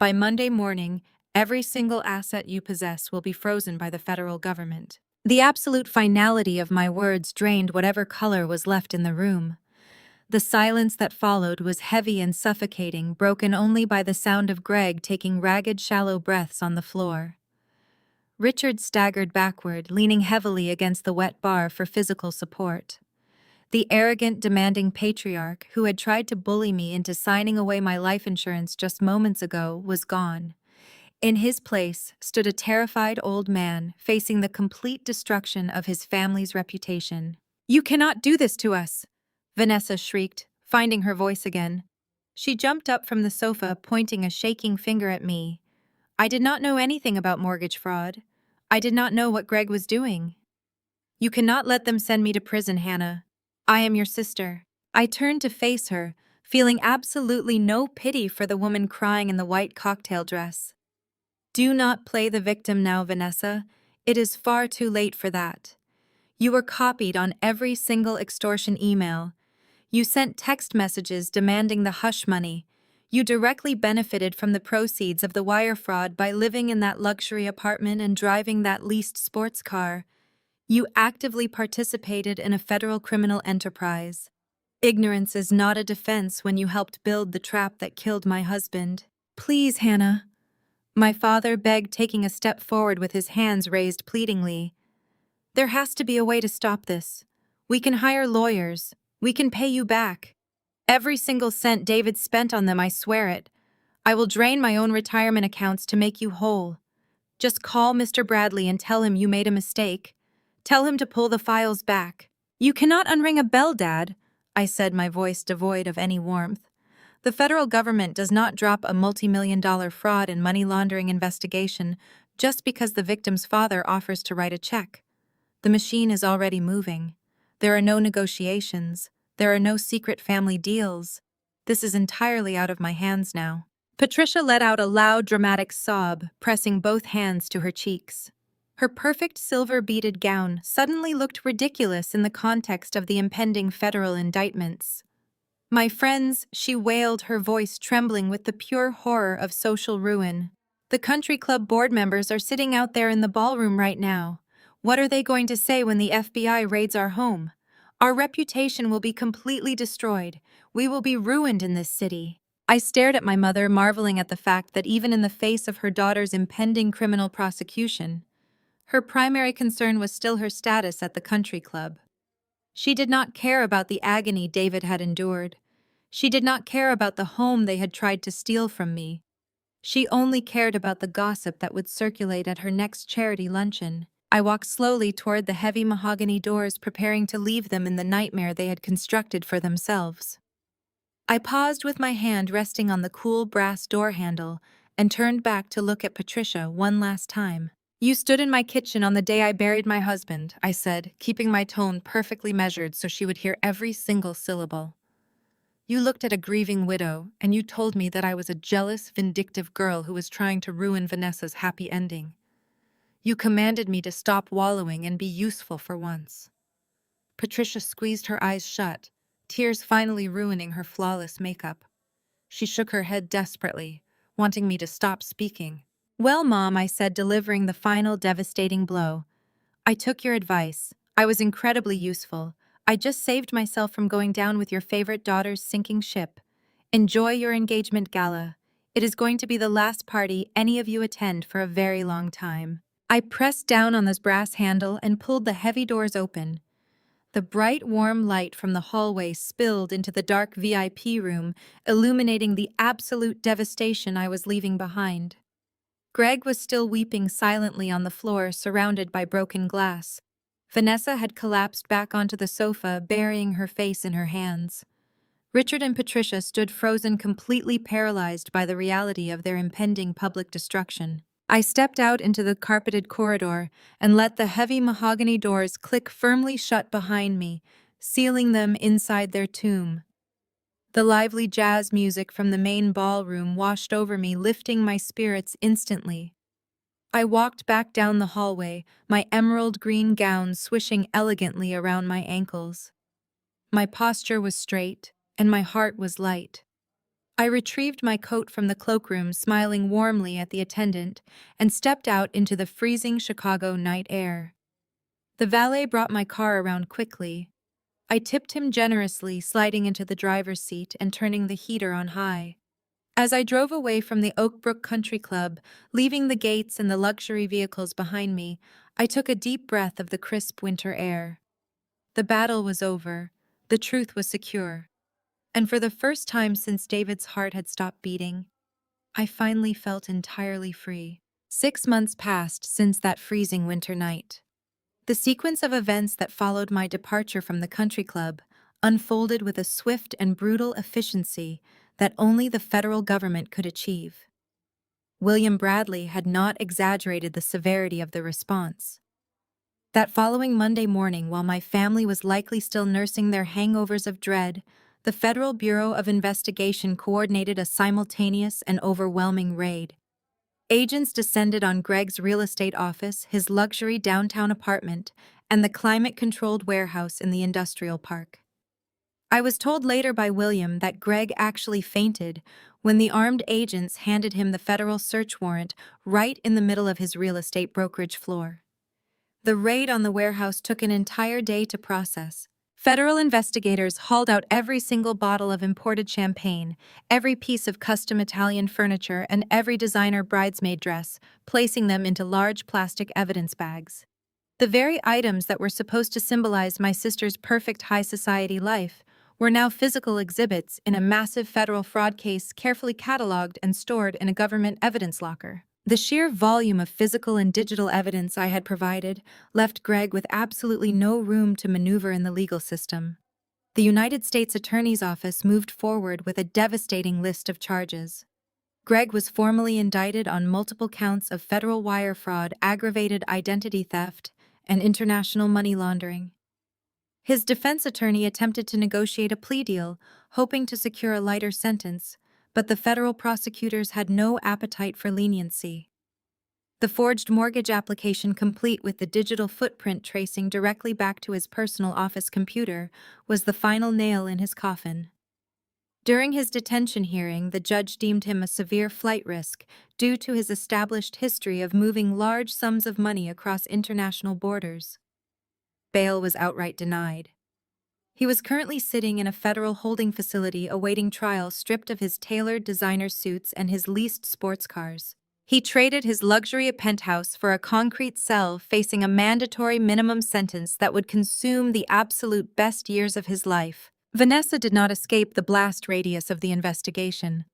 By Monday morning, every single asset you possess will be frozen by the federal government." The absolute finality of my words drained whatever color was left in the room. The silence that followed was heavy and suffocating, broken only by the sound of Greg taking ragged, shallow breaths on the floor. Richard staggered backward, leaning heavily against the wet bar for physical support. The arrogant, demanding patriarch who had tried to bully me into signing away my life insurance just moments ago was gone. In his place stood a terrified old man facing the complete destruction of his family's reputation. "You cannot do this to us!" Vanessa shrieked, finding her voice again. She jumped up from the sofa, pointing a shaking finger at me. "I did not know anything about mortgage fraud. I did not know what Greg was doing. You cannot let them send me to prison, Hannah. I am your sister." I turned to face her, feeling absolutely no pity for the woman crying in the white cocktail dress. "Do not play the victim now, Vanessa. It is far too late for that. You were copied on every single extortion email. You sent text messages demanding the hush money. You directly benefited from the proceeds of the wire fraud by living in that luxury apartment and driving that leased sports car. You actively participated in a federal criminal enterprise. Ignorance is not a defense when you helped build the trap that killed my husband. Please, Hannah." My father begged, taking a step forward with his hands raised pleadingly. "There has to be a way to stop this. We can hire lawyers. We can pay you back. Every single cent David spent on them, I swear it. I will drain my own retirement accounts to make you whole. Just call Mr. Bradley and tell him you made a mistake. Tell him to pull the files back." "You cannot unring a bell, Dad," I said, my voice devoid of any warmth. "The federal government does not drop a multi-million-dollar fraud and money laundering investigation just because the victim's father offers to write a check. The machine is already moving. There are no negotiations. There are no secret family deals. This is entirely out of my hands now." Patricia let out a loud, dramatic sob, pressing both hands to her cheeks. Her perfect silver-beaded gown suddenly looked ridiculous in the context of the impending federal indictments. "My friends," she wailed, her voice trembling with the pure horror of social ruin. "The country club board members are sitting out there in the ballroom right now. What are they going to say when the FBI raids our home? Our reputation will be completely destroyed. We will be ruined in this city." I stared at my mother, marveling at the fact that even in the face of her daughter's impending criminal prosecution, her primary concern was still her status at the country club. She did not care about the agony David had endured. She did not care about the home they had tried to steal from me. She only cared about the gossip that would circulate at her next charity luncheon. I walked slowly toward the heavy mahogany doors, preparing to leave them in the nightmare they had constructed for themselves. I paused with my hand resting on the cool brass door handle and turned back to look at Patricia one last time. "You stood in my kitchen on the day I buried my husband," I said, keeping my tone perfectly measured so she would hear every single syllable. "You looked at a grieving widow, and you told me that I was a jealous, vindictive girl who was trying to ruin Vanessa's happy ending. You commanded me to stop wallowing and be useful for once." Patricia squeezed her eyes shut, tears finally ruining her flawless makeup. She shook her head desperately, wanting me to stop speaking. "Well, Mom," I said, delivering the final devastating blow. "I took your advice. I was incredibly useful. I just saved myself from going down with your favorite daughter's sinking ship. Enjoy your engagement gala. It is going to be the last party any of you attend for a very long time." I pressed down on this brass handle and pulled the heavy doors open. The bright, warm light from the hallway spilled into the dark VIP room, illuminating the absolute devastation I was leaving behind. Greg was still weeping silently on the floor, surrounded by broken glass. Vanessa had collapsed back onto the sofa, burying her face in her hands. Richard and Patricia stood frozen, completely paralyzed by the reality of their impending public destruction. I stepped out into the carpeted corridor and let the heavy mahogany doors click firmly shut behind me, sealing them inside their tomb. The lively jazz music from the main ballroom washed over me, lifting my spirits instantly. I walked back down the hallway, my emerald green gown swishing elegantly around my ankles. My posture was straight, and my heart was light. I retrieved my coat from the cloakroom, smiling warmly at the attendant, and stepped out into the freezing Chicago night air. The valet brought my car around quickly. I tipped him generously, sliding into the driver's seat and turning the heater on high. As I drove away from the Oakbrook Country Club, leaving the gates and the luxury vehicles behind me, I took a deep breath of the crisp winter air. The battle was over. The truth was secure. And for the first time since David's heart had stopped beating, I finally felt entirely free. 6 months passed since that freezing winter night. The sequence of events that followed my departure from the country club unfolded with a swift and brutal efficiency that only the federal government could achieve. William Bradley had not exaggerated the severity of the response. That following Monday morning, while my family was likely still nursing their hangovers of dread, the Federal Bureau of Investigation coordinated a simultaneous and overwhelming raid. Agents descended on Greg's real estate office, his luxury downtown apartment, and the climate-controlled warehouse in the industrial park. I was told later by William that Greg actually fainted when the armed agents handed him the federal search warrant right in the middle of his real estate brokerage floor. The raid on the warehouse took an entire day to process. Federal investigators hauled out every single bottle of imported champagne, every piece of custom Italian furniture, and every designer bridesmaid dress, placing them into large plastic evidence bags. The very items that were supposed to symbolize my sister's perfect high society life were now physical exhibits in a massive federal fraud case, carefully cataloged and stored in a government evidence locker. The sheer volume of physical and digital evidence I had provided left Greg with absolutely no room to maneuver in the legal system. The United States Attorney's Office moved forward with a devastating list of charges. Greg was formally indicted on multiple counts of federal wire fraud, aggravated identity theft, and international money laundering. His defense attorney attempted to negotiate a plea deal, hoping to secure a lighter sentence, but the federal prosecutors had no appetite for leniency. The forged mortgage application, complete with the digital footprint tracing directly back to his personal office computer, was the final nail in his coffin. During his detention hearing, the judge deemed him a severe flight risk due to his established history of moving large sums of money across international borders. Bail was outright denied. He was currently sitting in a federal holding facility awaiting trial, stripped of his tailored designer suits and his leased sports cars. He traded his luxury penthouse for a concrete cell, facing a mandatory minimum sentence that would consume the absolute best years of his life. Vanessa did not escape the blast radius of the investigation.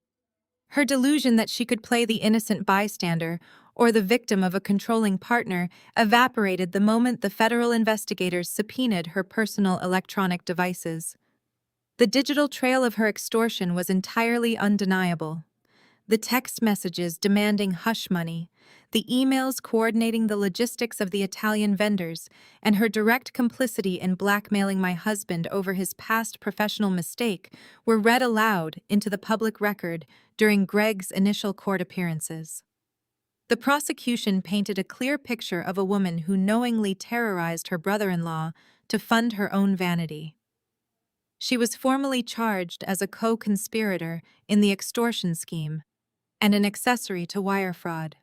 Her delusion that she could play the innocent bystander or the victim of a controlling partner evaporated the moment the federal investigators subpoenaed her personal electronic devices. The digital trail of her extortion was entirely undeniable. The text messages demanding hush money, the emails coordinating the logistics of the Italian vendors, and her direct complicity in blackmailing my husband over his past professional mistake were read aloud into the public record during Greg's initial court appearances. The prosecution painted a clear picture of a woman who knowingly terrorized her brother-in-law to fund her own vanity. She was formally charged as a co-conspirator in the extortion scheme, and an accessory to wire fraud.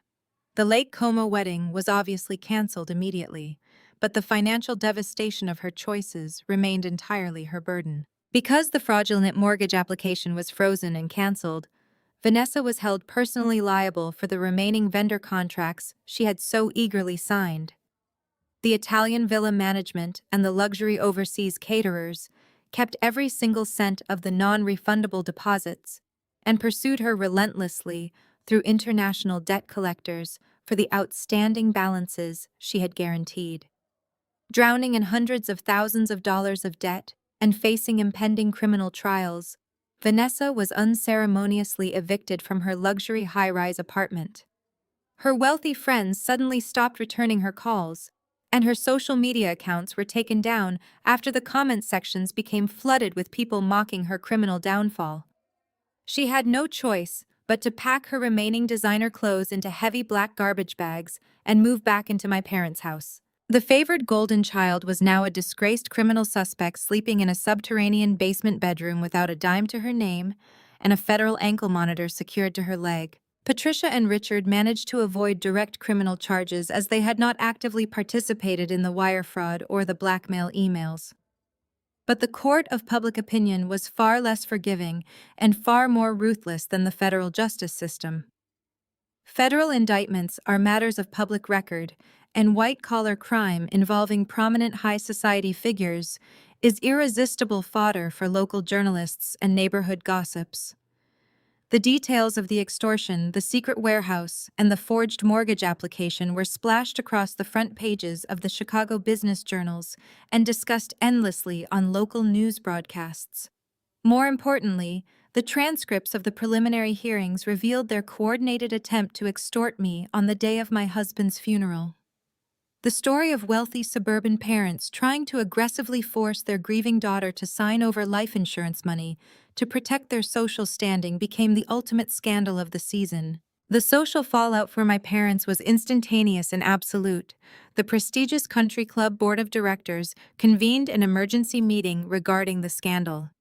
The Lake Como wedding was obviously canceled immediately, but the financial devastation of her choices remained entirely her burden. Because the fraudulent mortgage application was frozen and canceled, Vanessa was held personally liable for the remaining vendor contracts she had so eagerly signed. The Italian villa management and the luxury overseas caterers kept every single cent of the non-refundable deposits and pursued her relentlessly through international debt collectors for the outstanding balances she had guaranteed. Drowning in hundreds of thousands of dollars of debt and facing impending criminal trials, Vanessa was unceremoniously evicted from her luxury high-rise apartment. Her wealthy friends suddenly stopped returning her calls, and her social media accounts were taken down after the comment sections became flooded with people mocking her criminal downfall. She had no choice but to pack her remaining designer clothes into heavy black garbage bags and move back into my parents' house. The favored golden child was now a disgraced criminal suspect sleeping in a subterranean basement bedroom without a dime to her name and a federal ankle monitor secured to her leg. Patricia and Richard managed to avoid direct criminal charges as they had not actively participated in the wire fraud or the blackmail emails. But the court of public opinion was far less forgiving and far more ruthless than the federal justice system. Federal indictments are matters of public record, and white-collar crime involving prominent high society figures is irresistible fodder for local journalists and neighborhood gossips. The details of the extortion, the secret warehouse, and the forged mortgage application were splashed across the front pages of the Chicago business journals and discussed endlessly on local news broadcasts. More importantly, the transcripts of the preliminary hearings revealed their coordinated attempt to extort me on the day of my husband's funeral. The story of wealthy suburban parents trying to aggressively force their grieving daughter to sign over life insurance money to protect their social standing became the ultimate scandal of the season. The social fallout for my parents was instantaneous and absolute. The prestigious country club board of directors convened an emergency meeting regarding the scandal.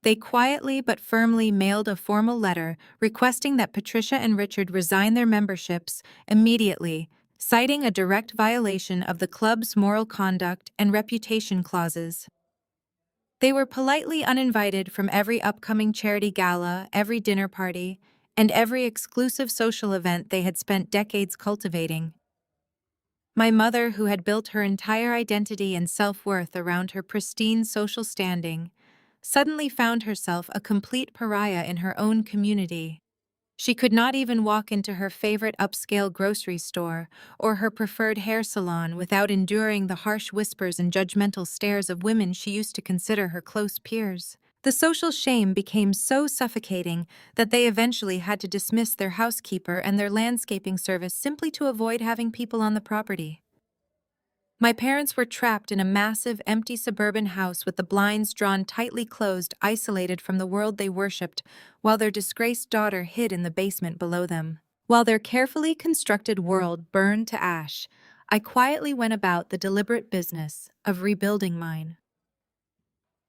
They quietly but firmly mailed a formal letter requesting that Patricia and Richard resign their memberships immediately, citing a direct violation of the club's moral conduct and reputation clauses. They were politely uninvited from every upcoming charity gala, every dinner party, and every exclusive social event they had spent decades cultivating. My mother, who had built her entire identity and self-worth around her pristine social standing, suddenly found herself a complete pariah in her own community. She could not even walk into her favorite upscale grocery store or her preferred hair salon without enduring the harsh whispers and judgmental stares of women she used to consider her close peers. The social shame became so suffocating that they eventually had to dismiss their housekeeper and their landscaping service simply to avoid having people on the property. My parents were trapped in a massive, empty suburban house with the blinds drawn tightly closed, isolated from the world they worshipped, while their disgraced daughter hid in the basement below them. While their carefully constructed world burned to ash, I quietly went about the deliberate business of rebuilding mine.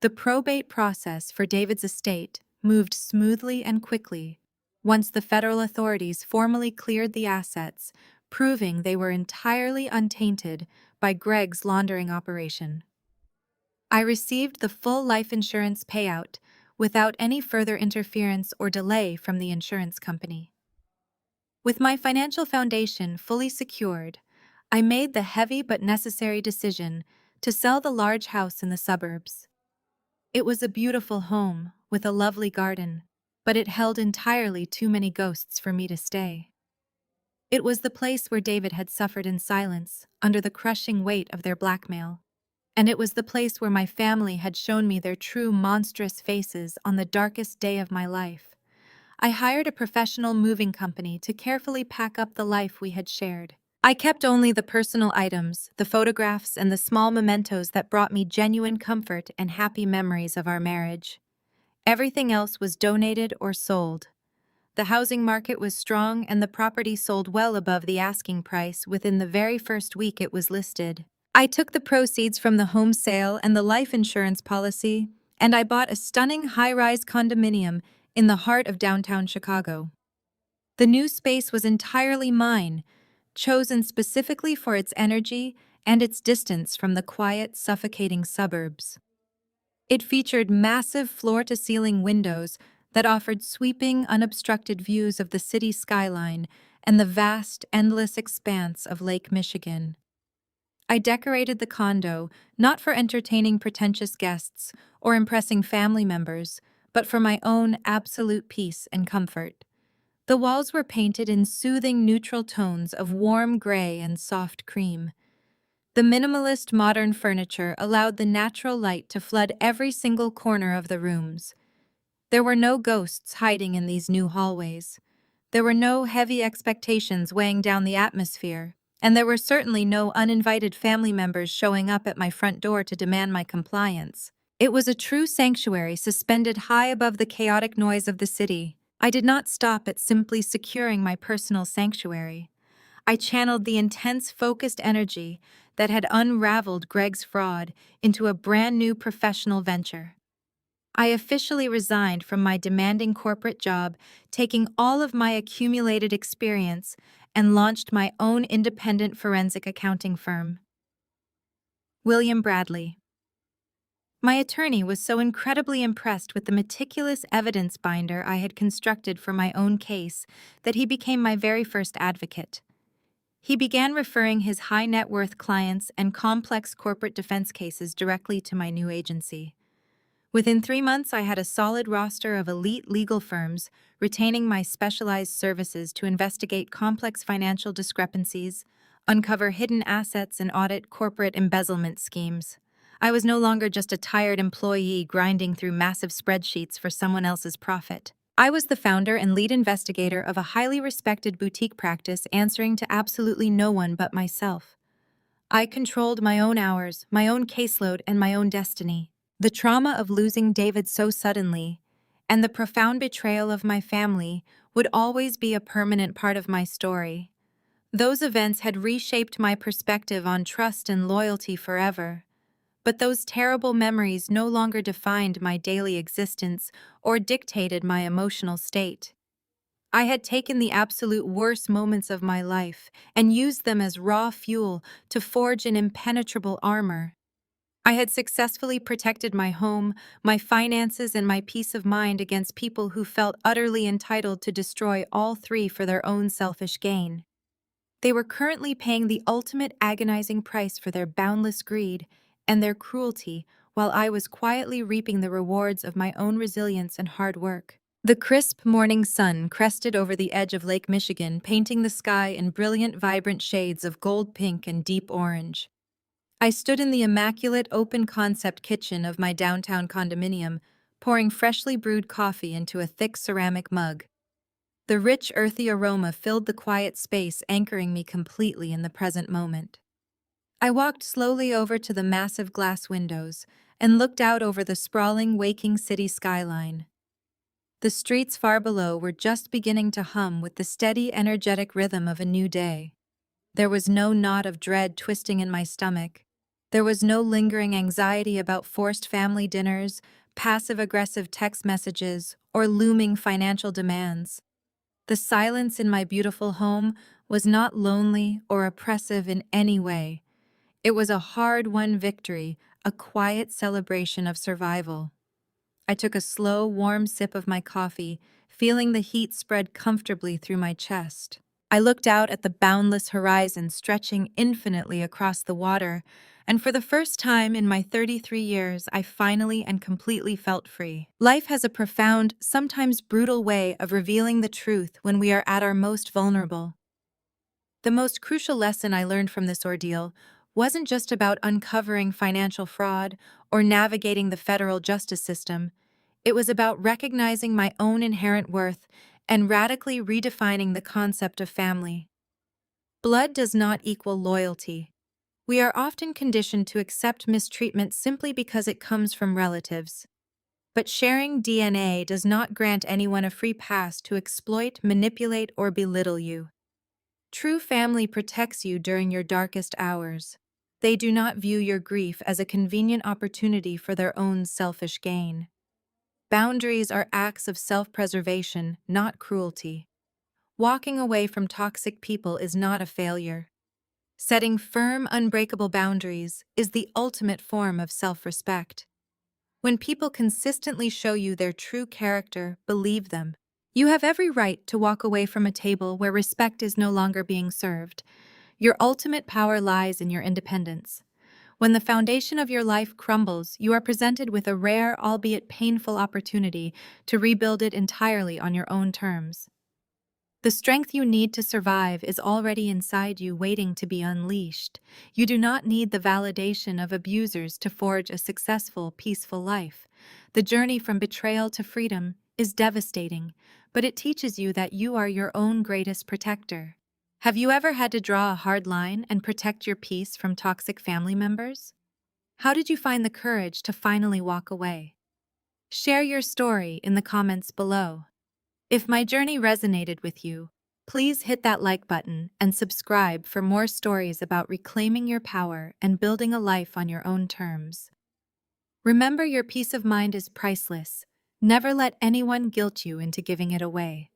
The probate process for David's estate moved smoothly and quickly once the federal authorities formally cleared the assets, proving they were entirely untainted by Greg's laundering operation. I received the full life insurance payout without any further interference or delay from the insurance company. With my financial foundation fully secured, I made the heavy but necessary decision to sell the large house in the suburbs. It was a beautiful home with a lovely garden, but it held entirely too many ghosts for me to stay. It was the place where David had suffered in silence under the crushing weight of their blackmail, and it was the place where my family had shown me their true monstrous faces on the darkest day of my life. I hired a professional moving company to carefully pack up the life we had shared. I kept only the personal items, the photographs, and the small mementos that brought me genuine comfort and happy memories of our marriage. Everything else was donated or sold. The housing market was strong and the property sold well above the asking price within the very first week it was listed. I took the proceeds from the home sale and the life insurance policy, and I bought a stunning high-rise condominium in the heart of downtown Chicago. The new space was entirely mine, chosen specifically for its energy and its distance from the quiet, suffocating suburbs. It featured massive floor-to-ceiling windows that offered sweeping, unobstructed views of the city skyline and the vast, endless expanse of Lake Michigan. I decorated the condo not for entertaining pretentious guests or impressing family members, but for my own absolute peace and comfort. The walls were painted in soothing neutral tones of warm gray and soft cream. The minimalist modern furniture allowed the natural light to flood every single corner of the rooms. There were no ghosts hiding in these new hallways. There were no heavy expectations weighing down the atmosphere, and there were certainly no uninvited family members showing up at my front door to demand my compliance. It was a true sanctuary suspended high above the chaotic noise of the city. I did not stop at simply securing my personal sanctuary. I channeled the intense, focused energy that had unraveled Greg's fraud into a brand new professional venture. I officially resigned from my demanding corporate job, taking all of my accumulated experience, and launched my own independent forensic accounting firm. William Bradley. My attorney was so incredibly impressed with the meticulous evidence binder I had constructed for my own case that he became my very first advocate. He began referring his high-net-worth clients and complex corporate defense cases directly to my new agency. Within 3 months, I had a solid roster of elite legal firms, retaining my specialized services to investigate complex financial discrepancies, uncover hidden assets, and audit corporate embezzlement schemes. I was no longer just a tired employee grinding through massive spreadsheets for someone else's profit. I was the founder and lead investigator of a highly respected boutique practice answering to absolutely no one but myself. I controlled my own hours, my own caseload, and my own destiny. The trauma of losing David so suddenly, and the profound betrayal of my family, would always be a permanent part of my story. Those events had reshaped my perspective on trust and loyalty forever. But those terrible memories no longer defined my daily existence or dictated my emotional state. I had taken the absolute worst moments of my life and used them as raw fuel to forge an impenetrable armor. I had successfully protected my home, my finances, and my peace of mind against people who felt utterly entitled to destroy all three for their own selfish gain. They were currently paying the ultimate agonizing price for their boundless greed and their cruelty, while I was quietly reaping the rewards of my own resilience and hard work. The crisp morning sun crested over the edge of Lake Michigan, painting the sky in brilliant, vibrant shades of gold pink and deep orange. I stood in the immaculate open-concept kitchen of my downtown condominium, pouring freshly brewed coffee into a thick ceramic mug. The rich, earthy aroma filled the quiet space, anchoring me completely in the present moment. I walked slowly over to the massive glass windows and looked out over the sprawling, waking city skyline. The streets far below were just beginning to hum with the steady, energetic rhythm of a new day. There was no knot of dread twisting in my stomach. There was no lingering anxiety about forced family dinners, passive-aggressive text messages, or looming financial demands. The silence in my beautiful home was not lonely or oppressive in any way. It was a hard-won victory, a quiet celebration of survival. I took a slow, warm sip of my coffee, feeling the heat spread comfortably through my chest. I looked out at the boundless horizon stretching infinitely across the water, and for the first time in my 33 years, I finally and completely felt free. Life has a profound, sometimes brutal way of revealing the truth when we are at our most vulnerable. The most crucial lesson I learned from this ordeal wasn't just about uncovering financial fraud or navigating the federal justice system. It was about recognizing my own inherent worth and radically redefining the concept of family. Blood does not equal loyalty. We are often conditioned to accept mistreatment simply because it comes from relatives. But sharing DNA does not grant anyone a free pass to exploit, manipulate, or belittle you. True family protects you during your darkest hours. They do not view your grief as a convenient opportunity for their own selfish gain. Boundaries are acts of self-preservation, not cruelty. Walking away from toxic people is not a failure. Setting firm, unbreakable boundaries is the ultimate form of self-respect. When people consistently show you their true character, believe them. You have every right to walk away from a table where respect is no longer being served. Your ultimate power lies in your independence. When the foundation of your life crumbles, you are presented with a rare, albeit painful opportunity to rebuild it entirely on your own terms. The strength you need to survive is already inside you, waiting to be unleashed. You do not need the validation of abusers to forge a successful, peaceful life. The journey from betrayal to freedom is devastating, but it teaches you that you are your own greatest protector. Have you ever had to draw a hard line and protect your peace from toxic family members? How did you find the courage to finally walk away? Share your story in the comments below. If my journey resonated with you, please hit that like button and subscribe for more stories about reclaiming your power and building a life on your own terms. Remember, your peace of mind is priceless. Never let anyone guilt you into giving it away.